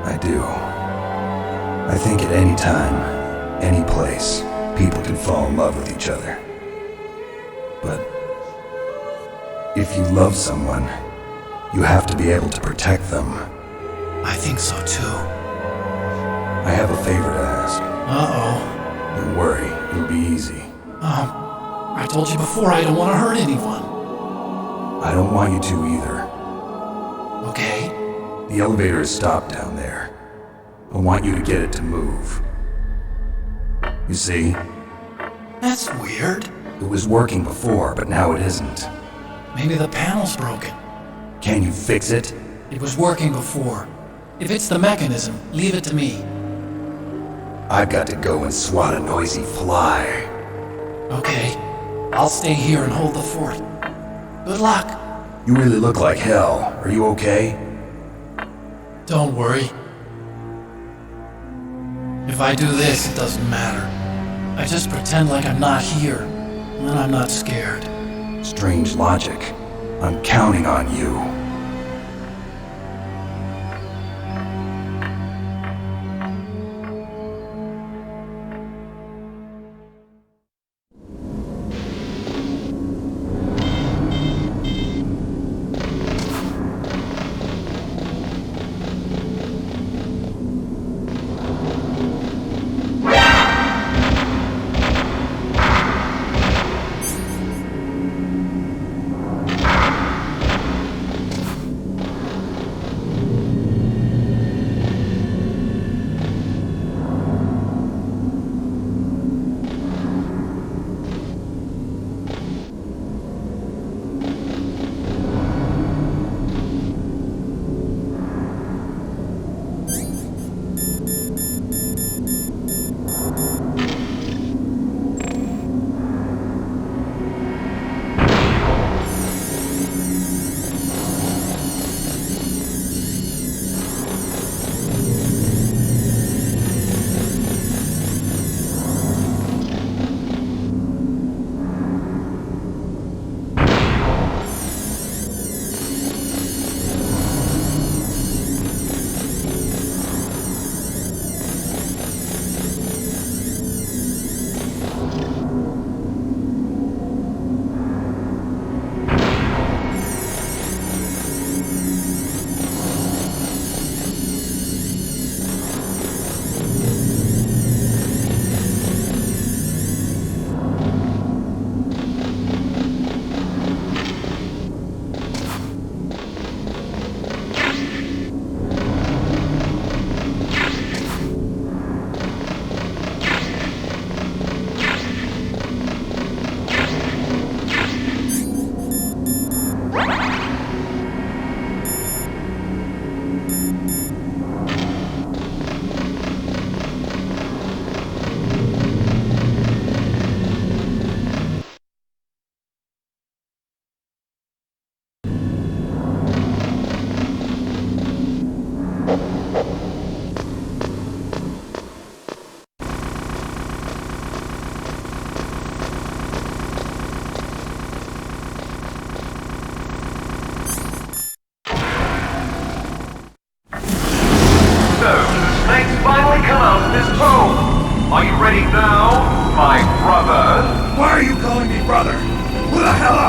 Speaker 5: I do. I think at any time, any place, people can fall in love with each other. But if you love someone, you have to be able to protect them.
Speaker 11: I think so too.
Speaker 5: I have a favor to ask.
Speaker 11: Uh-oh.
Speaker 5: Don't worry, it'll be easy.
Speaker 11: I told you before I don't want to hurt anyone.
Speaker 5: I don't want you to either.
Speaker 11: Okay.
Speaker 5: The elevator is stopped down there. I want you to get it to move. You see?
Speaker 11: That's weird.
Speaker 5: It was working before, but now it isn't.
Speaker 11: Maybe the panel's broken.
Speaker 5: Can you fix it?
Speaker 11: It was working before. If it's the mechanism, leave it to me.
Speaker 5: I've got to go and swat a noisy fly.
Speaker 11: Okay. I'll stay here and hold the fort. Good luck.
Speaker 5: You really look like hell. Are you okay?
Speaker 11: Don't worry. If I do this, it doesn't matter. I just pretend like I'm not here, and then I'm not scared.
Speaker 5: Strange logic. I'm counting on you.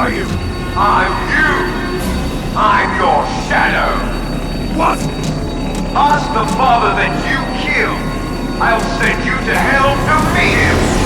Speaker 19: are you? I'm you! I'm your shadow!
Speaker 13: What?
Speaker 19: Ask the father that you killed! I'll send you to hell to meet him!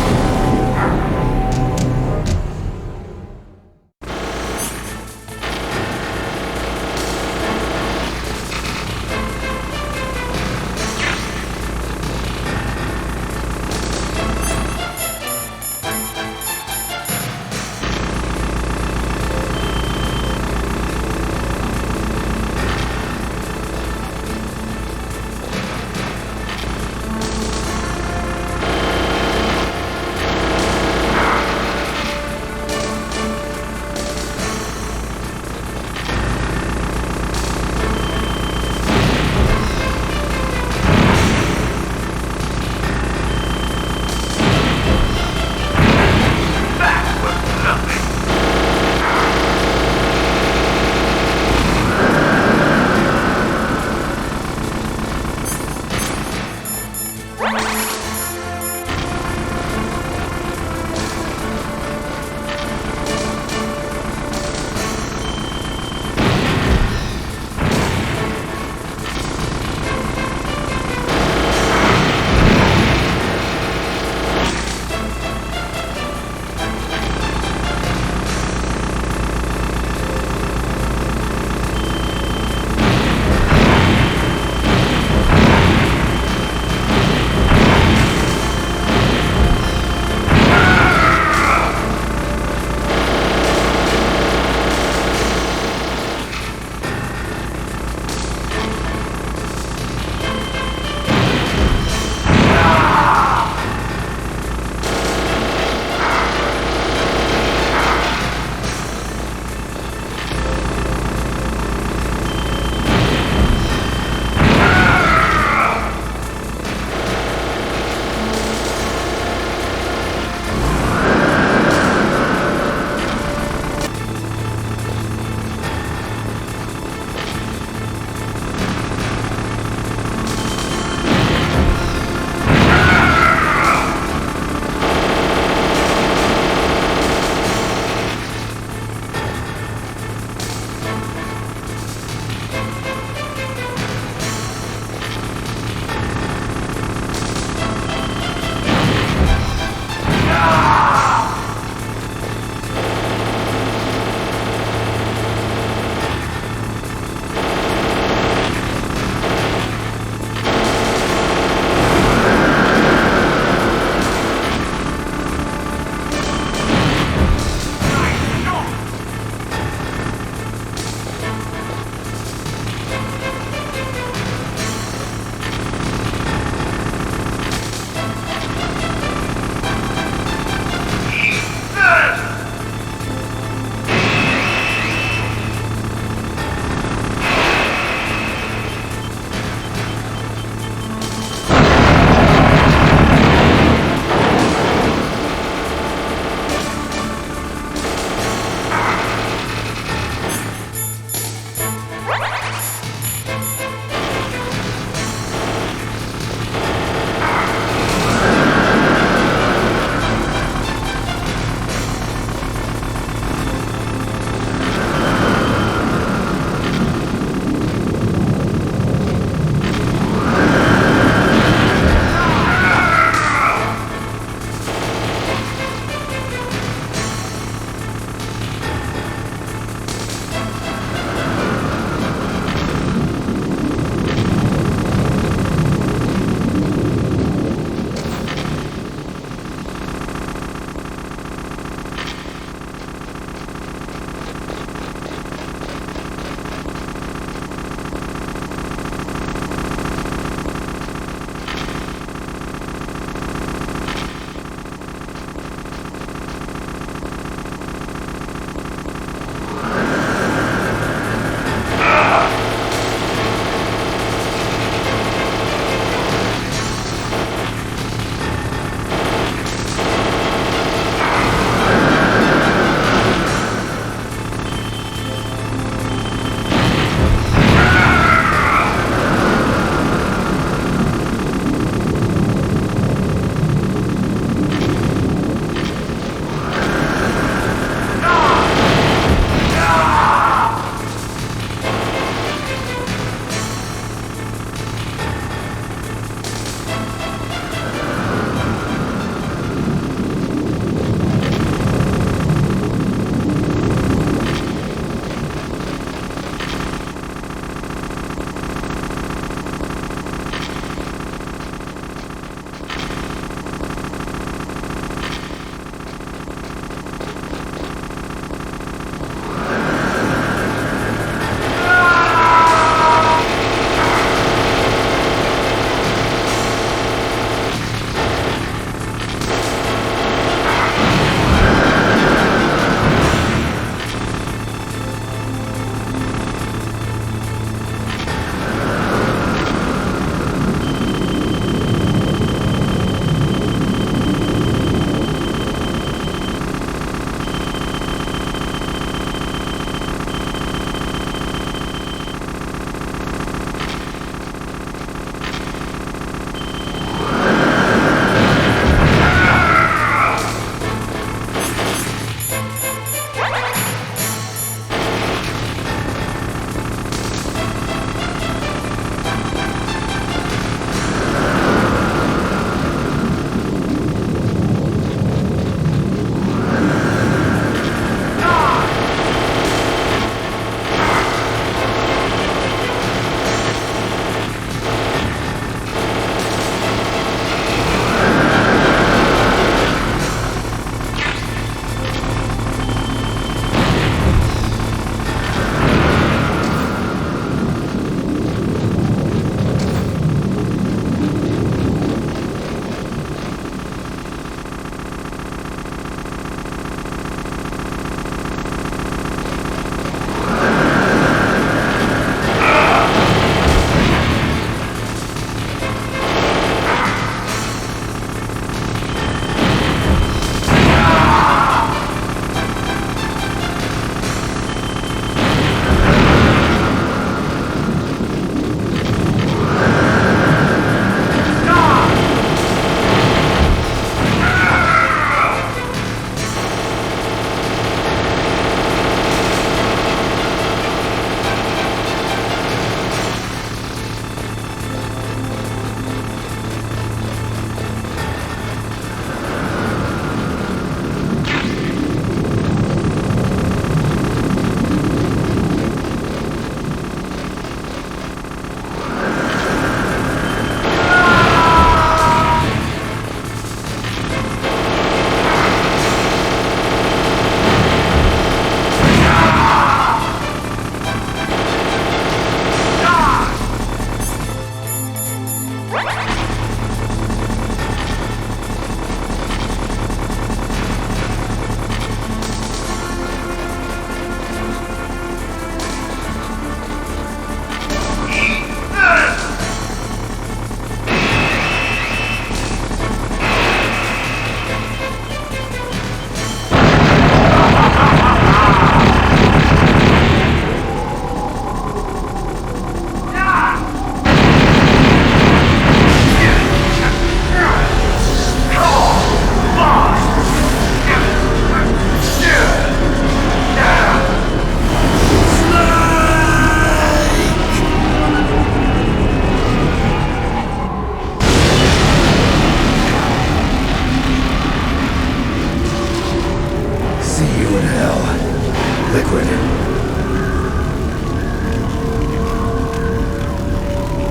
Speaker 5: liquid.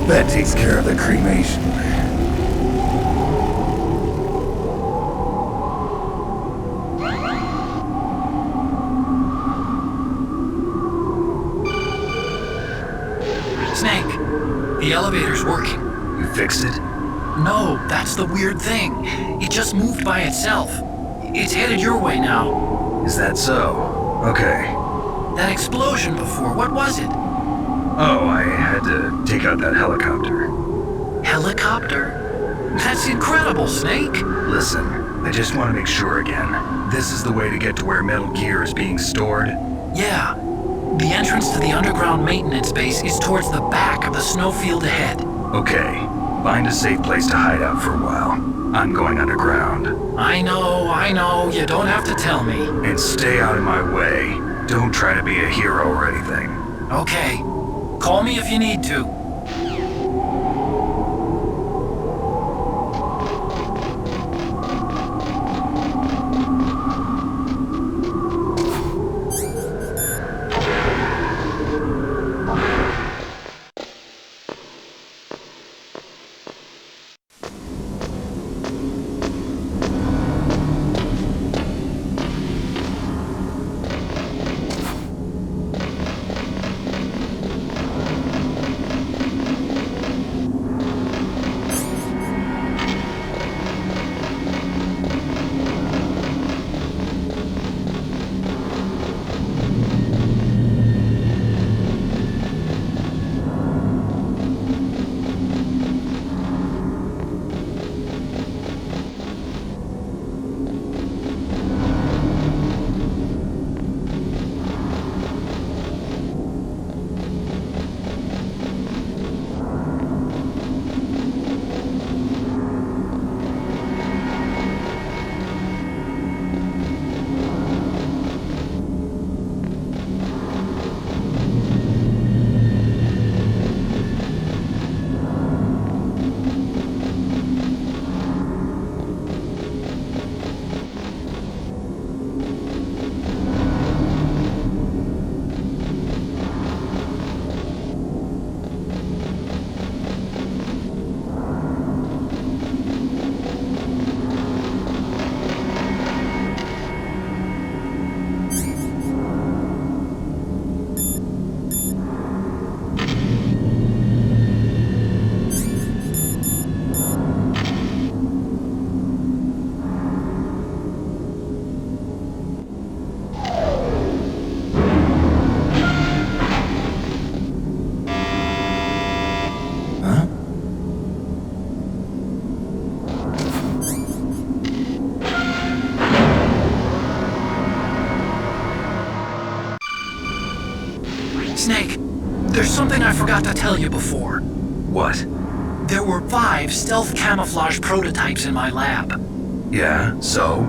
Speaker 5: That takes care of the cremation.
Speaker 11: Snake, the elevator's working.
Speaker 2: You fixed it?
Speaker 11: No, that's the weird thing. It just moved by itself. It's headed your way now.
Speaker 2: Is that so? Okay.
Speaker 11: That explosion before, what was it?
Speaker 2: Oh, I had to take out that helicopter.
Speaker 11: Helicopter? That's incredible, Snake.
Speaker 2: Listen, I just want to make sure again. This is the way to get to where Metal Gear is being stored?
Speaker 11: Yeah. The entrance to the underground maintenance base is towards the back of the snowfield ahead.
Speaker 2: Okay. Find a safe place to hide out for a while. I'm going underground.
Speaker 11: I know. You don't have to tell me.
Speaker 2: And stay out of my way. Don't try to be a hero or anything.
Speaker 11: Okay. Call me if you need to. Snake, there's something I forgot to tell you before.
Speaker 2: What?
Speaker 11: There were 5 stealth camouflage prototypes in my lab.
Speaker 2: Yeah, so?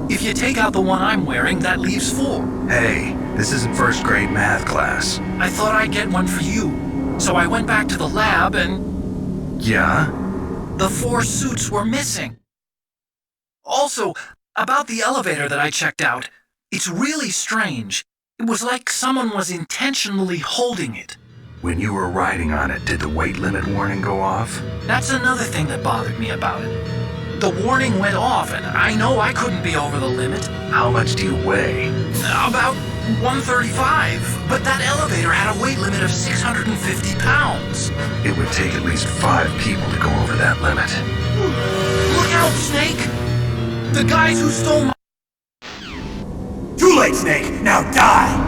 Speaker 11: If you take out the one I'm wearing, that leaves 4.
Speaker 2: Hey, this isn't first grade math class.
Speaker 11: I thought I'd get one for you. So I went back to the lab and...
Speaker 2: Yeah?
Speaker 11: The 4 suits were missing. Also, about the elevator that I checked out, it's really strange. It was like someone was intentionally holding it.
Speaker 2: When you were riding on it, did the weight limit warning go off?
Speaker 11: That's another thing that bothered me about it. The warning went off, and I know I couldn't be over the limit.
Speaker 2: How much do you weigh?
Speaker 11: About 135, but that elevator had a weight limit of 650 pounds.
Speaker 2: It would take at least 5 people to go over that limit.
Speaker 11: Look out, Snake! The guys who stole my...
Speaker 18: Too late, Snake! Now die!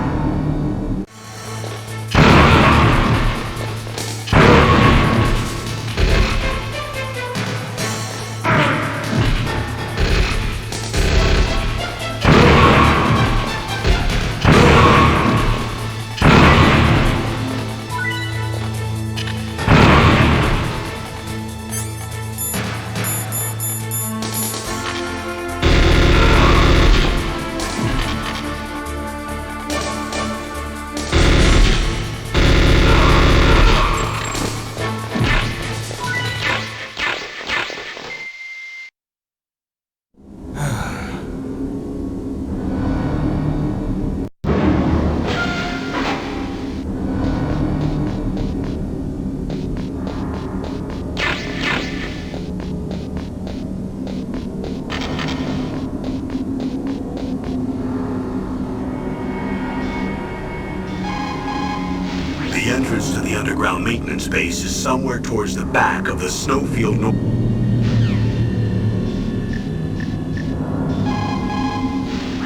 Speaker 1: The entrance to the underground maintenance base is somewhere towards the back of the snowfield.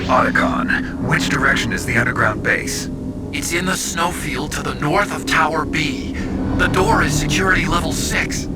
Speaker 2: Otacon, which direction is the underground base?
Speaker 11: It's in the snowfield to the north of Tower B. The door is security level 6.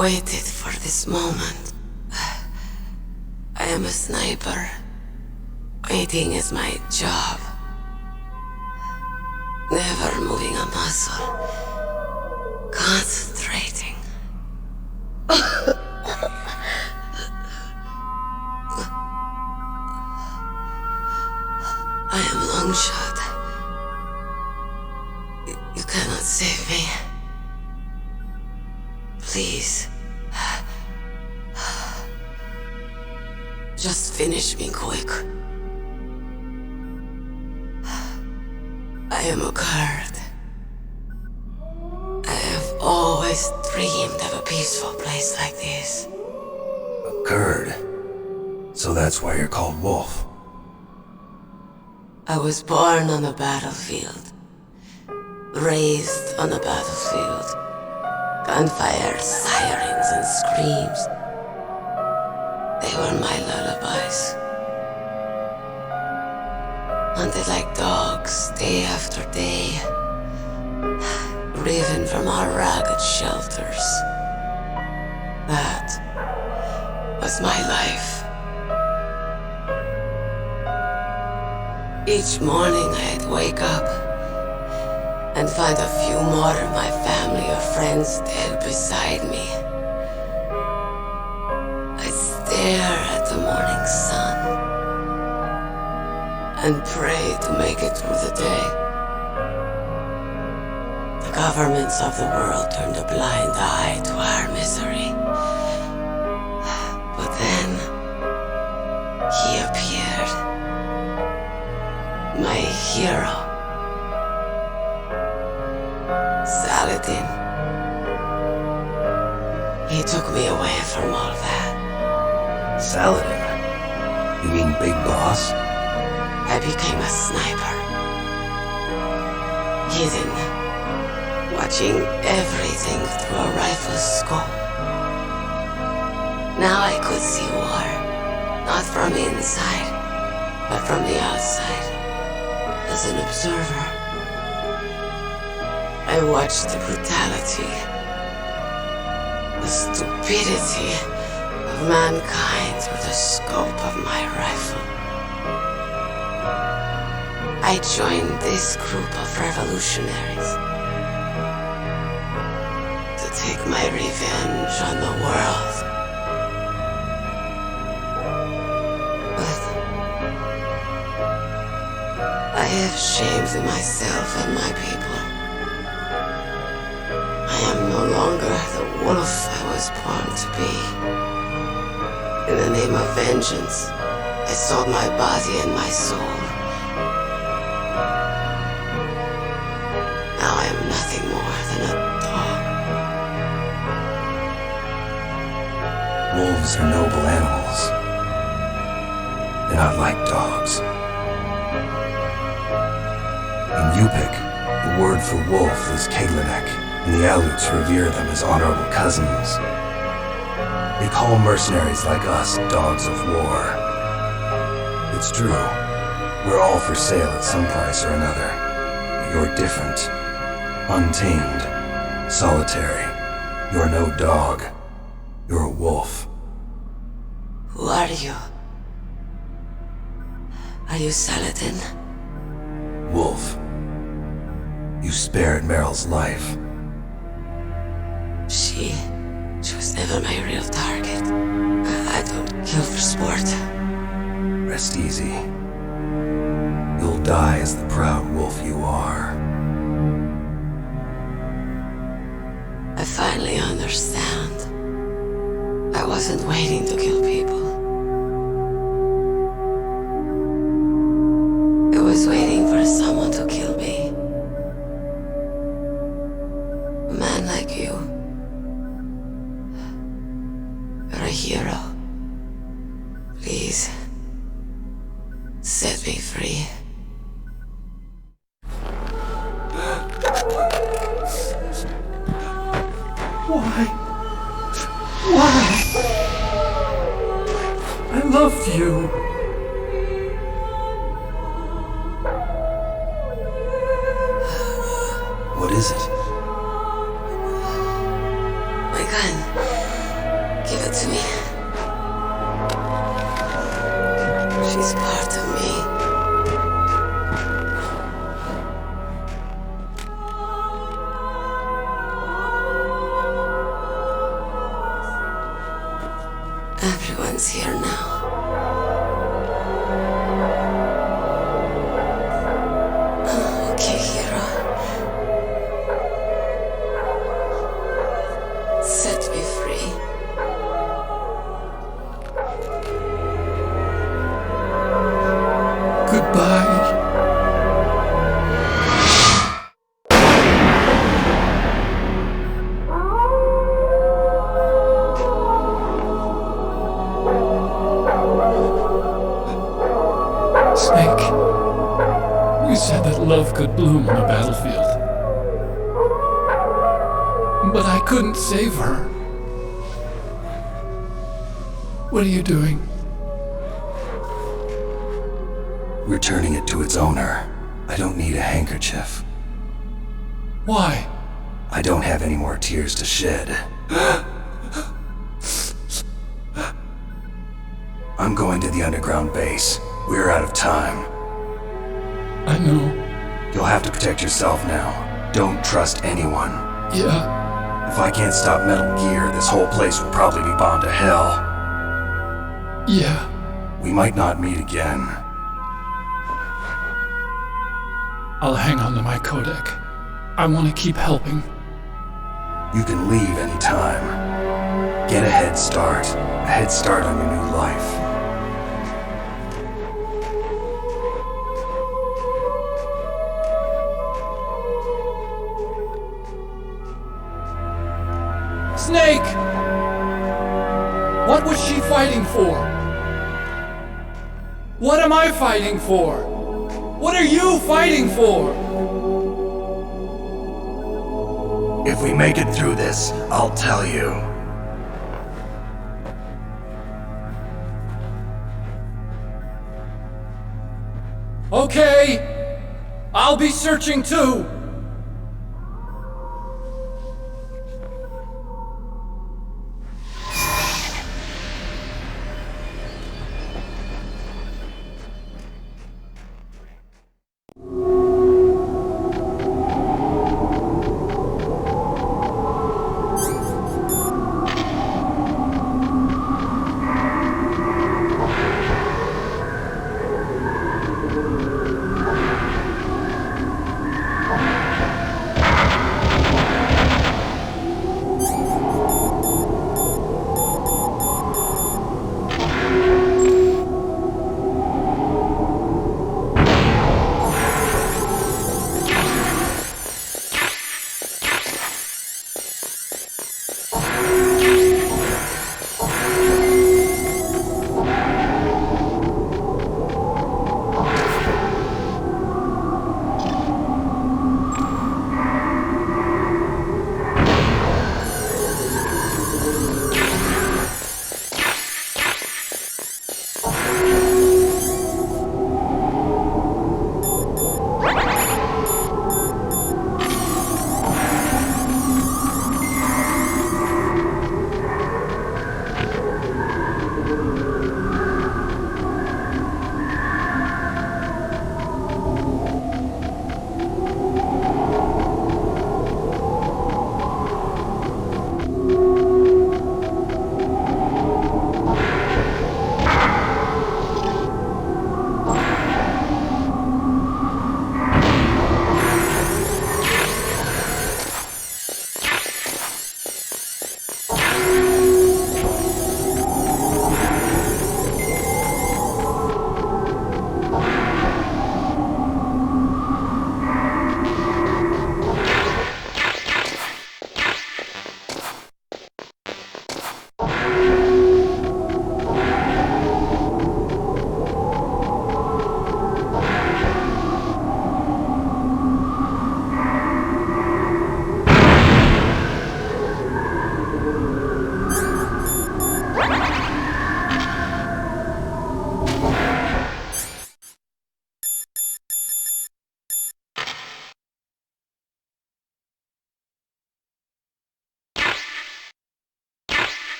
Speaker 16: waited for this moment. I am a sniper. Waiting is my job. Never moving a muscle. Concentrating. I am long shot. You cannot save me. Please. Just finish me quick. I am a guard. I have always dreamed of a peaceful place like this.
Speaker 17: A Kurd. So that's why you're called Wolf.
Speaker 16: I was born on the battlefield. Raised on the battlefield. Gunfire, sirens, and screams. They were my lullabies. Hunted like dogs, day after day. Driven from our ragged shelters. That was my life. Each morning I'd wake up and find a few more of my family or friends dead beside me. I'd stare at the morning sun and pray to make it through the day. The governments of the world turned a blind eye to our misery. But then he appeared. My hero. Saladin. He took me away from all that.
Speaker 17: Saladin? You mean Big Boss?
Speaker 16: I became a sniper. Hidden. Watching everything through a rifle's scope. Now I could see war. Not from inside, but from the outside. As an observer. I watched the brutality, the stupidity of mankind through the scope of my rifle. I joined this group of revolutionaries to take my revenge on the world. But I have shamed myself and my people. I am no longer the wolf I was born to be. In the name of vengeance, I sold my body and my soul. Now I am nothing more than a dog.
Speaker 17: Wolves are noble animals. They're not like dogs. In Yupik, the word for wolf is Keglenek, and the Aleuts revere them as honorable cousins. They call mercenaries like us dogs of war. It's true, we're all for sale at some price or another. But you're different. Untamed. Solitary. You're no dog. You're a wolf.
Speaker 16: Who are you? Are you Saladin?
Speaker 17: Wolf. You spared Meryl's life.
Speaker 16: She was never my real target. I don't kill for sport.
Speaker 17: Rest easy. You'll die as the proud wolf you are.
Speaker 16: I finally understand. I wasn't waiting to kill people. I was waiting for someone to kill me. A man like you. You're a hero. Please, set me free.
Speaker 11: Why? Why? I loved you.
Speaker 17: What is it?
Speaker 16: My gun. Give it to me. She's part of me. Everyone's here now. Okay, hero. Set me free.
Speaker 11: Goodbye. Snake, you said that love could bloom on a battlefield. But I couldn't save her. What are you doing?
Speaker 17: Returning it to its owner. I don't need a handkerchief.
Speaker 11: Why?
Speaker 17: I don't have any more tears to shed. I'm going to the underground base. We're out of time.
Speaker 11: I know.
Speaker 17: You'll have to protect yourself now. Don't trust anyone.
Speaker 11: Yeah.
Speaker 17: If I can't stop Metal Gear, this whole place will probably be bombed to hell.
Speaker 11: Yeah.
Speaker 17: We might not meet again.
Speaker 11: I'll hang on to my codec. I want to keep helping.
Speaker 17: You can leave anytime. Get a head start. A head start on your new life.
Speaker 11: Snake! What was she fighting for? What am I fighting for? What are you fighting for?
Speaker 17: If we make it through this, I'll tell you.
Speaker 11: Okay. I'll be searching too.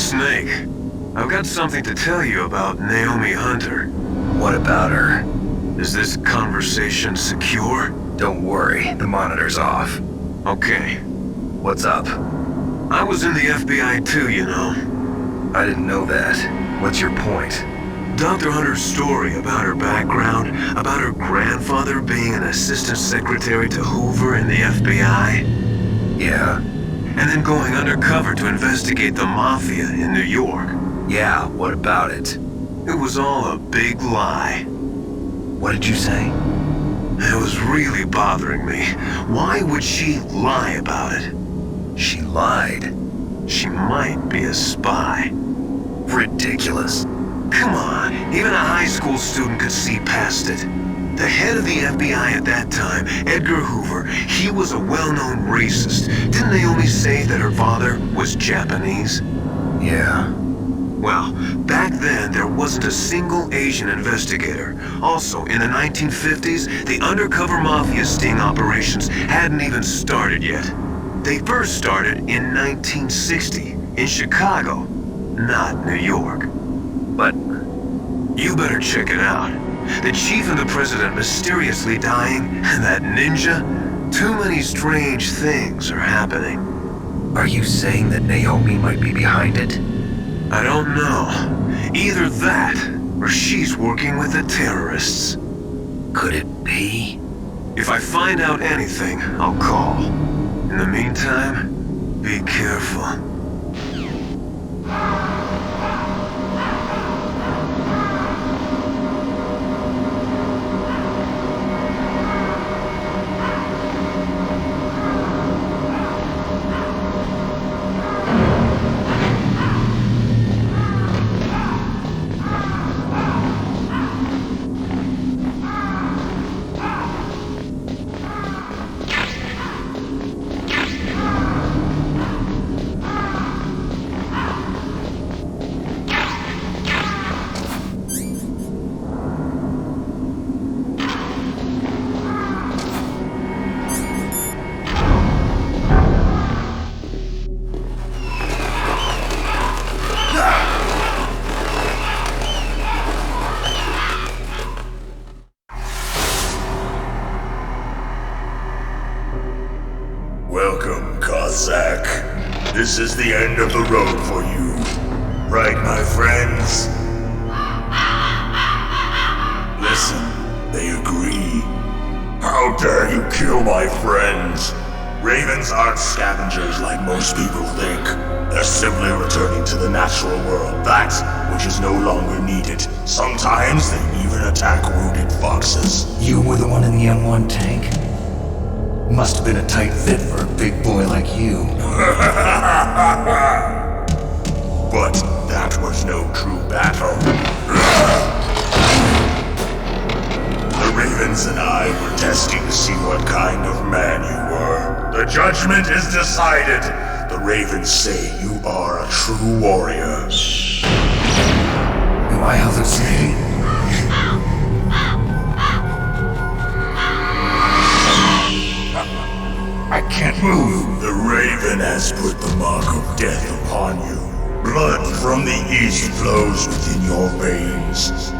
Speaker 3: Snake, I've got something to tell you about Naomi Hunter.
Speaker 2: What about her?
Speaker 3: Is this conversation secure?
Speaker 2: Don't worry, the monitor's off.
Speaker 3: Okay.
Speaker 2: What's up?
Speaker 3: I was in the FBI too, you know.
Speaker 2: I didn't know that. What's your point?
Speaker 3: Dr. Hunter's story about her background, about her grandfather being an assistant secretary to Hoover in the FBI.
Speaker 2: Yeah.
Speaker 3: And then going undercover to investigate the Mafia in New York.
Speaker 2: Yeah, what about it?
Speaker 3: It was all a big lie.
Speaker 2: What did you say?
Speaker 3: It was really bothering me. Why would she lie about it?
Speaker 2: She lied.
Speaker 3: She might be a spy.
Speaker 2: Ridiculous.
Speaker 3: Come on, even a high school student could see past it. The head of the FBI at that time, Edgar Hoover, he was a well-known racist. Didn't Naomi say that her father was Japanese?
Speaker 2: Yeah.
Speaker 3: Well, back then there wasn't a single Asian investigator. Also, in the 1950s, the undercover mafia sting operations hadn't even started yet. They first started in 1960, in Chicago, not New York.
Speaker 2: But
Speaker 3: you better check it out. The chief and the president mysteriously dying, and that ninja? Too many strange things are happening.
Speaker 2: Are you saying that Naomi might be behind it?
Speaker 3: I don't know. Either that, or she's working with the terrorists.
Speaker 2: Could it be?
Speaker 3: If I find out anything, I'll call. In the meantime, be careful.
Speaker 14: This is the end of the road for you. Right, my friends? Listen, they agree. How dare you kill my friends? Ravens aren't scavengers like most people think. They're simply returning to the natural world, that which is no longer needed. Sometimes they even attack wounded foxes.
Speaker 5: You were the one in the M1 tank? Must have been a tight fit for a big boy like you.
Speaker 14: But that was no true battle. The Ravens and I were testing to see what kind of man you were. The judgment is decided. The Ravens say you are a true warrior.
Speaker 5: Do I hallucinate? I can't move.
Speaker 14: The Raven has put the mark of death upon you. Blood from the east flows within your veins.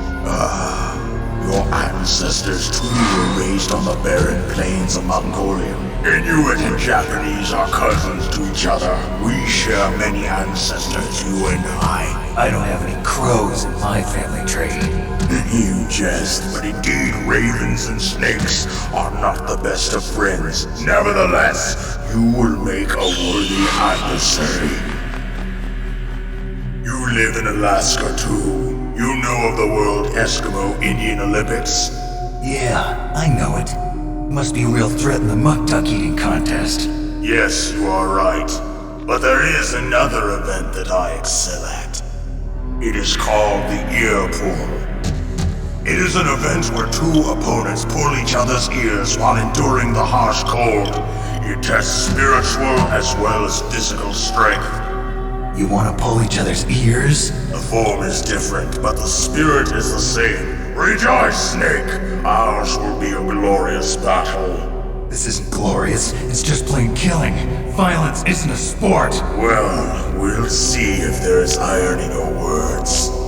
Speaker 14: Your ancestors too were raised on the barren plains of Mongolia. Inuit and Japanese are cousins to each other. We share many ancestors, you and I.
Speaker 5: I don't have any crows in my family tree.
Speaker 14: You jest, but indeed ravens and snakes are not the best of friends. Nevertheless, you will make a worthy adversary. You live in Alaska too. You know of the World Eskimo Indian Olympics?
Speaker 5: Yeah, I know it. Must be a real threat in the muck duck eating contest.
Speaker 14: Yes, you are right. But there is another event that I excel at. It is called the ear pull. It is an event where two opponents pull each other's ears while enduring the harsh cold. It tests spiritual as well as physical strength.
Speaker 5: You want to pull each other's ears?
Speaker 14: The form is different, but the spirit is the same. Rejoice, Snake! Ours will be a glorious battle.
Speaker 5: This isn't glorious, it's just plain killing. Violence isn't a sport.
Speaker 14: Well, we'll see if there is iron in your words.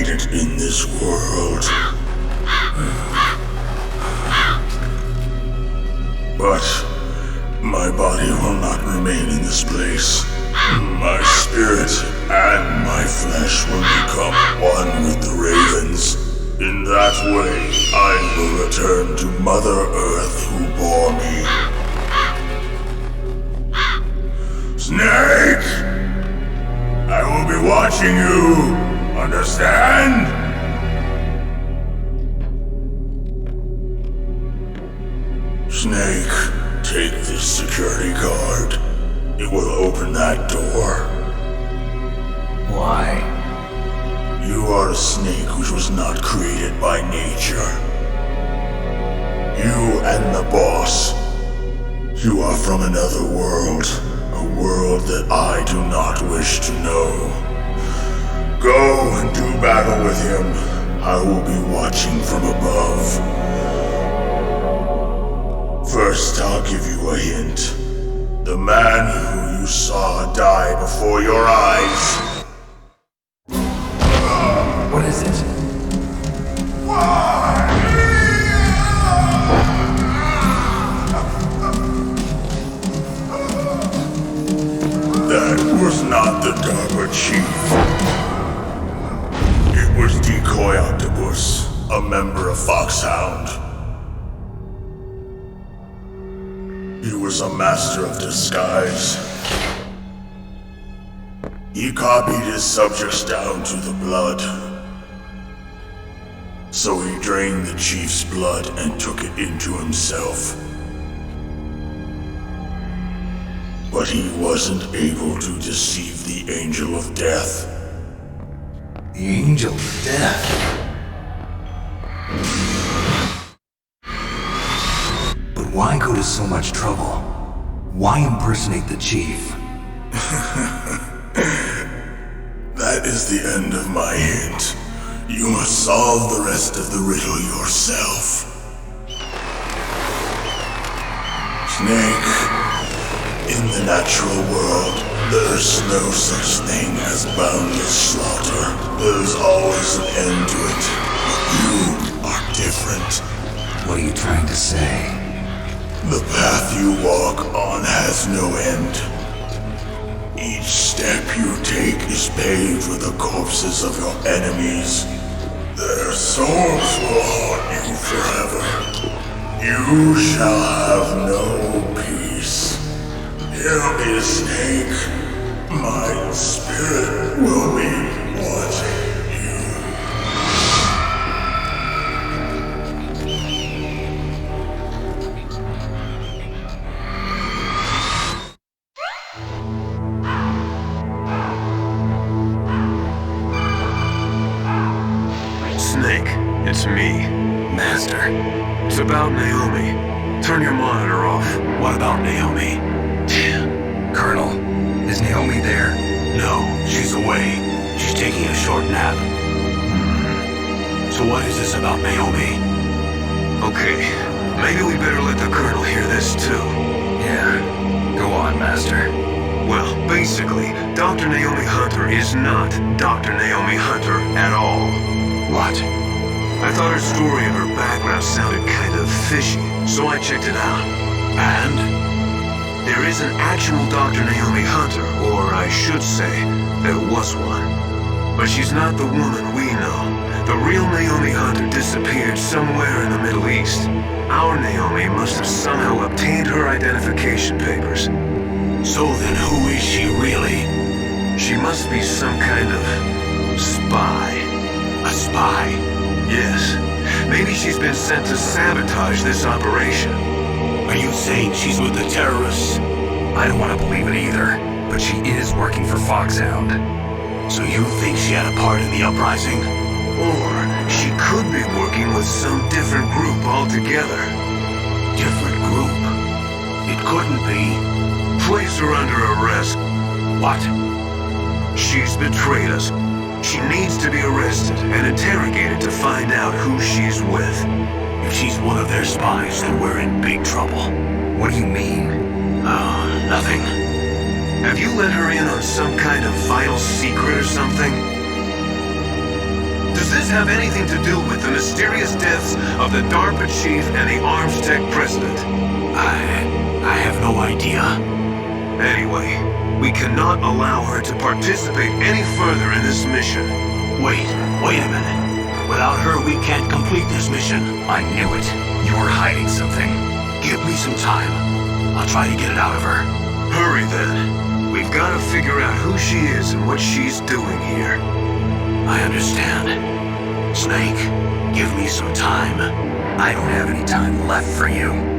Speaker 14: created in this world. But my body will not remain in this place. My spirit and my flesh will become one with the ravens. In that way, I will return to Mother Earth who bore me. Snake! I will be watching you! Understand? Snake, take this security card. It will open that door.
Speaker 5: Why?
Speaker 14: You are a snake which was not created by nature. You and the boss. You are from another world. A world that I do not wish to know. Go and do battle with him. I will be watching from above. First, I'll give you a hint. The man who you saw die before your eyes.
Speaker 5: What is it?
Speaker 14: That was not the DARPA chief. It was Decoy Octopus, a member of Foxhound. He was a master of disguise. He copied his subjects down to the blood. So he drained the chief's blood and took it into himself. But he wasn't able to deceive the Angel of Death.
Speaker 5: The Angel of Death? But why go to so much trouble? Why impersonate the chief?
Speaker 14: That is the end of my hint. You must solve the rest of the riddle yourself. Snake, in the natural world, there's no such thing as boundless slaughter. There's always an end to it. But you are different.
Speaker 5: What are you trying to say?
Speaker 14: The path you walk on has no end. Each step you take is paved with the corpses of your enemies. Their souls will haunt you forever. You shall have no peace. Hear me, Snake. My spirit will be watching you.
Speaker 3: Snake, it's me, Master. It's about Naomi. Turn your monitor off.
Speaker 1: What about Naomi?
Speaker 2: Colonel, is Naomi there?
Speaker 1: No, she's away. She's taking a short nap. So what is this about Naomi?
Speaker 3: Okay, maybe we better let the Colonel hear this too.
Speaker 2: Yeah, go on, Master.
Speaker 3: Well, basically, Dr. Naomi Hunter is not Dr. Naomi Hunter at all.
Speaker 1: What?
Speaker 3: I thought her story and her background sounded kind of fishy, so I checked it out.
Speaker 1: And?
Speaker 3: There is an actual Dr. Naomi Hunter, or I should say, there was one. But she's not the woman we know. The real Naomi Hunter disappeared somewhere in the Middle East. Our Naomi must have somehow obtained her identification papers.
Speaker 1: So then who is she really?
Speaker 3: She must be some kind of spy.
Speaker 1: A spy?
Speaker 3: Yes. Maybe she's been sent to sabotage this operation.
Speaker 1: Are you saying she's with the terrorists?
Speaker 2: I don't want to believe it either, but she is working for Foxhound.
Speaker 1: So you think she had a part in the uprising?
Speaker 3: Or she could be working with some different group altogether.
Speaker 1: Different group? It couldn't be.
Speaker 3: Place her under arrest.
Speaker 1: What?
Speaker 3: She's betrayed us. She needs to be arrested and interrogated to find out who she's with.
Speaker 1: If she's one of their spies, then we're in big trouble.
Speaker 2: What do you mean?
Speaker 1: Oh, nothing.
Speaker 3: Have you let her in on some kind of vital secret or something? have anything to do with the mysterious deaths of the DARPA chief and the Arms Tech president?
Speaker 1: I have no idea.
Speaker 3: Anyway, we cannot allow her to participate any further in this mission.
Speaker 1: Wait a minute. Without her, we can't complete this mission.
Speaker 2: I knew it. You were hiding something.
Speaker 1: Give me some time. I'll try to get it out of her.
Speaker 3: Hurry then. We've got to figure out who she is and what she's doing here.
Speaker 1: I understand. Snake, give me some time.
Speaker 2: I don't have any time left for you.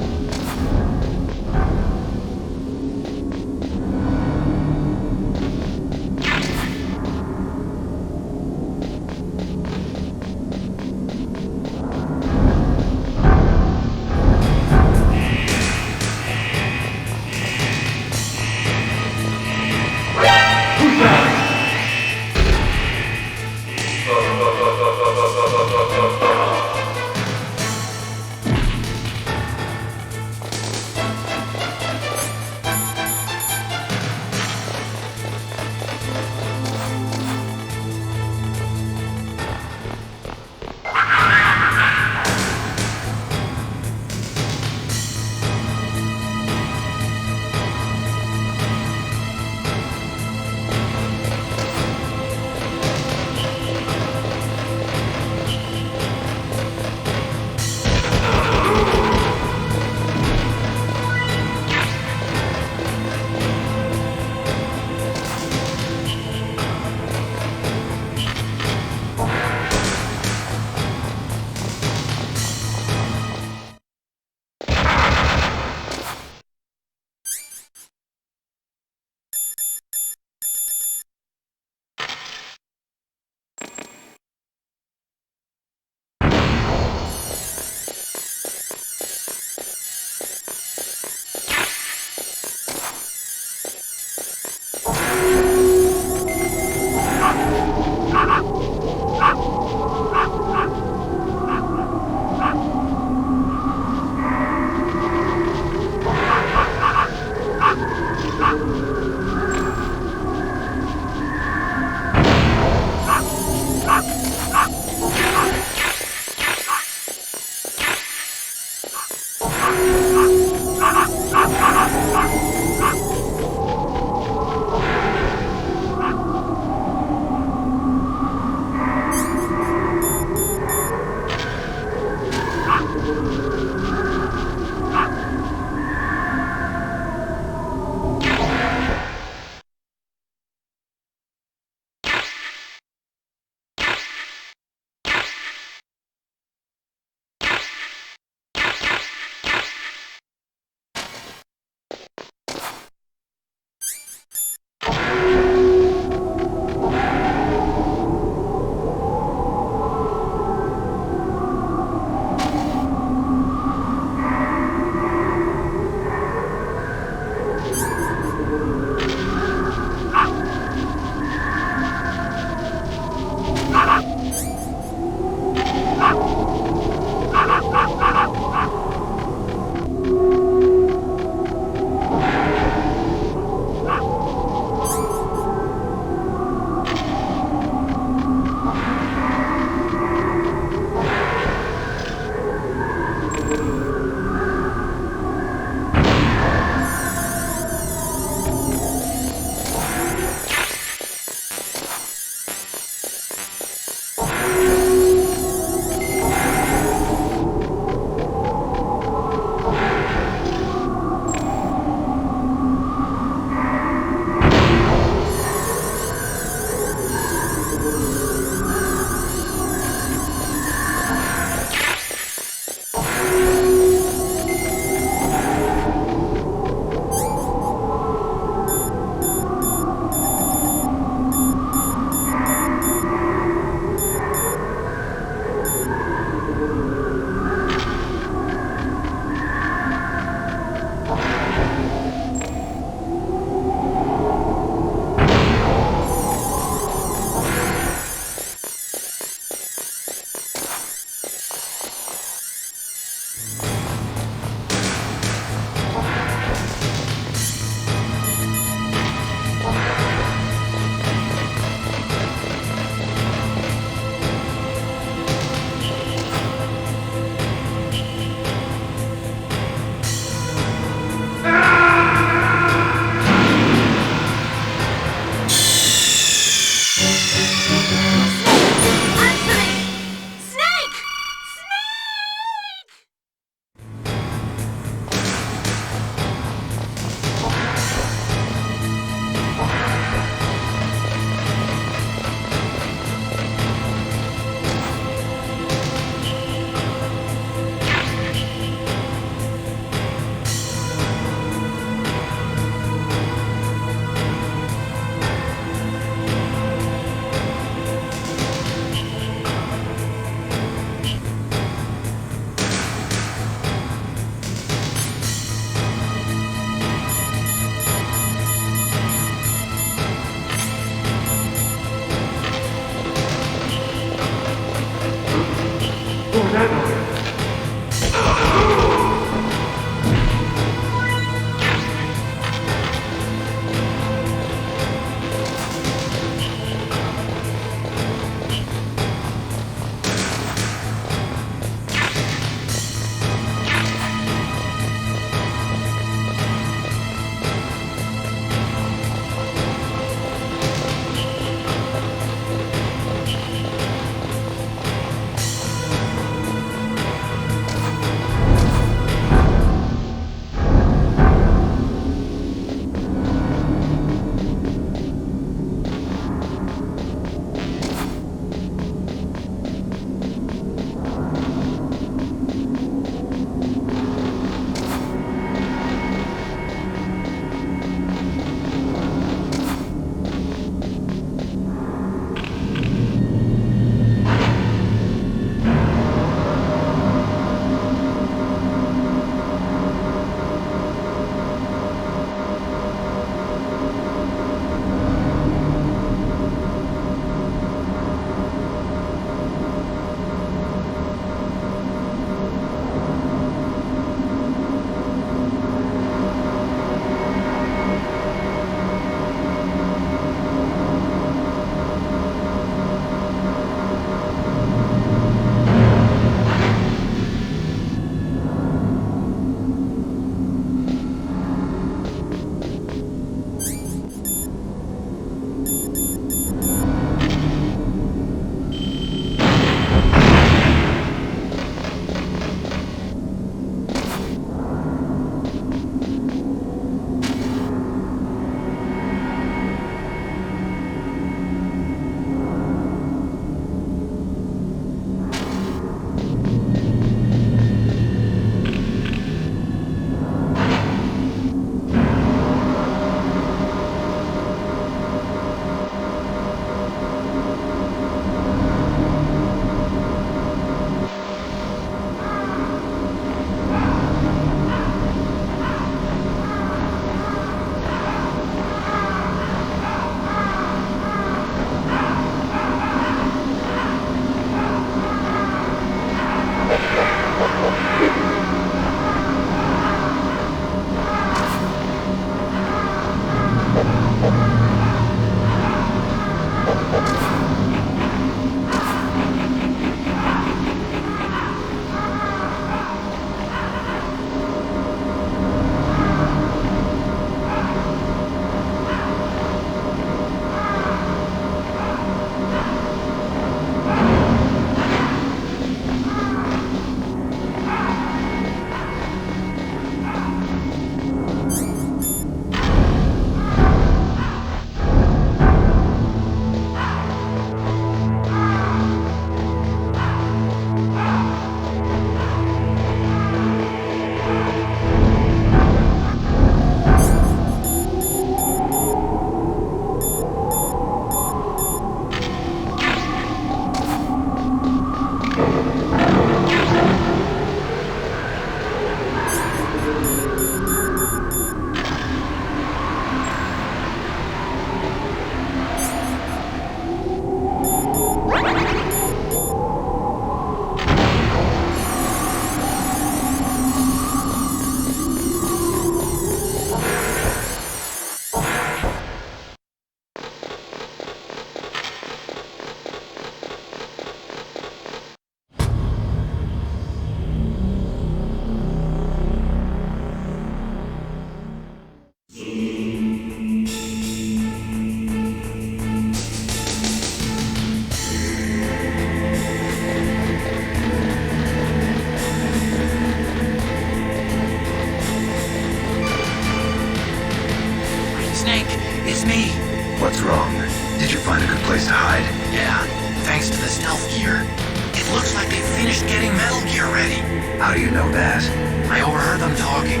Speaker 2: What's wrong? Did you find a good place to hide?
Speaker 11: Yeah, thanks to the stealth gear. It looks like they finished getting Metal Gear ready.
Speaker 2: How do you know that?
Speaker 11: I overheard them talking.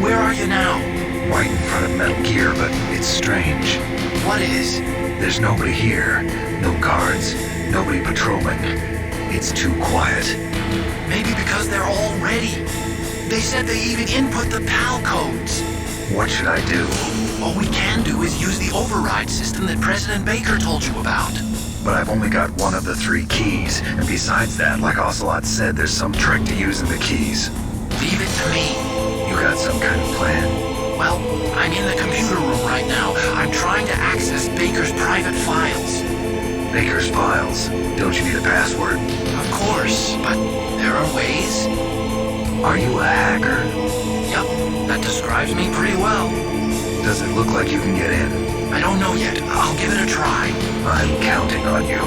Speaker 11: Where are you now?
Speaker 2: Right in front of Metal Gear, but it's strange.
Speaker 11: What is?
Speaker 2: There's nobody here. No guards. Nobody patrolling. It's too quiet.
Speaker 11: Maybe because they're all ready. They said they even input the PAL codes.
Speaker 2: What should I do?
Speaker 11: All we can do is use the override system that President Baker told you about.
Speaker 2: But I've only got one of the 3 keys, and besides that, like Ocelot said, there's some trick to using the keys.
Speaker 11: Leave it to me.
Speaker 2: You got some kind of plan?
Speaker 11: Well, I'm in the computer room right now. I'm trying to access Baker's private files.
Speaker 2: Baker's files? Don't you need a password?
Speaker 11: Of course, but there are ways.
Speaker 2: Are you a hacker?
Speaker 11: Yup, that describes me pretty well.
Speaker 2: Does it look like you can get in?
Speaker 11: I don't know yet. I'll give it a try.
Speaker 2: I'm counting on you.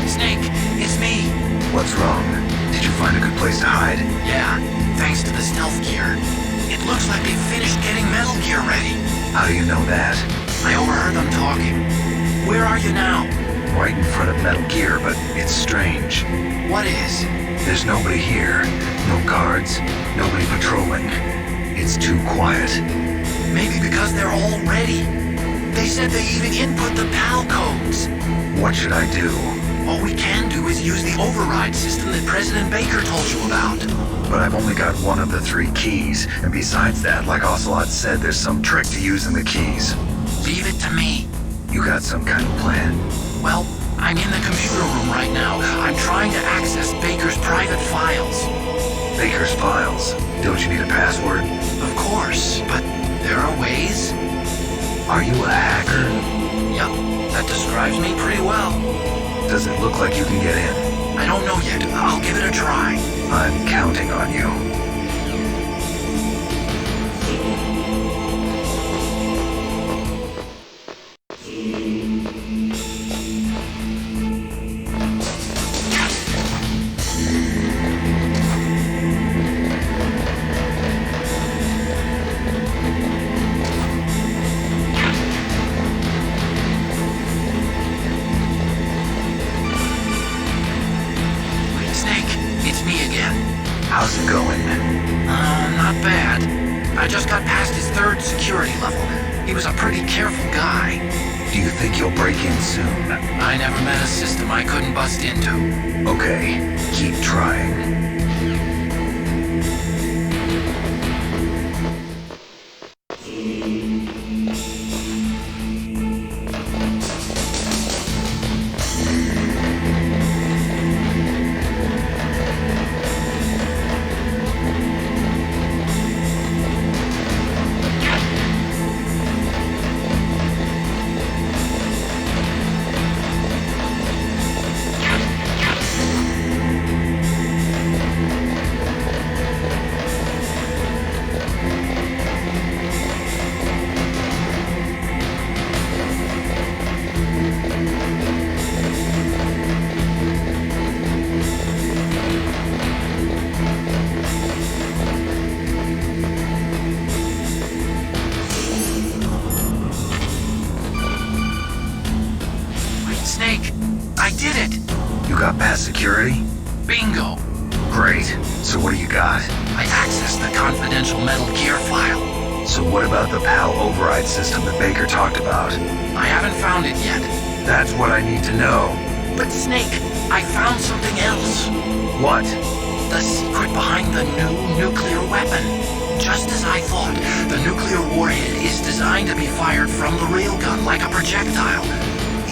Speaker 11: Snake, it's me.
Speaker 2: What's wrong? Did you find a good place to hide?
Speaker 11: Yeah, thanks to the stealth gear. It looks like they finished getting Metal Gear ready.
Speaker 2: How do you know that?
Speaker 11: I overheard them talking. Where are you now?
Speaker 2: Right in front of Metal Gear, but it's strange.
Speaker 11: What is?
Speaker 2: There's nobody here. No guards. Nobody patrolling. It's too quiet.
Speaker 11: Maybe because they're all ready. They said they even input the PAL codes.
Speaker 2: What should I do?
Speaker 11: All we can do is use the override system that President Baker told you about.
Speaker 2: But I've only got one of the 3 keys, and besides that, like Ocelot said, there's some trick to using the keys.
Speaker 11: Leave it to me.
Speaker 2: You got some kind of plan?
Speaker 11: Well, I'm in the computer room right now. I'm trying to access Baker's private files.
Speaker 2: Baker's files? Don't you need a password?
Speaker 11: Of course, but there are ways.
Speaker 2: Are you a hacker?
Speaker 11: Yup, that describes me pretty well.
Speaker 2: Does it look like you can get in?
Speaker 11: I don't know yet. I'll give it a try.
Speaker 2: I'm counting on you. How's it going?
Speaker 11: Not bad. I just got past his 3rd security level. He was a pretty careful guy.
Speaker 2: Do you think you'll break in soon?
Speaker 11: I never met a system I couldn't bust into.
Speaker 2: Okay, keep trying.
Speaker 11: I did it!
Speaker 2: You got past security?
Speaker 11: Bingo!
Speaker 2: Great. So what do you got?
Speaker 11: I accessed the confidential Metal Gear file.
Speaker 2: So what about the PAL override system that Baker talked about?
Speaker 11: I haven't found it yet.
Speaker 2: That's what I need to know.
Speaker 11: But Snake, I found something else.
Speaker 2: What?
Speaker 11: The secret behind the new nuclear weapon. Just as I thought, the nuclear warhead is designed to be fired from the railgun like a projectile.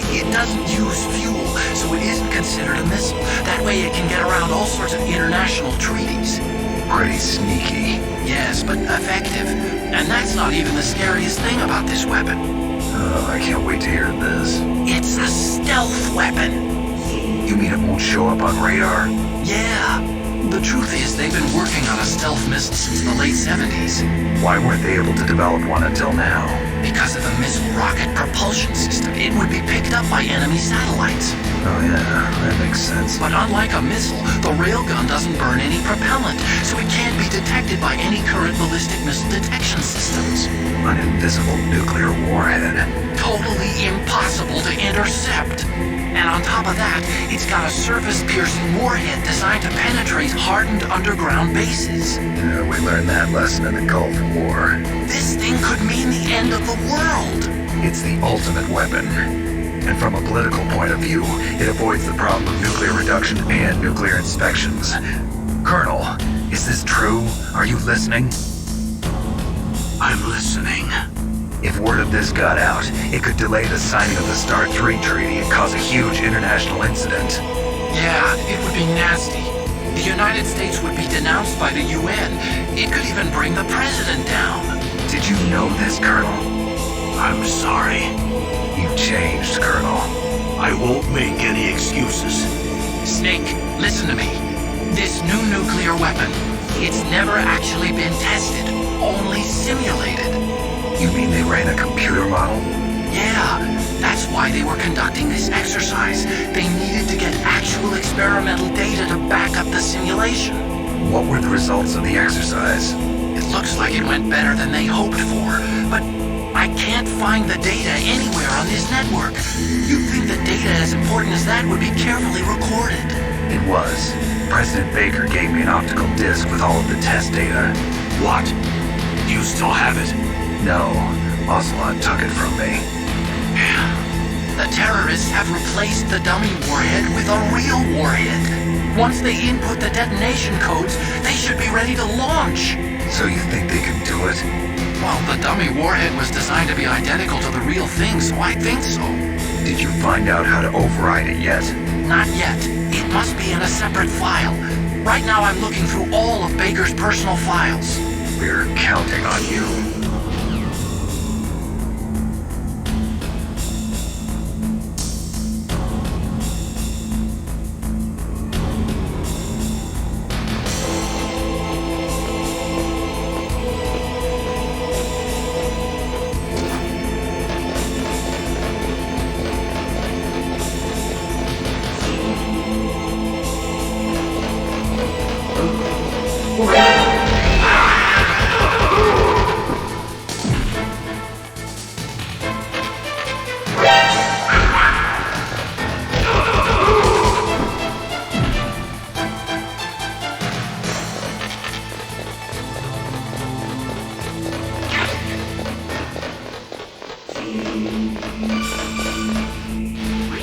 Speaker 11: It doesn't use fuel, so it isn't considered a missile. That way it can get around all sorts of international treaties.
Speaker 2: Pretty sneaky.
Speaker 11: Yes, but effective. And that's not even the scariest thing about this weapon.
Speaker 2: I can't wait to hear this.
Speaker 11: It's a stealth weapon.
Speaker 2: You mean it won't show up on radar?
Speaker 11: Yeah. The truth is, they've been working on a stealth missile since the late 70s.
Speaker 2: Why weren't they able to develop one until now?
Speaker 11: Because of the missile rocket propulsion system, it would be picked up by enemy satellites.
Speaker 2: Oh yeah, that makes sense.
Speaker 11: But unlike a missile, the railgun doesn't burn any propellant, so it can't be detected by any current ballistic missile detection systems.
Speaker 2: An invisible nuclear warhead.
Speaker 11: Totally impossible to intercept. And on top of that, it's got a surface-piercing warhead designed to penetrate hardened underground bases.
Speaker 2: Yeah, we learned that lesson in the Gulf War.
Speaker 11: This thing could mean the end of the world.
Speaker 2: It's the ultimate weapon. And from a political point of view, it avoids the problem of nuclear reduction and nuclear inspections. Colonel, is this true? Are you listening?
Speaker 1: I'm listening.
Speaker 2: If word of this got out, it could delay the signing of the START 3 treaty and cause a huge international incident.
Speaker 11: Yeah, it would be nasty. The United States would be denounced by the UN. It could even bring the president down.
Speaker 2: Did you know this, Colonel?
Speaker 1: I'm sorry.
Speaker 2: You've changed, Colonel.
Speaker 1: I won't make any excuses.
Speaker 11: Snake, listen to me. This new nuclear weapon, it's never actually been tested, only simulated.
Speaker 2: You mean they ran a computer model?
Speaker 11: Yeah, that's why they were conducting this exercise. They needed to get actual experimental data to back up the simulation.
Speaker 2: What were the results of the exercise?
Speaker 11: It looks like it went better than they hoped for, but I can't find the data anywhere on this network. You'd think that data as important as that would be carefully recorded.
Speaker 2: It was. President Baker gave me an optical disc with all of the test data.
Speaker 1: What? Do you still have it?
Speaker 2: No, Ocelot took it from me.
Speaker 11: The terrorists have replaced the dummy warhead with a real warhead. Once they input the detonation codes, they should be ready to launch.
Speaker 2: So you think they can do it?
Speaker 11: Well, the dummy warhead was designed to be identical to the real thing, so I think so.
Speaker 2: Did you find out how to override it yet?
Speaker 11: Not yet. It must be in a separate file. Right now I'm looking through all of Baker's personal files.
Speaker 2: We're counting on you.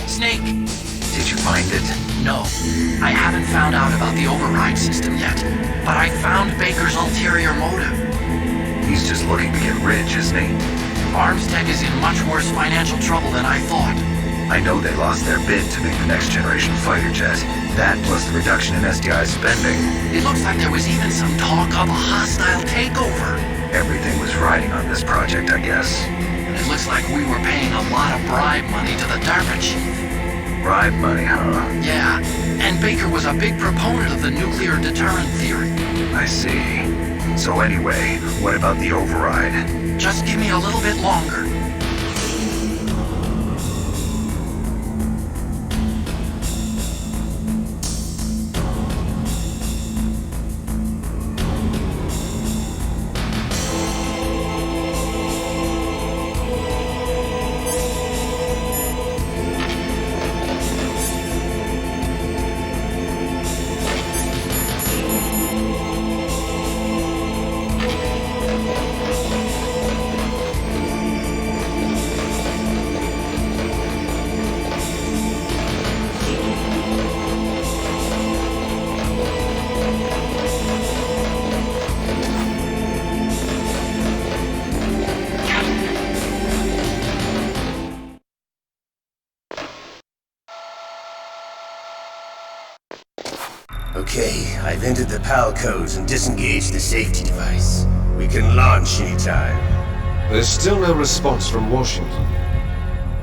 Speaker 11: Snake!
Speaker 2: Did you find it?
Speaker 11: No. I haven't found out about the override system yet, but I found Baker's ulterior motive.
Speaker 2: He's just looking to get rich, isn't he?
Speaker 11: Armstech is in much worse financial trouble than I thought.
Speaker 2: I know they lost their bid to make the next generation fighter jet. That plus the reduction in SDI spending.
Speaker 11: It looks like there was even some talk of a hostile takeover.
Speaker 2: Everything was riding on this project, I guess.
Speaker 11: And it looks like we were paying a lot of bribe money to the DARPA chief.
Speaker 2: Bribe money, huh?
Speaker 11: Yeah, and Baker was a big proponent of the nuclear deterrent theory.
Speaker 2: I see. So anyway, what about the override?
Speaker 11: Just give me a little bit longer.
Speaker 12: Okay, I've entered the PAL codes and disengaged the safety device. We can launch anytime.
Speaker 3: There's still no response from Washington.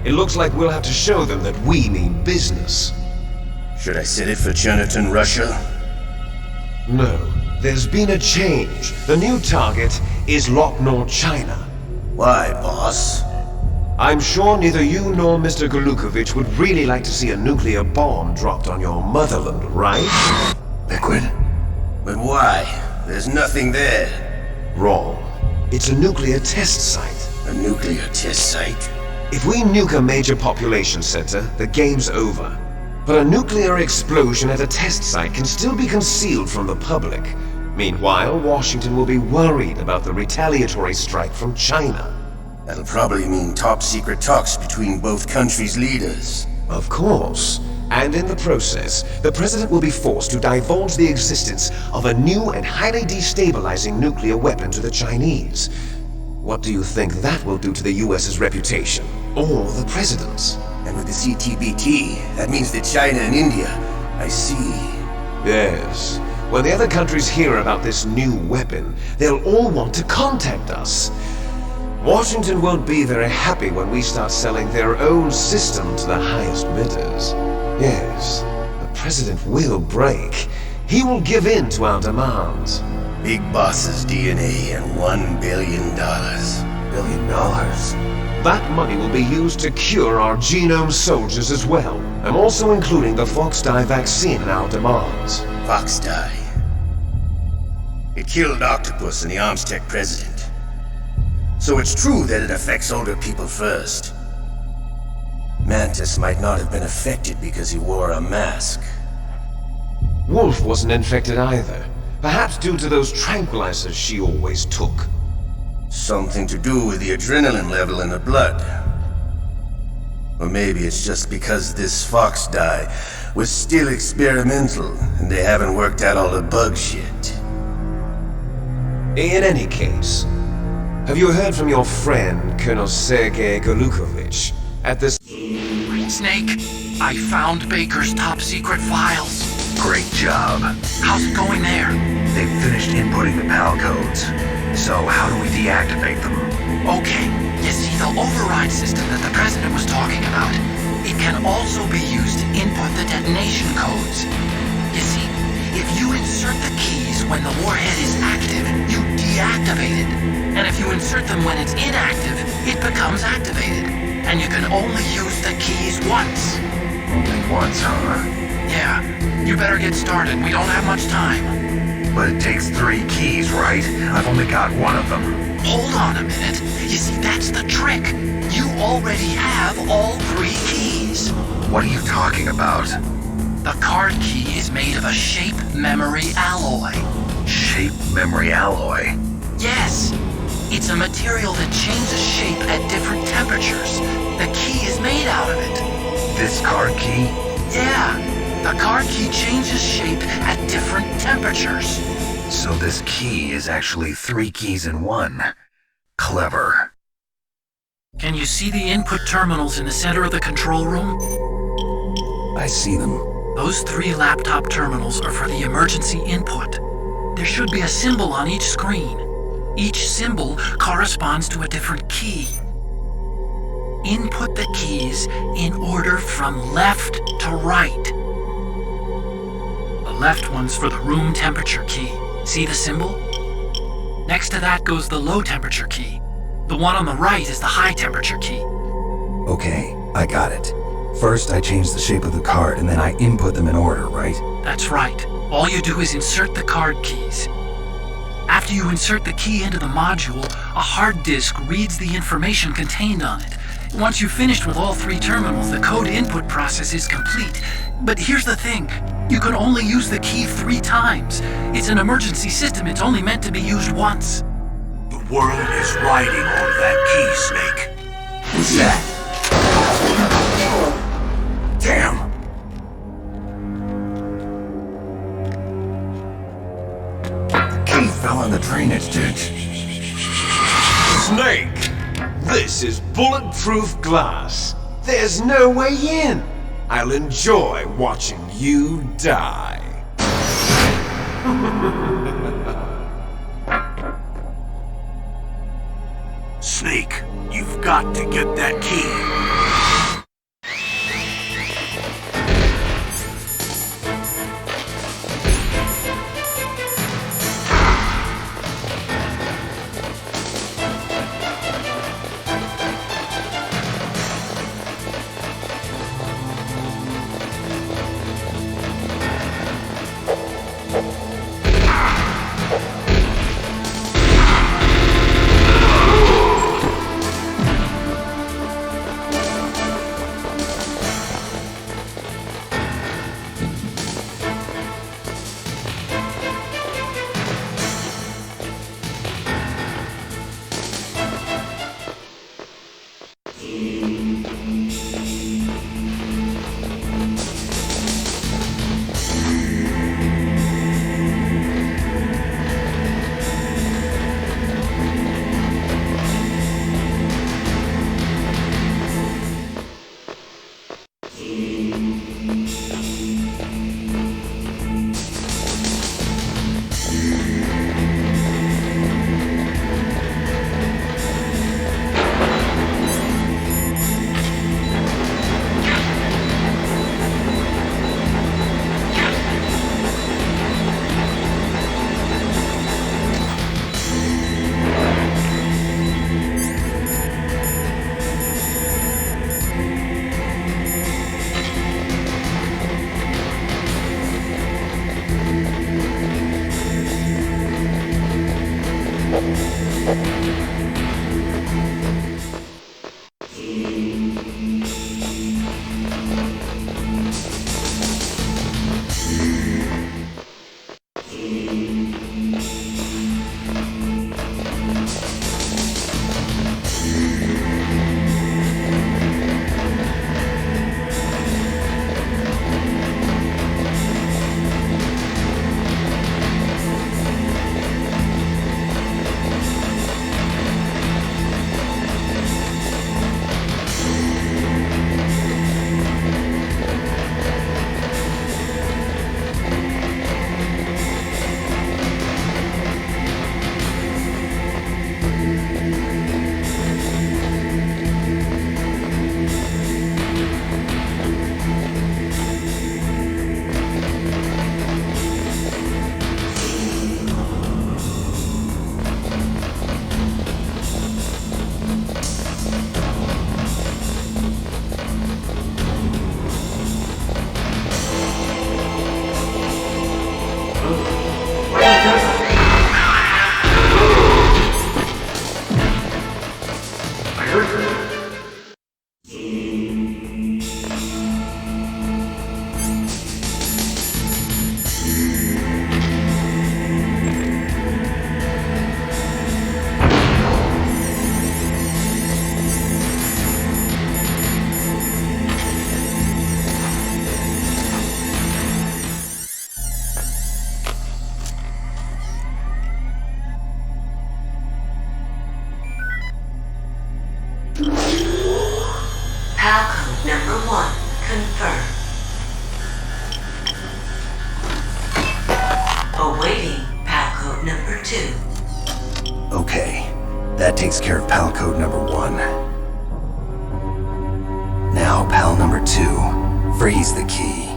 Speaker 3: It looks like we'll have to show them that we mean business.
Speaker 12: Should I set it for Jonathan, Russia?
Speaker 3: No, there's been a change. The new target is Locknor, China.
Speaker 12: Why, boss?
Speaker 3: I'm sure neither you nor Mr. Golukovich would really like to see a nuclear bomb dropped on your motherland, right?
Speaker 12: Liquid? But why? There's nothing there.
Speaker 3: Wrong. It's a nuclear test site.
Speaker 12: A nuclear test site?
Speaker 3: If we nuke a major population center, the game's over. But a nuclear explosion at a test site can still be concealed from the public. Meanwhile, Washington will be worried about the retaliatory strike from China.
Speaker 12: That'll probably mean top-secret talks between both countries' leaders.
Speaker 3: Of course. And in the process, the president will be forced to divulge the existence of a new and highly destabilizing nuclear weapon to the Chinese. What do you think that will do to the US's reputation? Or the president's?
Speaker 12: And with the CTBT, that means that China and India. I see.
Speaker 3: Yes. When the other countries hear about this new weapon, they'll all want to contact us. Washington won't be very happy when we start selling their own system to the highest bidders. Yes, the president will break. He will give in to our demands.
Speaker 12: Big boss's DNA and $1 billion.
Speaker 3: $1 billion? That money will be used to cure our genome soldiers as well. I'm also including the Fox dye vaccine in our demands.
Speaker 12: Fox dye? It killed Octopus and the Armstech president. So it's true that it affects older people first. Mantis might not have been affected because he wore a mask.
Speaker 3: Wolf wasn't infected either. Perhaps due to those tranquilizers she always took.
Speaker 12: Something to do with the adrenaline level in her blood. Or maybe it's just because this Fox dye was still experimental and they haven't worked out all the bugs yet.
Speaker 3: In any case, have you heard from your friend, Colonel Sergei Golukovich, at this...
Speaker 11: Snake, I found Baker's top-secret files.
Speaker 2: Great job.
Speaker 11: How's it going there?
Speaker 2: They've finished inputting the PAL codes. So how do we deactivate them?
Speaker 11: Okay, you see the override system that the president was talking about? It can also be used to input the detonation codes. You see, if you insert the keys when the warhead is active, you deactivate it. And if you insert them when it's inactive, it becomes activated. And you can only use the keys once.
Speaker 2: Only once, huh?
Speaker 11: Yeah, you better get started. We don't have much time.
Speaker 2: But it takes 3 keys, right? I've only got 1 of them.
Speaker 11: Hold on a minute. You see, that's the trick. You already have all 3 keys.
Speaker 2: What are you talking about?
Speaker 11: The card key is made of a shape memory alloy.
Speaker 2: Shape memory alloy?
Speaker 11: Yes. It's a material that changes shape at different temperatures. The key is made out of it.
Speaker 2: This card key?
Speaker 11: Yeah. The card key changes shape at different temperatures.
Speaker 2: So this key is actually 3 keys in 1. Clever.
Speaker 11: Can you see the input terminals in the center of the control room?
Speaker 17: I see them.
Speaker 11: Those 3 laptop terminals are for the emergency input. There should be a symbol on each screen. Each symbol corresponds to a different key. Input the keys in order from left to right. The left one's for the room temperature key. See the symbol? Next to that goes the low temperature key. The one on the right is the high temperature key.
Speaker 17: Okay, I got it. First, I change the shape of the card, and then I input them in order, right?
Speaker 11: That's right. All you do is insert the card keys. After you insert the key into the module, a hard disk reads the information contained on it. Once you've finished with all 3 terminals, the code input process is complete. But here's the thing. You can only use the key 3 times. It's an emergency system. It's only meant to be used once.
Speaker 1: The world is riding on that key, Snake.
Speaker 17: Who's that? Damn! Key fell in the drainage ditch.
Speaker 3: Snake! This is bulletproof glass. There's no way in. I'll enjoy watching you die.
Speaker 1: Snake, you've got to get that key.
Speaker 16: PAL code number 1 confirmed. Awaiting PAL code number 2.
Speaker 17: Okay, that takes care of PAL code number 1. Now PAL number 2, freeze the key.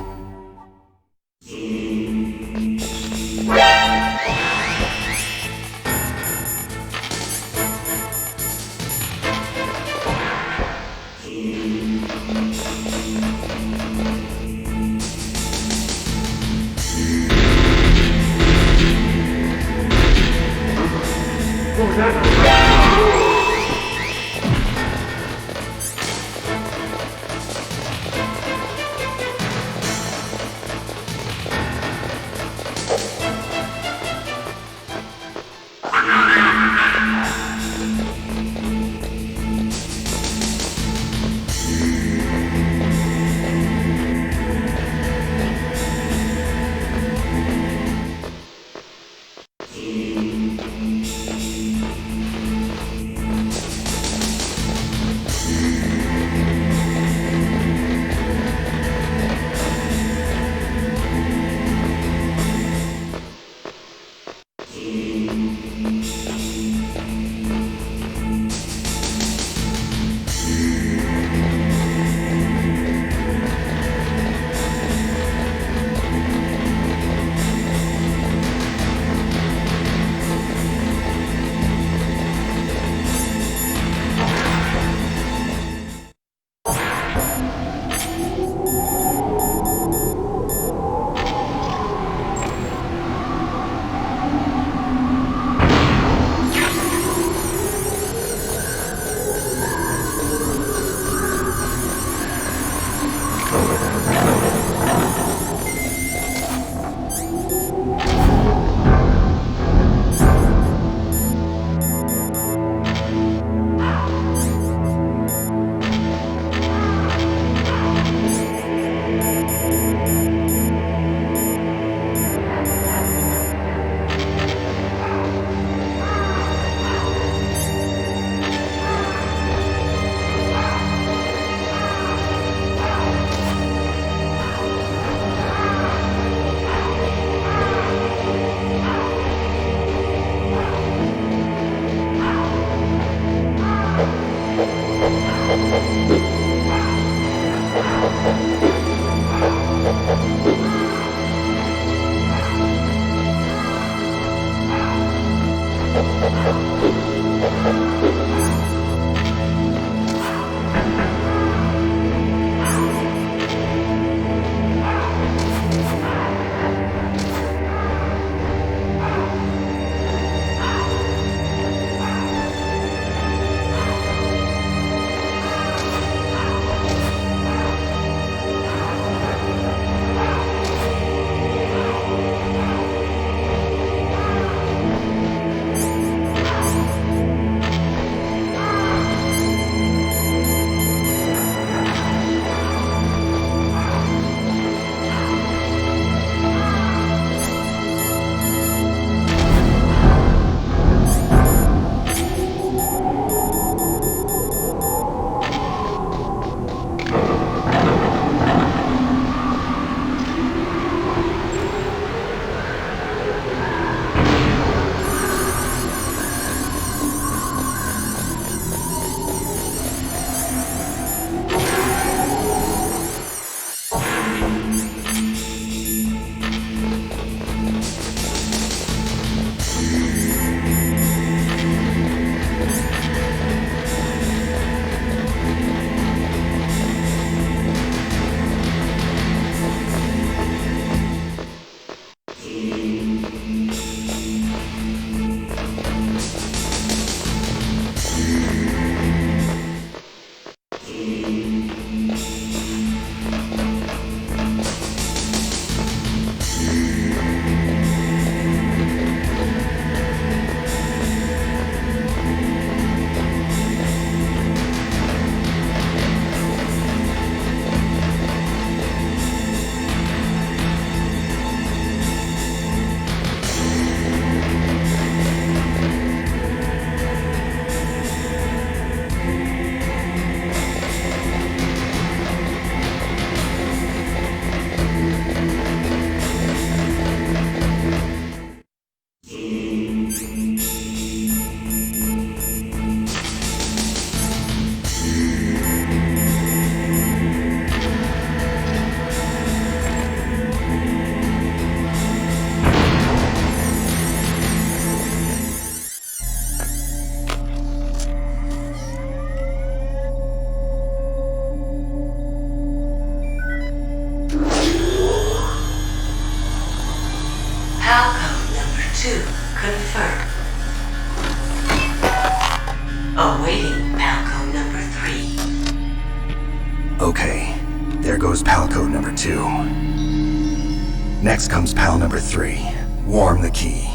Speaker 17: goes pal code number 2. Next comes pal number 3. Warm the key.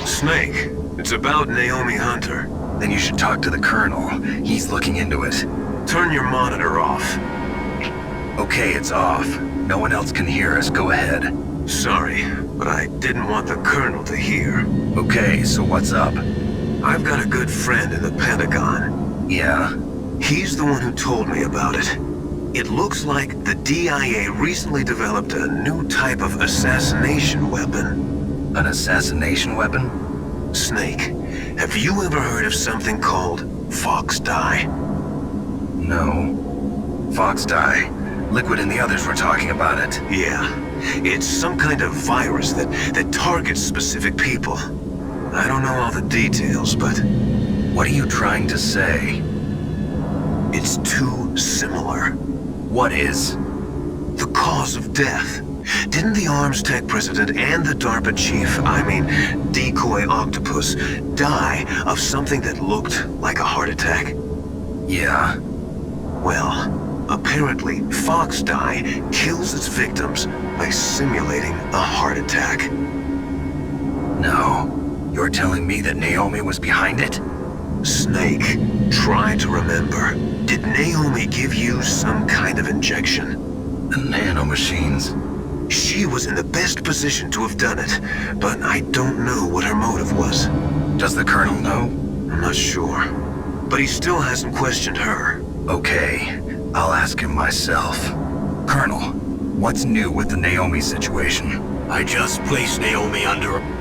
Speaker 3: Snake, it's about Naomi Hunter.
Speaker 2: Then you should talk to the Colonel. He's looking into it.
Speaker 3: Turn your monitor off.
Speaker 2: Okay, it's off. No one else can hear us. Go ahead.
Speaker 3: Sorry, but I didn't want the Colonel to hear.
Speaker 2: Okay, so what's up?
Speaker 3: I've got a good friend in the Pentagon.
Speaker 2: Yeah?
Speaker 3: He's the one who told me about it. It looks like the DIA recently developed a new type of assassination weapon.
Speaker 2: An assassination weapon?
Speaker 3: Snake, have you ever heard of something called Fox Dye?
Speaker 2: No. Fox Dye? Liquid and the others were talking about it.
Speaker 3: Yeah. It's some kind of virus that targets specific people. I don't know all the details, but...
Speaker 2: What are you trying to say?
Speaker 3: It's too similar.
Speaker 2: What is?
Speaker 3: The cause of death. Didn't the Arms Tech president and the DARPA chief, Decoy Octopus, die of something that looked like a heart attack?
Speaker 2: Yeah.
Speaker 3: Well, apparently Fox Dye kills its victims by simulating a heart attack.
Speaker 2: No. You're telling me that Naomi was behind it?
Speaker 3: Snake, try to remember. Did Naomi give you some kind of injection?
Speaker 2: The nanomachines.
Speaker 3: She was in the best position to have done it, but I don't know what her motive was.
Speaker 2: Does the Colonel know?
Speaker 3: I'm not sure, but he still hasn't questioned her.
Speaker 2: Okay, I'll ask him myself. Colonel, What's new with the Naomi situation?
Speaker 1: I just placed Naomi under a...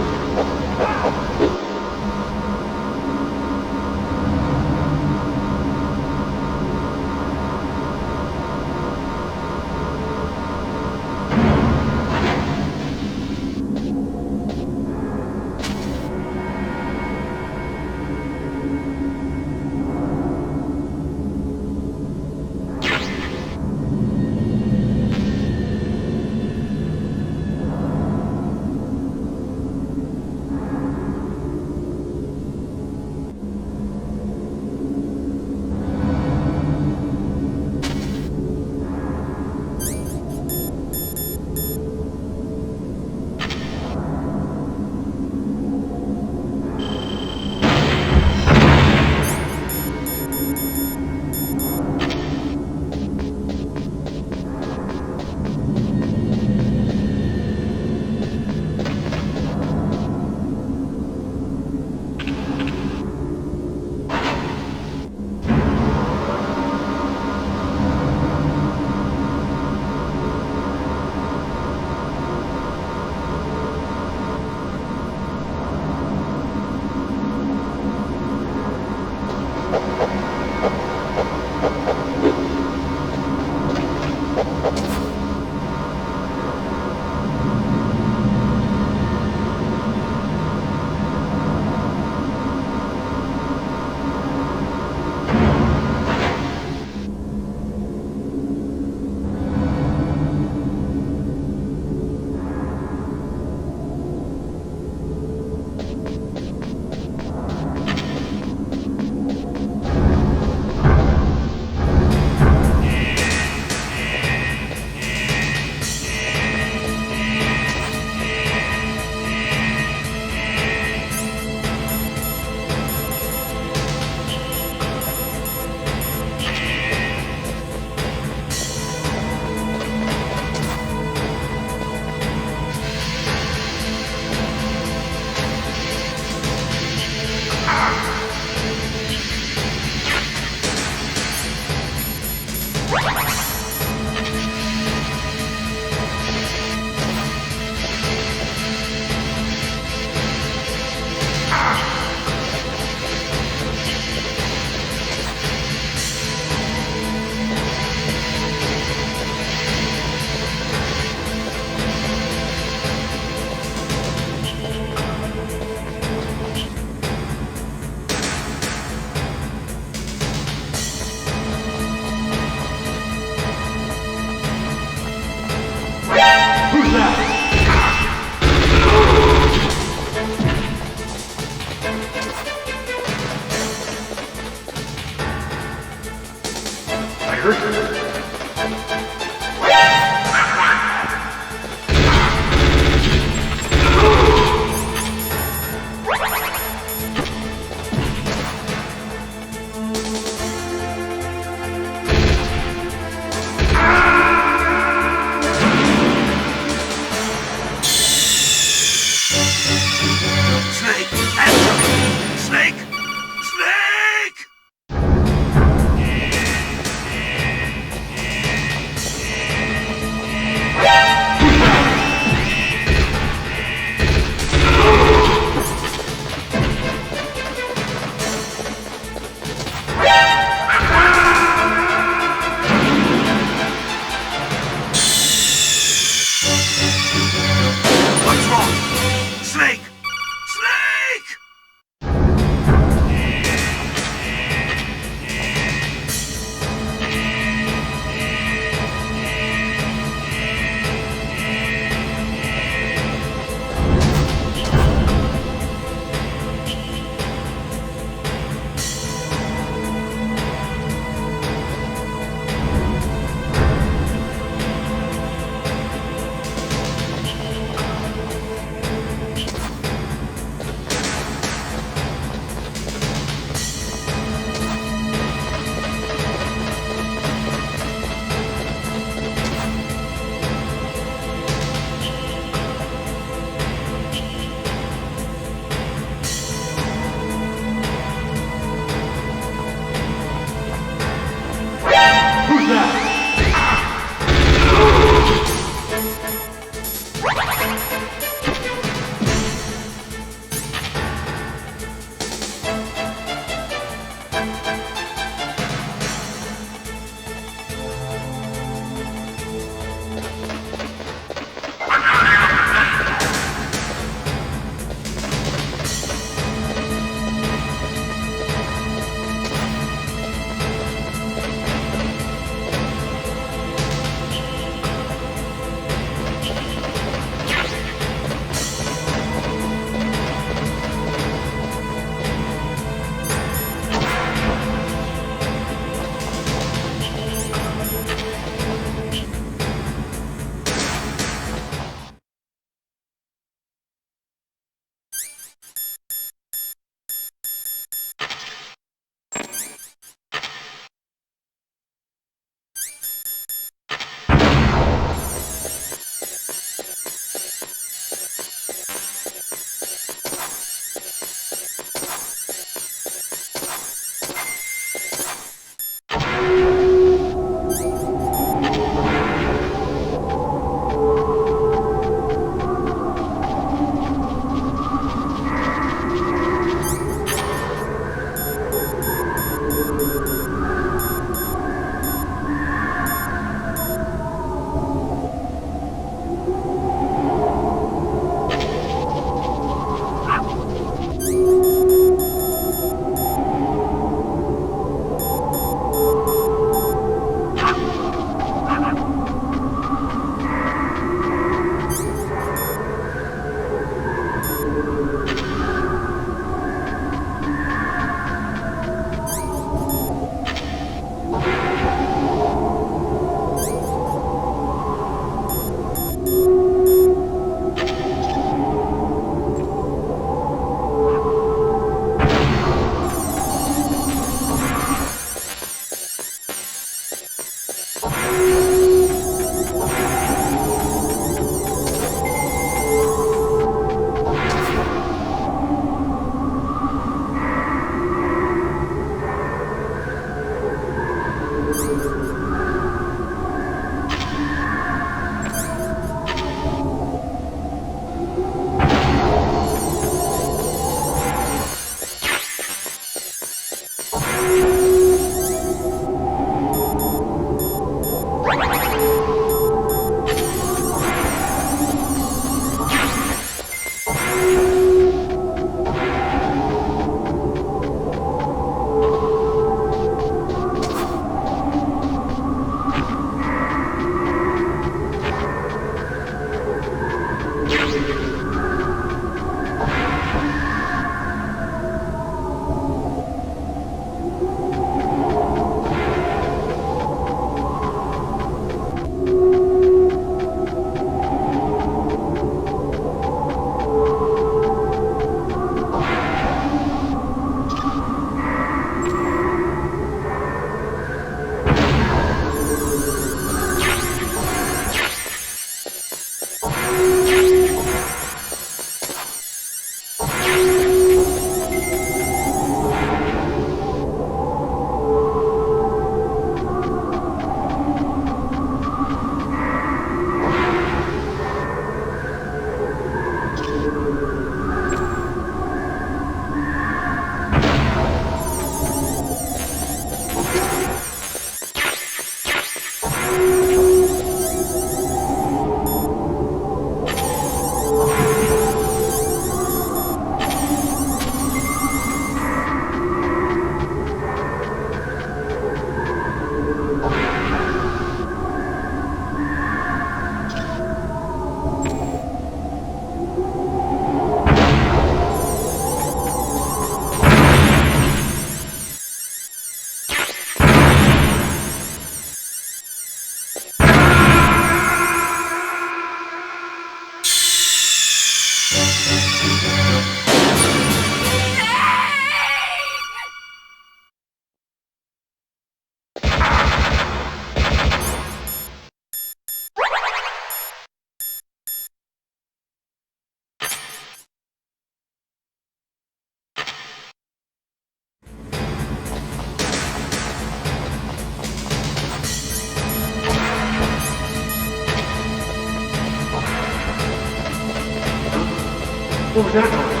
Speaker 7: What was that noise?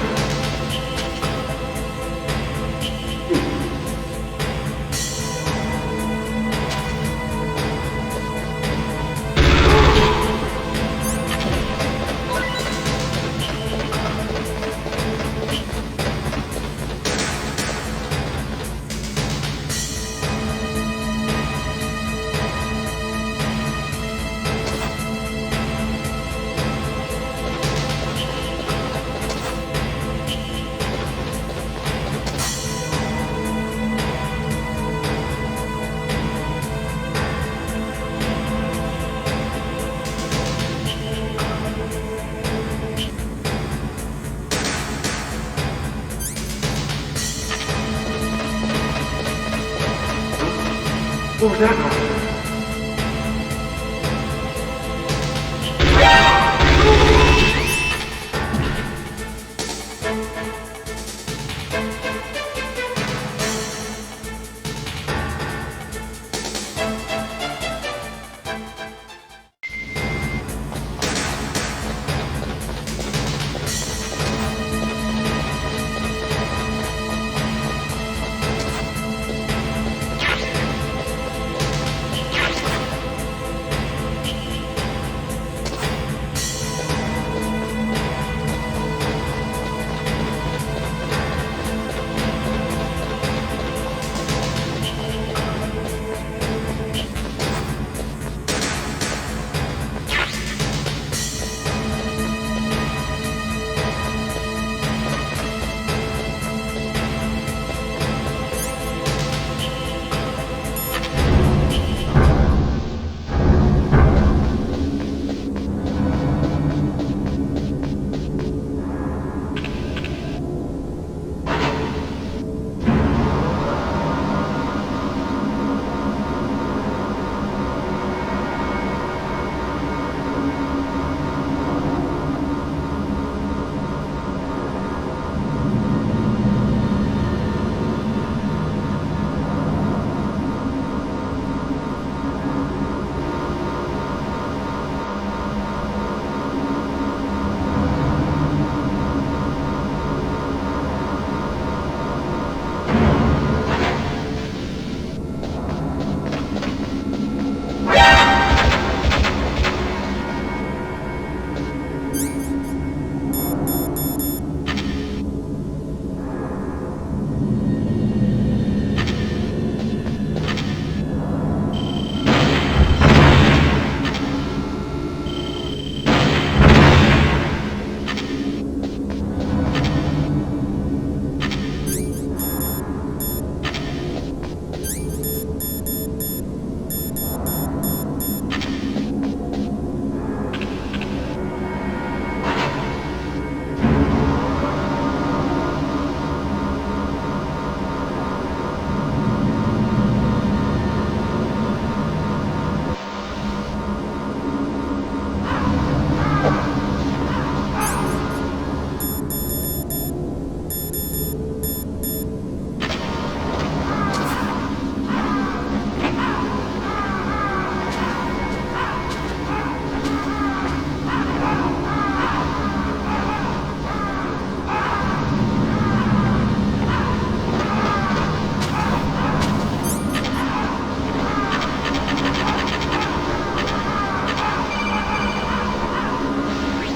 Speaker 7: What was that noise?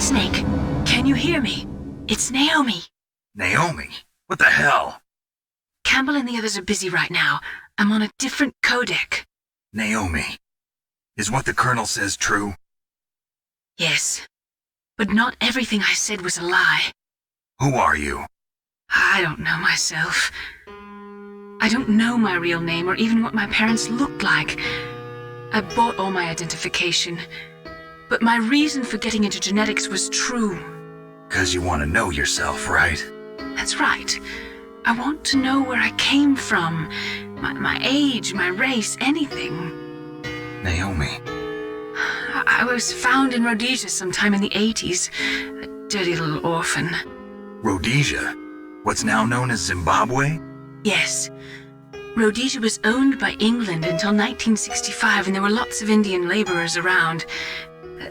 Speaker 6: Snake, can you hear me? It's Naomi.
Speaker 2: Naomi? What the hell?
Speaker 6: Campbell and the others are busy right now. I'm on a different codec.
Speaker 2: Naomi, is what the Colonel says true?
Speaker 6: Yes, but not everything I said was a lie.
Speaker 2: Who are you?
Speaker 6: I don't know myself. I don't know my real name or even what my parents looked like. I bought all my identification. But my reason for getting into genetics was true.
Speaker 2: 'Cause you want to know yourself, right?
Speaker 6: That's right. I want to know where I came from. My age, my race, anything.
Speaker 2: Naomi.
Speaker 6: I was found in Rhodesia sometime in the 80s. A dirty little orphan.
Speaker 2: Rhodesia? What's now known as Zimbabwe?
Speaker 6: Yes. Rhodesia was owned by England until 1965, and there were lots of Indian laborers around.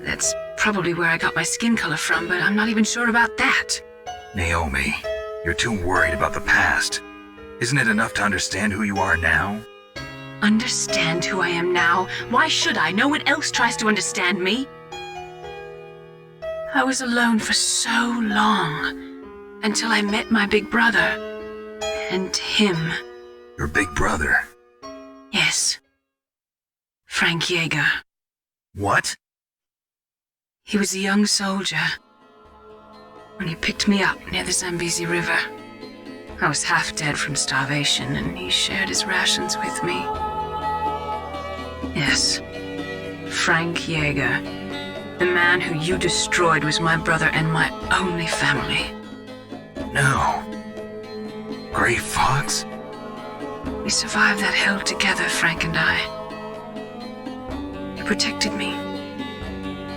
Speaker 6: That's probably where I got my skin color from, but I'm not even sure about that.
Speaker 2: Naomi, you're too worried about the past. Isn't it enough to understand who you are now?
Speaker 6: Understand who I am now? Why should I? No one else tries to understand me. I was alone for so long, until I met my big brother. And him.
Speaker 2: Your big brother?
Speaker 6: Yes. Frank Yeager.
Speaker 2: What?
Speaker 6: He was a young soldier when he picked me up near the Zambezi River. I was half dead from starvation, and he shared his rations with me. Yes, Frank Yeager. The man who you destroyed was my brother and my only family.
Speaker 2: No. Gray Fox?
Speaker 6: We survived that hell together, Frank and I. He protected me.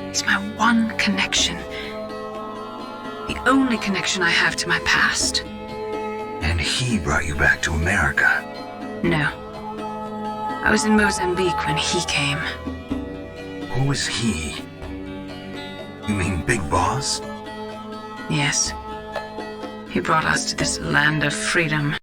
Speaker 6: He's my one connection. The only connection I have to my past.
Speaker 2: And he brought you back to America?
Speaker 6: No. I was in Mozambique when he came.
Speaker 2: Who was he? You mean Big Boss?
Speaker 6: Yes. He brought us to this land of freedom.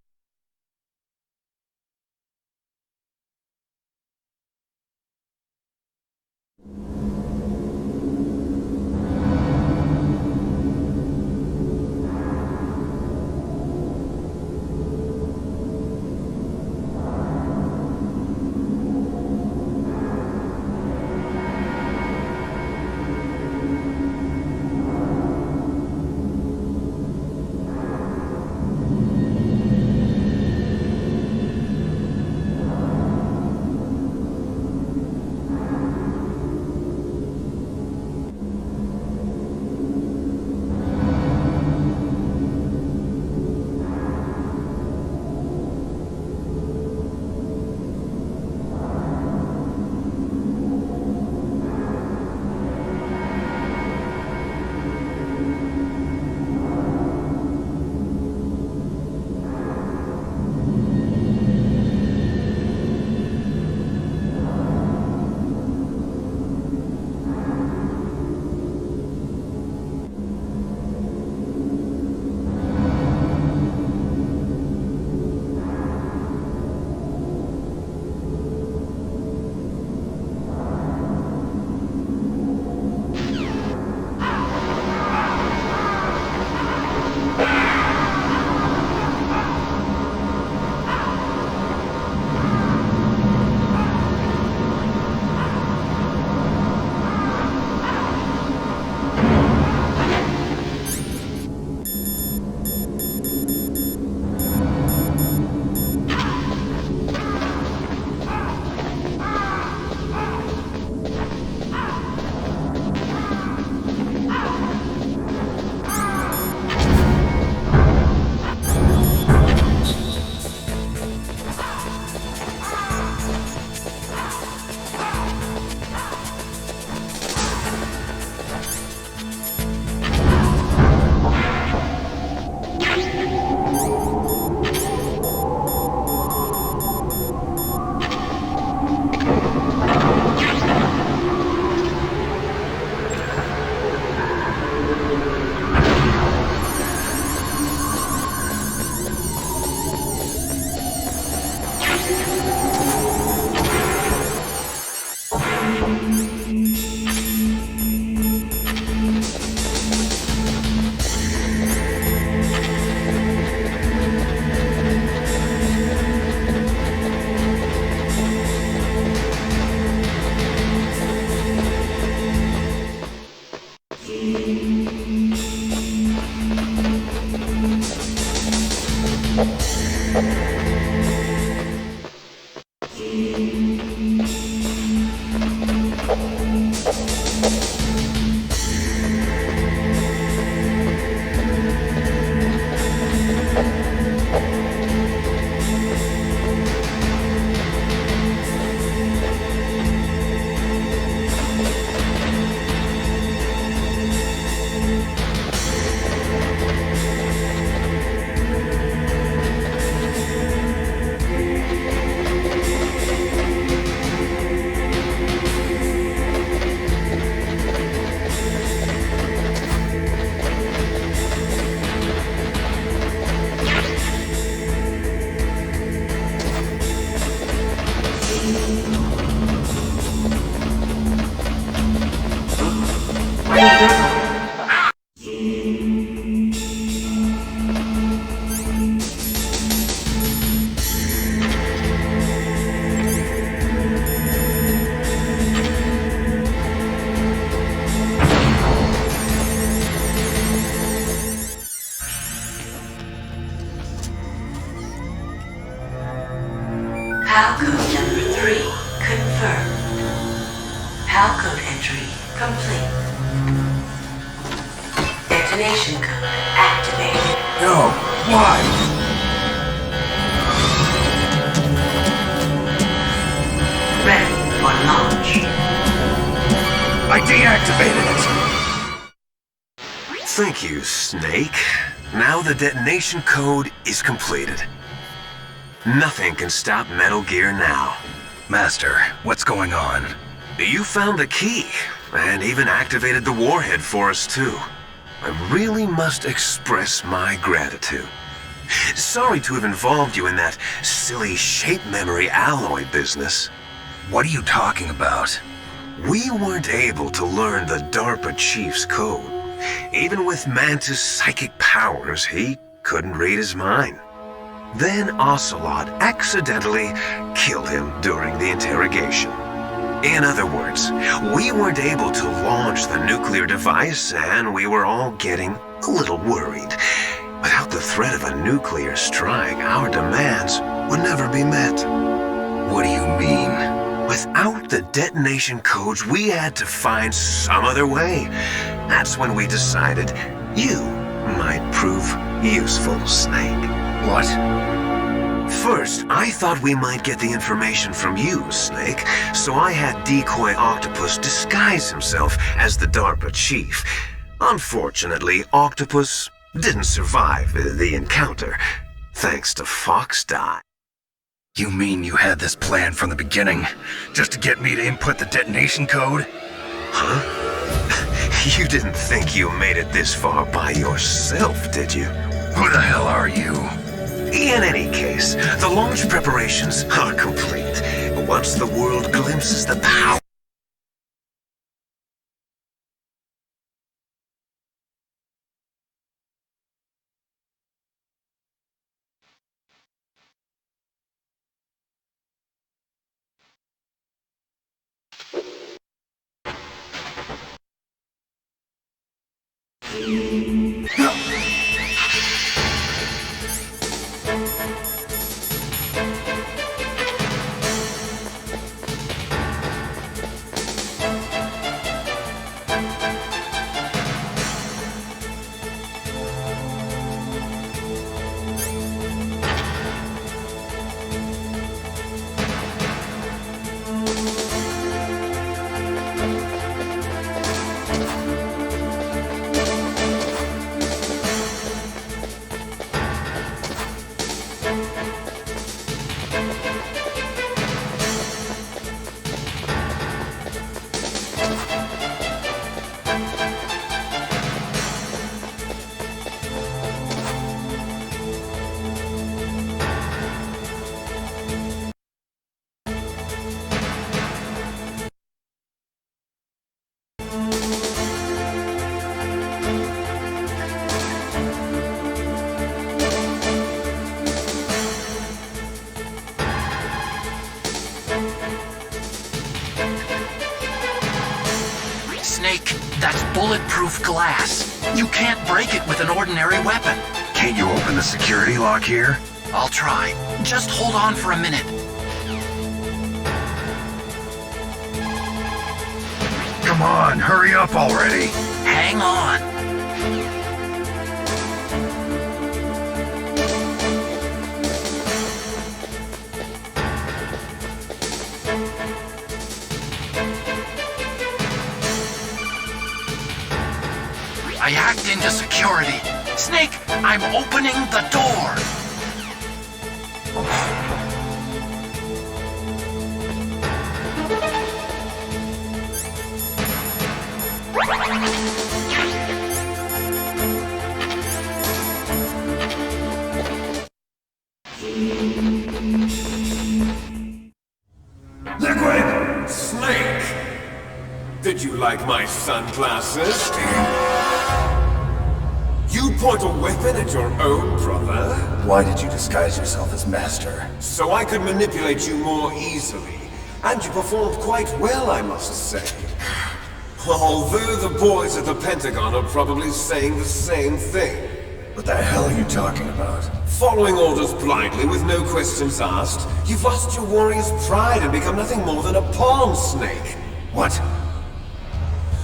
Speaker 16: PAL code number 3 confirmed. PAL code entry complete. Detonation code activated.
Speaker 5: No, why?
Speaker 16: Ready for launch.
Speaker 5: I deactivated it.
Speaker 3: Thank you, Snake. Now the detonation code is completed. Nothing can stop Metal Gear now.
Speaker 2: Master, what's going on?
Speaker 3: You found the key, and even activated the warhead for us too. I really must express my gratitude. Sorry to have involved you in that silly shape memory alloy business.
Speaker 2: What are you talking about?
Speaker 3: We weren't able to learn the DARPA chief's code. Even with Mantis' psychic powers, he couldn't read his mind. Then Ocelot accidentally killed him during the interrogation. In other words, we weren't able to launch the nuclear device, and we were all getting a little worried. Without the threat of a nuclear strike, our demands would never be met.
Speaker 2: What do you mean?
Speaker 3: Without the detonation codes, we had to find some other way. That's when we decided you might prove useful, Snake.
Speaker 2: What?
Speaker 3: First, I thought we might get the information from you, Snake, so I had Decoy Octopus disguise himself as the DARPA chief. Unfortunately, Octopus didn't survive the encounter, thanks to Fox Die.
Speaker 2: You mean you had this plan from the beginning, just to get me to input the detonation code?
Speaker 3: Huh? You didn't think you made it this far by yourself, did you?
Speaker 2: Who the hell are you?
Speaker 3: In any case, the launch preparations are complete. Once the world glimpses the power...
Speaker 11: Snake, that's bulletproof glass. You can't break it with an ordinary weapon.
Speaker 2: Can't you open the security lock here?
Speaker 11: I'll try. Just hold on for a minute.
Speaker 2: Come on, hurry up already.
Speaker 11: Hang on. I hacked into security. Snake, I'm opening the door.
Speaker 3: Liquid! Snake! Did you like my sunglasses? You point a weapon at your own brother?
Speaker 5: Why did you disguise yourself as Master?
Speaker 3: So I could manipulate you more easily. And you performed quite well, I must say. Although the boys at the Pentagon are probably saying the same thing.
Speaker 5: What the hell are you talking about?
Speaker 3: Following orders blindly with no questions asked, you've lost your warrior's pride and become nothing more than a pawn snake.
Speaker 5: What?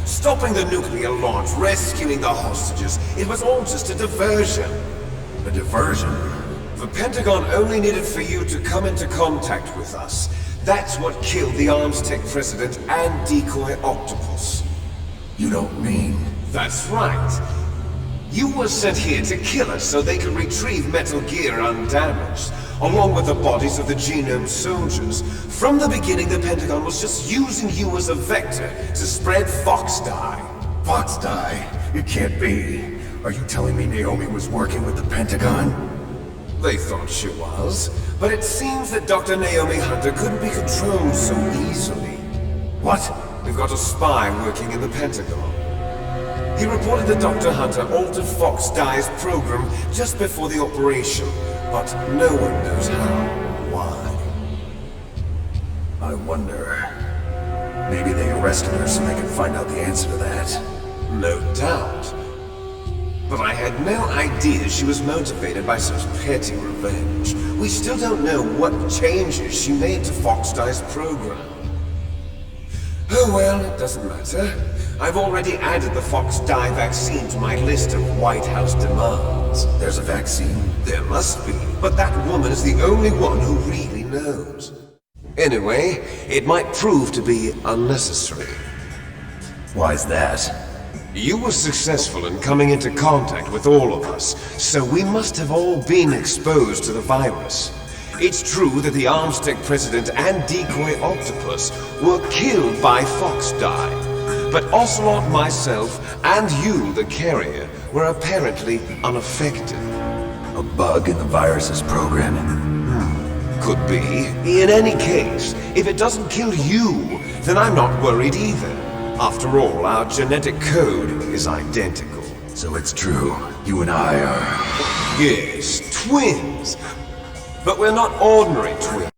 Speaker 3: Stopping the nuclear launch, rescuing the hostages, it was all just a diversion.
Speaker 5: A diversion?
Speaker 3: The Pentagon only needed for you to come into contact with us. That's what killed the Arms Tech president and decoy octopus.
Speaker 5: You don't mean...
Speaker 3: That's right. You were sent here to kill us so they could retrieve Metal Gear undamaged, along with the bodies of the Genome soldiers. From the beginning, the Pentagon was just using you as a vector to spread Fox Dye.
Speaker 5: Fox Dye? It can't be. Are you telling me Naomi was working with the Pentagon?
Speaker 3: They thought she was, but it seems that Dr. Naomi Hunter couldn't be controlled so easily.
Speaker 5: What?
Speaker 3: We've got a spy working in the Pentagon. He reported that Dr. Hunter altered Fox Dye's program just before the operation, but no one knows how or why.
Speaker 5: I wonder... Maybe they arrested her so they could find out the answer to that.
Speaker 3: No doubt. But I had no idea she was motivated by such petty revenge. We still don't know what changes she made to Fox Dye's program. Oh well, it doesn't matter. I've already added the Fox Dye vaccine to my list of White House demands.
Speaker 5: There's a vaccine?
Speaker 3: There must be, but that woman is the only one who really knows. Anyway, it might prove to be unnecessary.
Speaker 5: Why's that?
Speaker 3: You were successful in coming into contact with all of us, so we must have all been exposed to the virus. It's true that the Arms Tech president and decoy octopus were killed by Fox Dye, but Ocelot, myself, and you, the carrier, were apparently unaffected.
Speaker 5: A bug in the virus's programming?
Speaker 3: Could be. In any case, if it doesn't kill you, then I'm not worried either. After all, our genetic code is identical.
Speaker 5: So it's true, you and I are...
Speaker 3: Yes, twins. But we're not ordinary twins.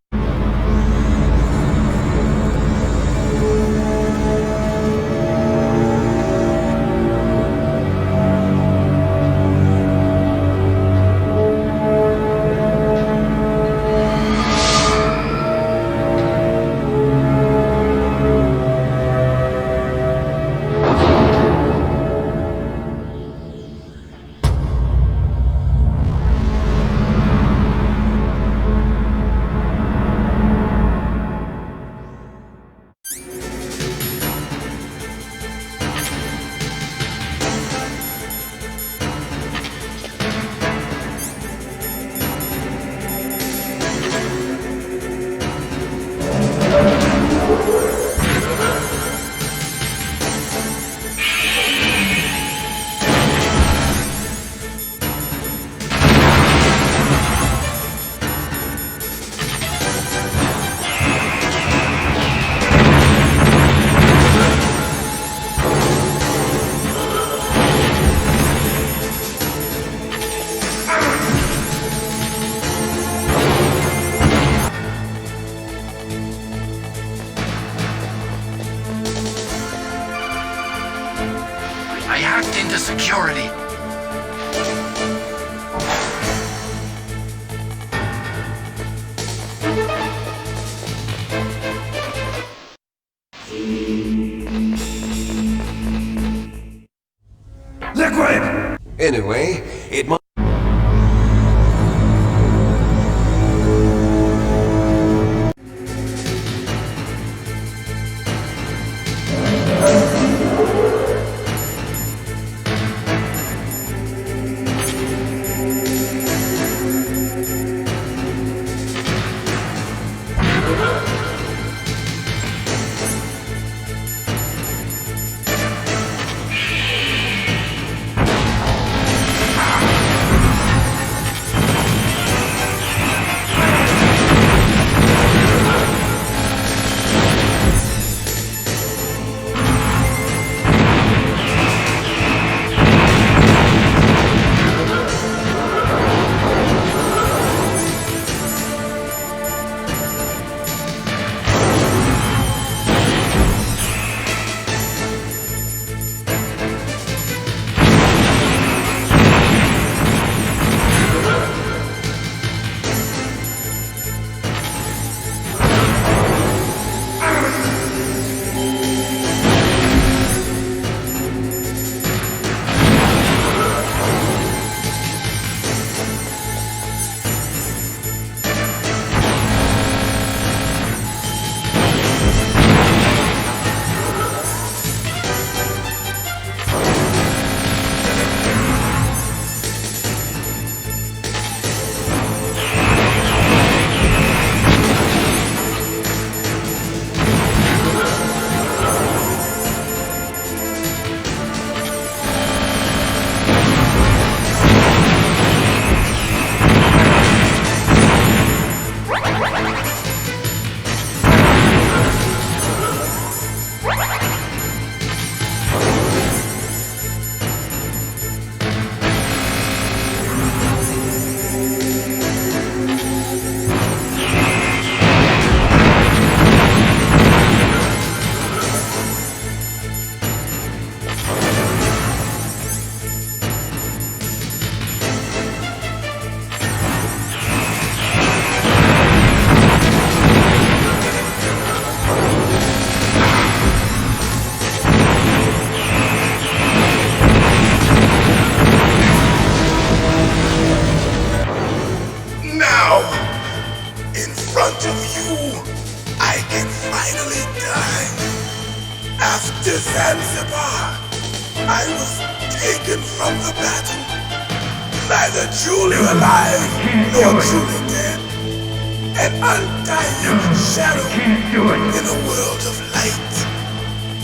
Speaker 11: I hacked into security.
Speaker 3: Liquid! Anyway, it might...
Speaker 20: In front of you, I can finally die. After Zanzibar, I was taken from the battle, neither truly alive nor truly dead. An undying shadow in a world of light.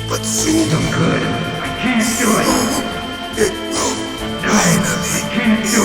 Speaker 20: But soon, soon, it will finally end.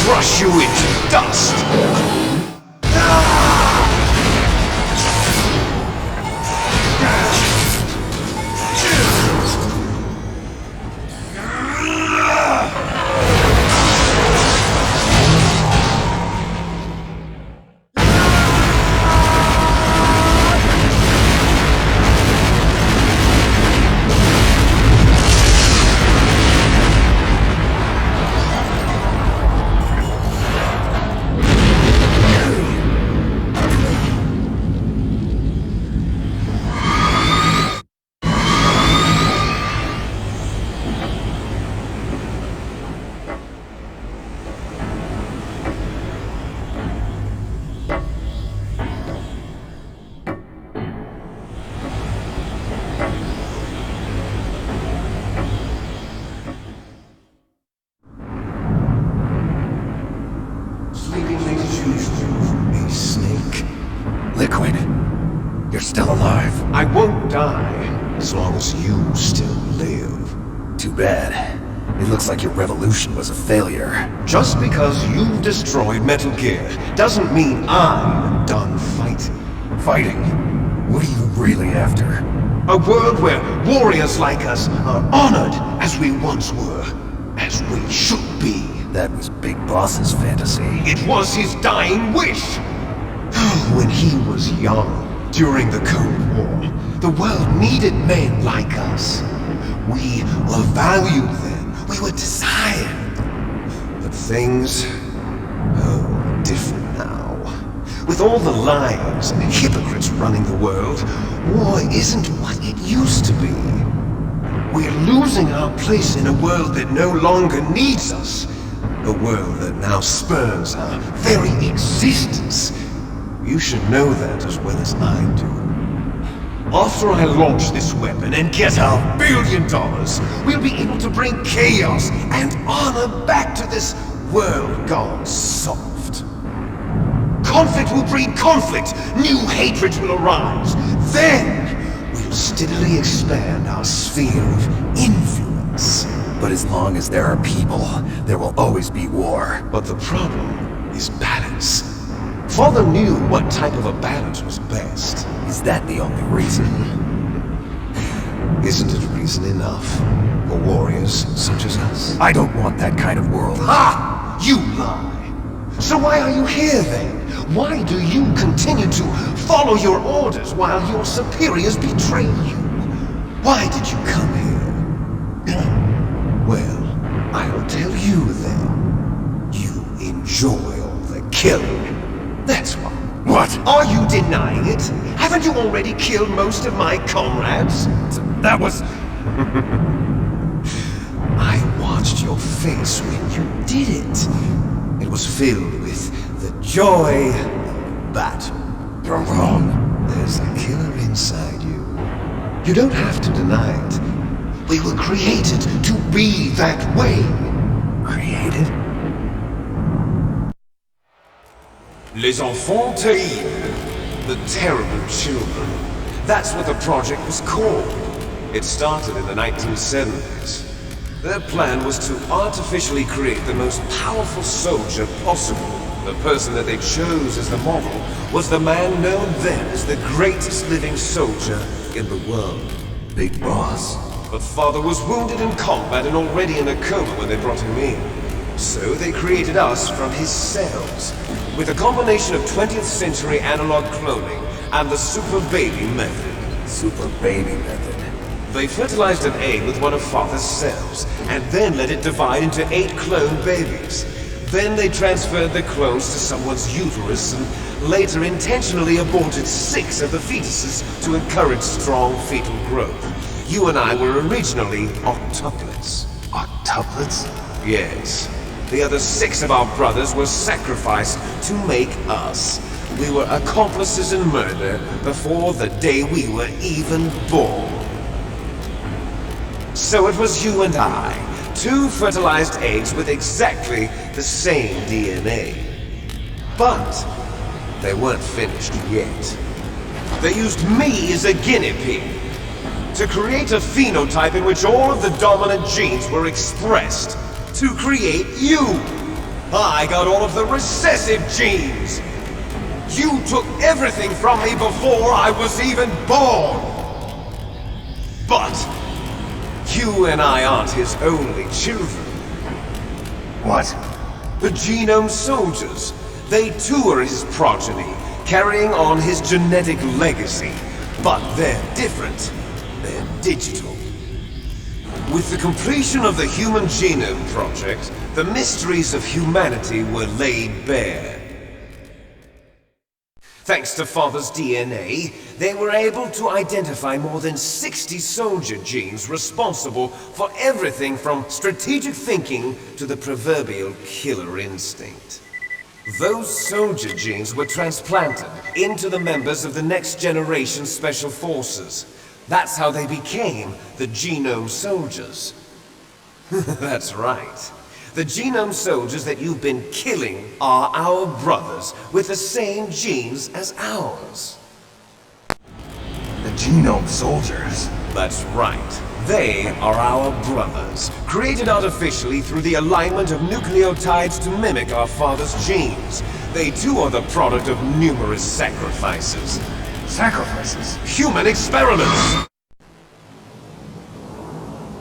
Speaker 19: crush you into dust!
Speaker 3: I won't die as long as you still live.
Speaker 17: Too bad. It looks like your revolution was a failure.
Speaker 3: Just because you've destroyed Metal Gear doesn't mean I'm done fighting.
Speaker 17: Fighting? What are you really after?
Speaker 3: A world where warriors like us are honored as we once were, as we should be.
Speaker 17: That was Big Boss's fantasy.
Speaker 3: It was his dying wish. When he was young, during the Cold War, the world needed men like us. We were valued then. We were desired. But things are different now. With all the liars and hypocrites running the world, war isn't what it used to be. We're losing our place in a world that no longer needs us. A world that now spurns our very existence. You should know that as well as I do. After I launch this weapon and get our $1 billion, we'll be able to bring chaos and honor back to this world gone soft. Conflict will breed conflict, new hatreds will arise. Then, we'll steadily expand our sphere of influence.
Speaker 17: But as long as there are people, there will always be war.
Speaker 3: But the problem is balance. Father knew what type of a balance was best.
Speaker 17: Is that the only reason?
Speaker 3: Isn't it reason enough for warriors such as us?
Speaker 17: I don't want that kind of world.
Speaker 3: Ha! You lie! So why are you here then? Why do you continue to follow your orders while your superiors betray you? Why did you come here? Well, I'll tell you then. You enjoy all the killing. That's why.
Speaker 17: What?
Speaker 3: Are you denying it? Haven't you already killed most of my comrades?
Speaker 17: That was...
Speaker 3: I watched your face when you did it. It was filled with the joy of battle.
Speaker 17: You're wrong.
Speaker 3: There's a killer inside you. You don't have to deny it. We were created to be that way.
Speaker 17: Created?
Speaker 3: Les enfants terribles. The terrible children. That's what the project was called. It started in the 1970s. Their plan was to artificially create the most powerful soldier possible. The person that they chose as the model was the man known then as the greatest living soldier in the world.
Speaker 17: Big Boss.
Speaker 3: But Father was wounded in combat and already in a coma when they brought him in. So they created us from his cells, with a combination of 20th century analog cloning and the super baby method.
Speaker 17: Super baby method.
Speaker 3: They fertilized an egg with one of Father's cells, and then let it divide into 8 clone babies. Then they transferred the clones to someone's uterus and later intentionally aborted 6 of the fetuses to encourage strong fetal growth. You and I were originally octuplets.
Speaker 17: Octuplets?
Speaker 3: Yes. The other 6 of our brothers were sacrificed to make us. We were accomplices in murder before the day we were even born. So it was you and I, 2 fertilized eggs with exactly the same DNA. But they weren't finished yet. They used me as a guinea pig to create a phenotype in which all of the dominant genes were expressed. To create you. I got all of the recessive genes. You took everything from me before I was even born. But you and I aren't his only children.
Speaker 17: What?
Speaker 3: The Genome Soldiers. They too are his progeny, carrying on his genetic legacy. But they're different. They're digital. With the completion of the Human Genome Project, the mysteries of humanity were laid bare. Thanks to Father's DNA, they were able to identify more than 60 soldier genes responsible for everything from strategic thinking to the proverbial killer instinct. Those soldier genes were transplanted into the members of the next generation Special Forces. That's how they became the Genome Soldiers. That's right. The Genome Soldiers that you've been killing are our brothers with the same genes as ours. The
Speaker 5: genome soldiers?
Speaker 3: That's right. They are our brothers, created artificially through the alignment of nucleotides to mimic our father's genes. They too are the product of numerous sacrifices.
Speaker 5: Sacrifices?
Speaker 3: Human experiments!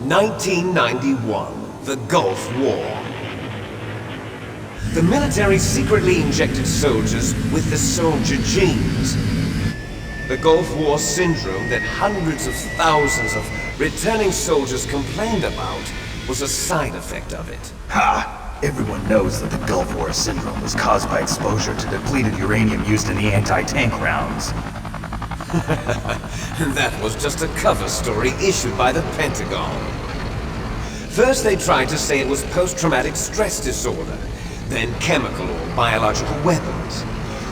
Speaker 3: 1991, the Gulf War. The military secretly injected soldiers with the soldier genes. The Gulf War syndrome that hundreds of thousands of returning soldiers complained about was a side effect of it.
Speaker 5: Ha! Everyone knows that the Gulf War syndrome was caused by exposure to depleted uranium used in the anti-tank rounds.
Speaker 3: That was just a cover story issued by the Pentagon. First they tried to say it was post-traumatic stress disorder, then chemical or biological weapons.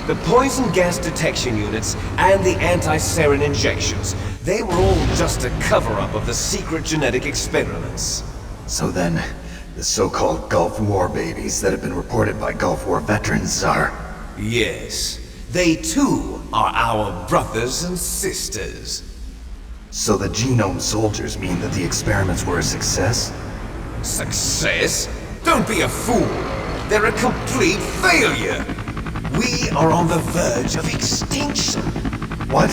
Speaker 3: The poison gas detection units and the anti-sarin injections, they were all just a cover-up of the secret genetic experiments.
Speaker 5: So then, the so-called Gulf War babies that have been reported by Gulf War veterans are...
Speaker 3: Yes, they too are our brothers and sisters.
Speaker 5: So the genome soldiers mean that the experiments were a success?
Speaker 3: Success? Don't be a fool! They're a complete failure! We are on the verge of extinction.
Speaker 5: What?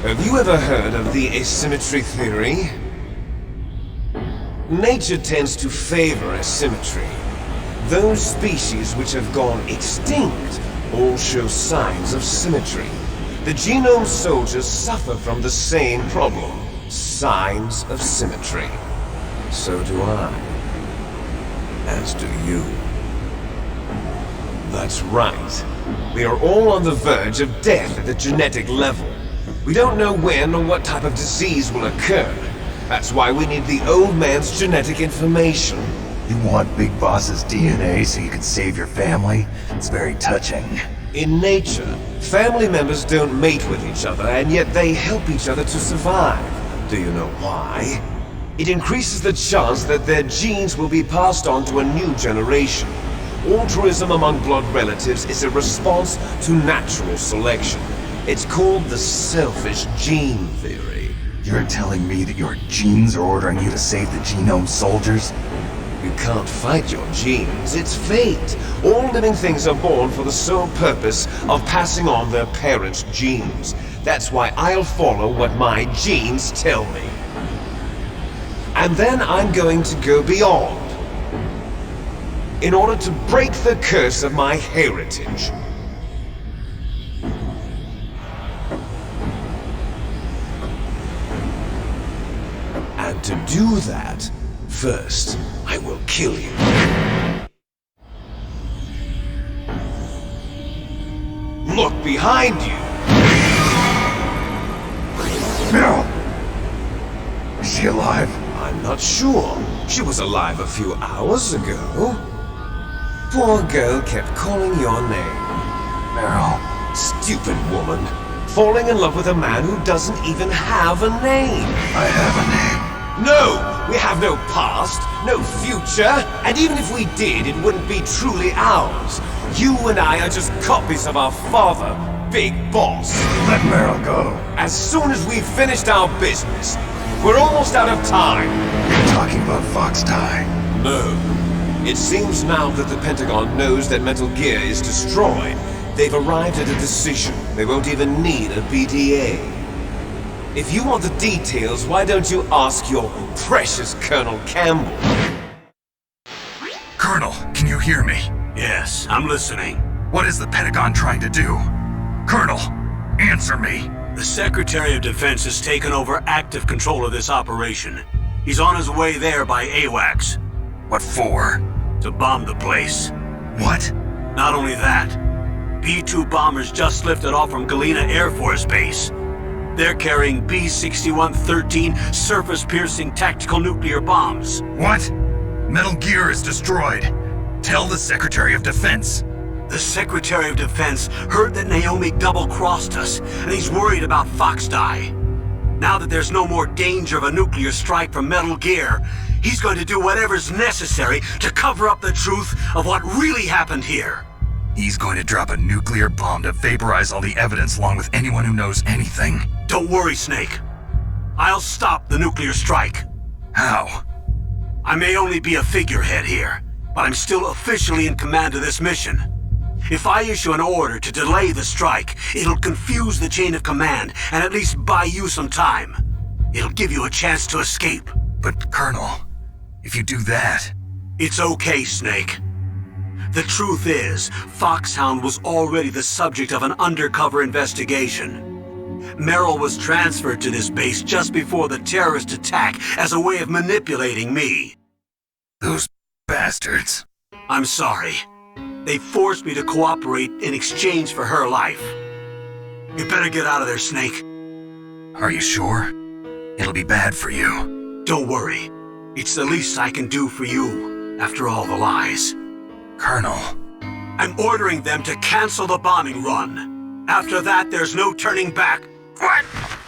Speaker 3: Have you ever heard of the asymmetry theory? Nature tends to favor asymmetry. Those species which have gone extinct all show signs of symmetry. The genome soldiers suffer from the same problem, signs of symmetry. So do I. As do you. That's right. We are all on the verge of death at the genetic level. We don't know when or what type of disease will occur. That's why we need the old man's genetic information.
Speaker 5: You want Big Boss's DNA so you can save your family? It's very touching.
Speaker 3: In nature, family members don't mate with each other, and yet they help each other to survive. Do you know why? It increases the chance that their genes will be passed on to a new generation. Altruism among blood relatives is a response to natural selection. It's called the selfish gene theory.
Speaker 5: You're telling me that your genes are ordering you to save the genome soldiers?
Speaker 3: You can't fight your genes, it's fate. All living things are born for the sole purpose of passing on their parents' genes. That's why I'll follow what my genes tell me. And then I'm going to go beyond, in order to break the curse of my heritage. And to do that, first, I will kill you. Look behind you!
Speaker 5: Meryl! Is she alive?
Speaker 3: I'm not sure. She was alive a few hours ago. Poor girl kept calling your name.
Speaker 5: Meryl.
Speaker 3: Stupid woman. Falling in love with a man who doesn't even have a name.
Speaker 5: I have a name.
Speaker 3: No! We have no past, no future, and even if we did, it wouldn't be truly ours. You and I are just copies of our father, Big Boss.
Speaker 5: Let Meryl go.
Speaker 3: As soon as we've finished our business, we're almost out of time.
Speaker 5: You're talking about Fox Die.
Speaker 3: No. It seems now that the Pentagon knows that Metal Gear is destroyed. They've arrived at a decision. They won't even need a BDA. If you want the details, why don't you ask your precious Colonel Campbell?
Speaker 5: Colonel, can you hear me?
Speaker 1: Yes, I'm listening.
Speaker 5: What is the Pentagon trying to do? Colonel, answer me.
Speaker 1: The Secretary of Defense has taken over active control of this operation. He's on his way there by AWACS.
Speaker 5: What for?
Speaker 1: To bomb the place.
Speaker 5: What?
Speaker 1: Not only that, B-2 bombers just lifted off from Galena Air Force Base. They're carrying B-6113 surface-piercing tactical nuclear bombs.
Speaker 5: What? Metal Gear is destroyed. Tell the Secretary of Defense.
Speaker 1: The Secretary of Defense heard that Naomi double-crossed us, and he's worried about Fox Die. Now that there's no more danger of a nuclear strike from Metal Gear, he's going to do whatever's necessary to cover up the truth of what really happened here.
Speaker 2: He's going to drop a nuclear bomb to vaporize all the evidence along with anyone who knows anything.
Speaker 1: Don't worry, Snake. I'll stop the nuclear strike.
Speaker 2: How?
Speaker 1: I may only be a figurehead here, but I'm still officially in command of this mission. If I issue an order to delay the strike, it'll confuse the chain of command and at least buy you some time. It'll give you a chance to escape.
Speaker 2: But, Colonel, if you do that...
Speaker 1: It's okay, Snake. The truth is, Foxhound was already the subject of an undercover investigation. Merrill was transferred to this base just before the terrorist attack as a way of manipulating me.
Speaker 2: Those bastards.
Speaker 1: I'm sorry. They forced me to cooperate in exchange for her life. You better get out of there, Snake.
Speaker 2: Are you sure? It'll be bad for you.
Speaker 1: Don't worry. It's the least I can do for you, after all the lies.
Speaker 2: Colonel.
Speaker 1: I'm ordering them to cancel the bombing run. After that, there's no turning back. What?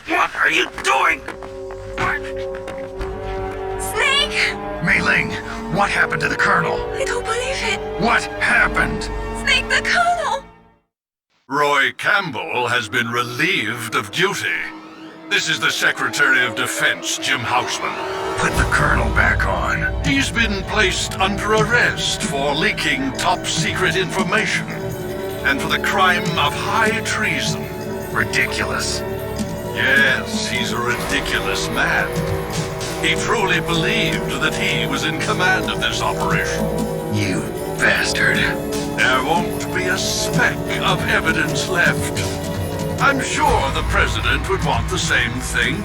Speaker 1: What are you doing? What?
Speaker 6: Snake!
Speaker 2: Mei Ling, what happened to the Colonel?
Speaker 6: I don't believe it.
Speaker 2: What happened?
Speaker 6: Snake, the Colonel!
Speaker 21: Roy Campbell has been relieved of duty. This is the Secretary of Defense, Jim Houseman.
Speaker 2: Put the Colonel back on.
Speaker 21: He's been placed under arrest for leaking top-secret information and for the crime of high treason.
Speaker 2: Ridiculous.
Speaker 21: Yes, he's a ridiculous man. He truly believed that he was in command of this operation.
Speaker 2: You bastard.
Speaker 21: There won't be a speck of evidence left. I'm sure the President would want the same thing.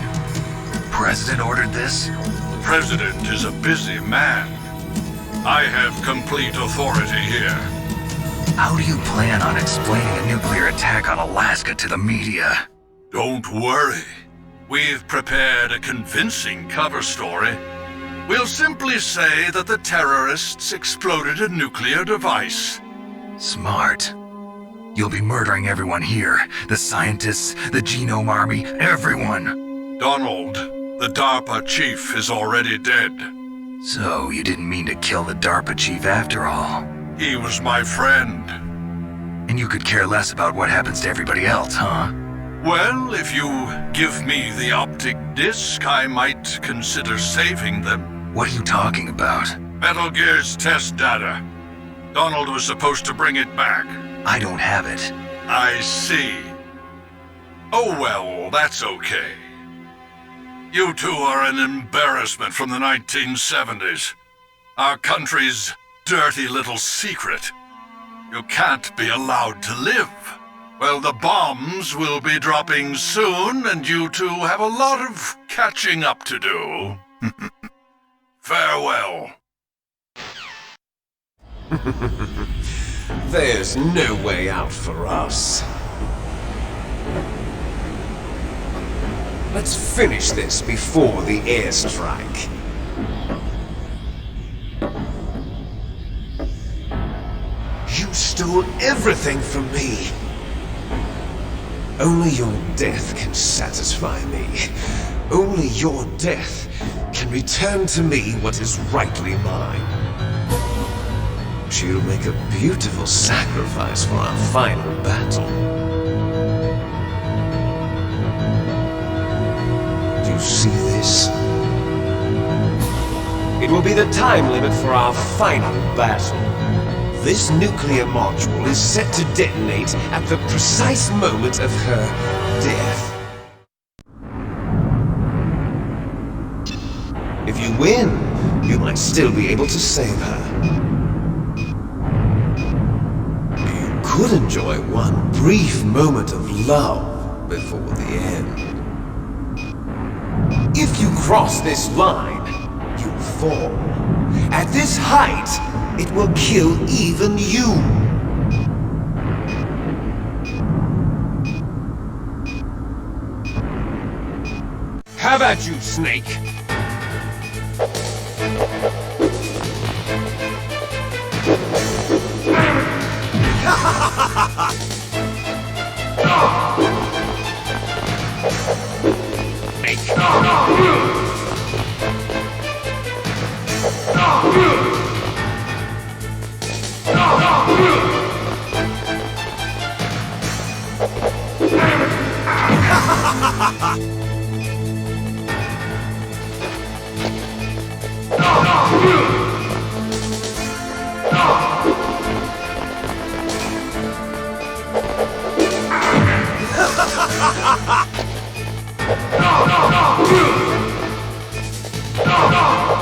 Speaker 2: President ordered this?
Speaker 21: The President is a busy man. I have complete authority here.
Speaker 2: How do you plan on explaining a nuclear attack on Alaska to the media?
Speaker 21: Don't worry. We've prepared a convincing cover story. We'll simply say that the terrorists exploded a nuclear device.
Speaker 2: Smart. You'll be murdering everyone here. The scientists, the Genome Army, everyone.
Speaker 21: Donald, the DARPA chief, is already dead.
Speaker 2: So you didn't mean to kill the DARPA chief after all?
Speaker 21: He was my friend.
Speaker 2: And you could care less about what happens to everybody else, huh?
Speaker 21: Well, if you give me the optic disc, I might consider saving them.
Speaker 2: What are you talking about?
Speaker 21: Metal Gear's test data. Donald was supposed to bring it back.
Speaker 2: I don't have it.
Speaker 21: I see. Oh well, that's okay. You two are an embarrassment from the 1970s. Our country's dirty little secret. You can't be allowed to live. Well, the bombs will be dropping soon, and you two have a lot of catching up to do. Farewell.
Speaker 22: There's no way out for us. Let's finish this before the airstrike. You stole everything from me. Only your death can satisfy me. Only your death can return to me what is rightly mine. She'll make a beautiful sacrifice for our final battle. Do you see this? It will be the time limit for our final battle. This nuclear module is set to detonate at the precise moment of her death. If you win, you might still be able to save her. You could enjoy one brief moment of love before the end. If you cross this line, you'll fall. At this height, it will kill even you. How about you, Snake?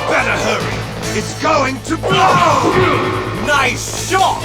Speaker 22: Better hurry! It's going to blow! Nice shot!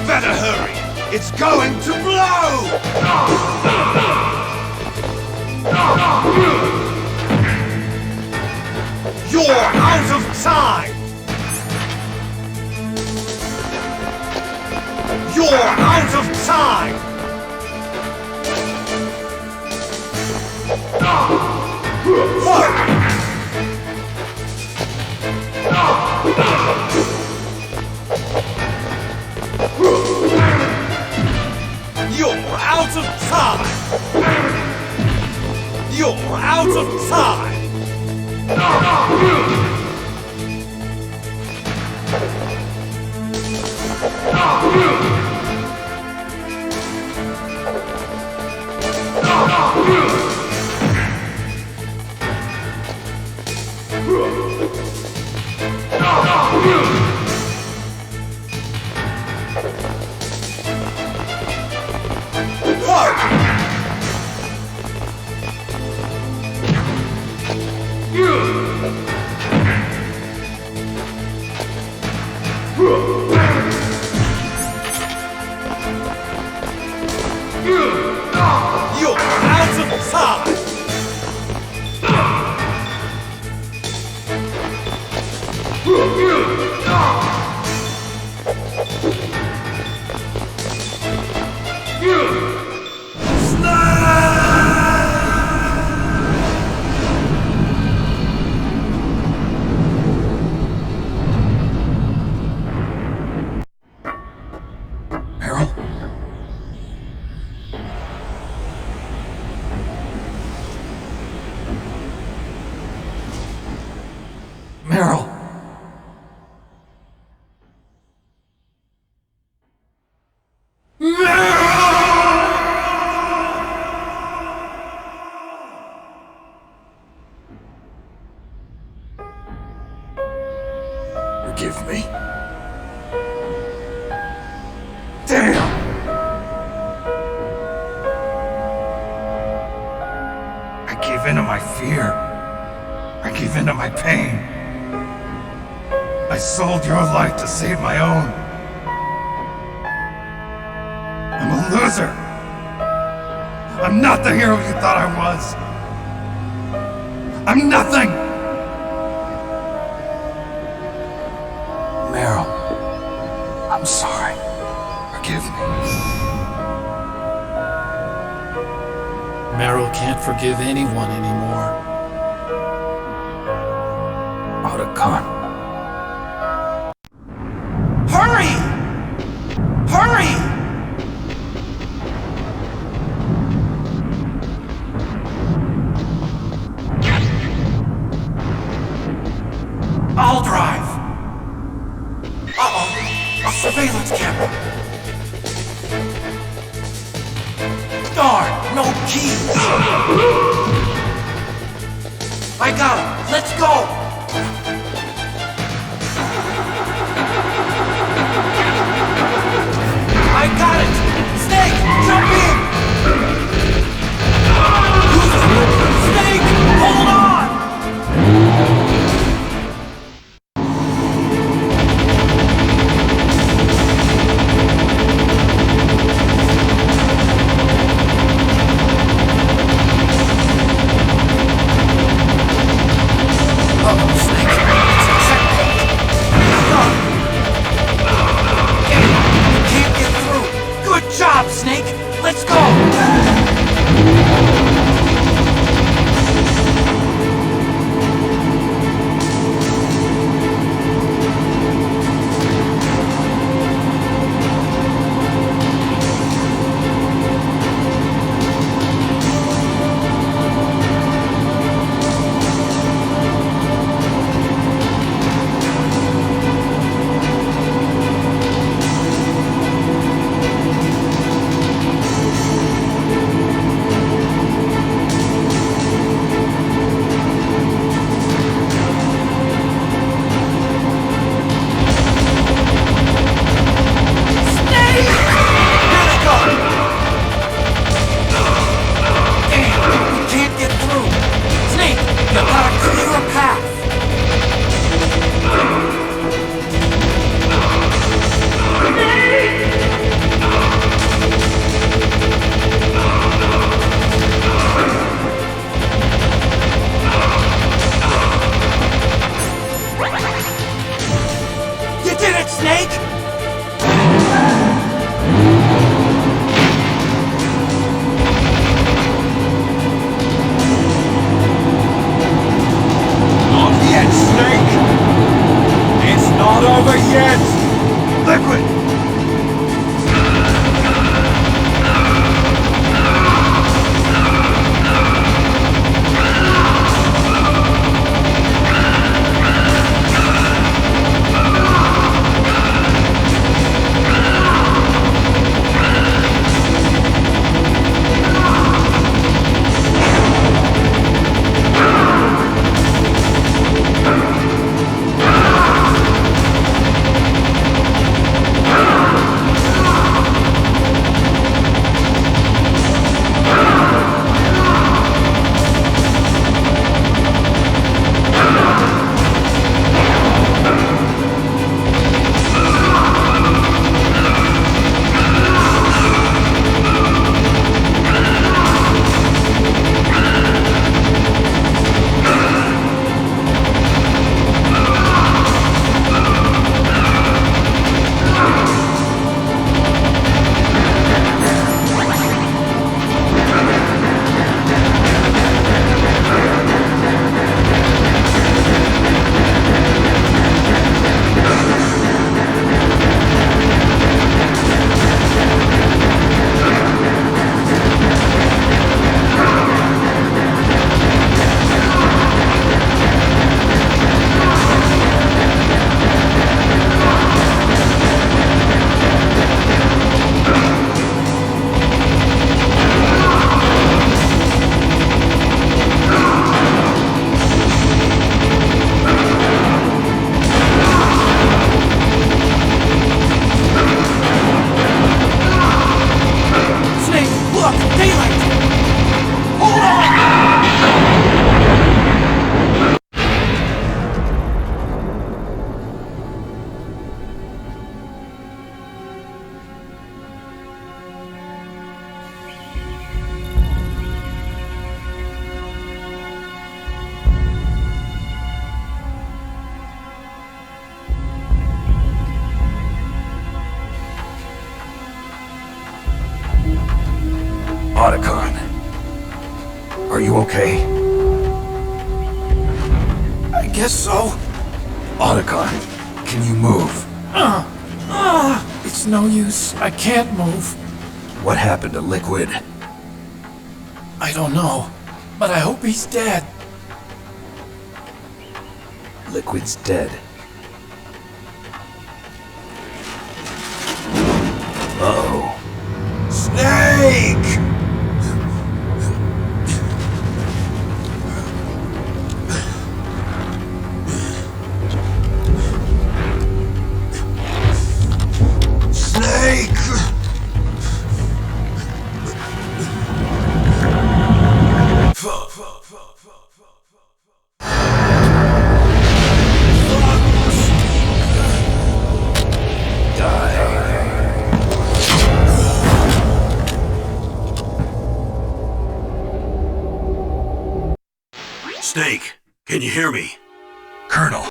Speaker 22: Better hurry! It's going to blow! You're out of time! You're out of time! You're out of time! You're out of time! You're out of time!
Speaker 5: Meryl? Meryl! Forgive me. Damn! I gave in to my fear. I gave in to my pain. I sold your life to save my own. I'm a loser. I'm not the hero you thought I was. I'm nothing. Meryl, I'm sorry. Forgive me.
Speaker 11: Meryl can't forgive anyone anymore.
Speaker 5: Otacon.
Speaker 22: Hurry! Hurry!
Speaker 5: I'll drive. Uh-oh, a surveillance camera. Darn, no keys. I got him. Let's go. I got it. Snake, jump in. Snake, hold on. Snake.
Speaker 13: Liquid!
Speaker 5: Are you okay?
Speaker 13: I guess so.
Speaker 5: Agen, can you move?
Speaker 11: It's no use. I can't move.
Speaker 5: What happened to Liquid?
Speaker 11: I don't know, but I hope he's dead.
Speaker 5: Liquid's dead. Uh-oh.
Speaker 13: Snake!
Speaker 1: Snake, can you hear me?
Speaker 5: Colonel.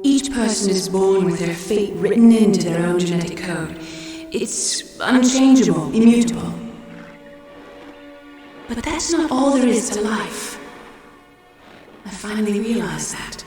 Speaker 6: Each person is born with their fate written into their own genetic code. It's unchangeable, immutable. But that's not all there is to life. I finally realized that.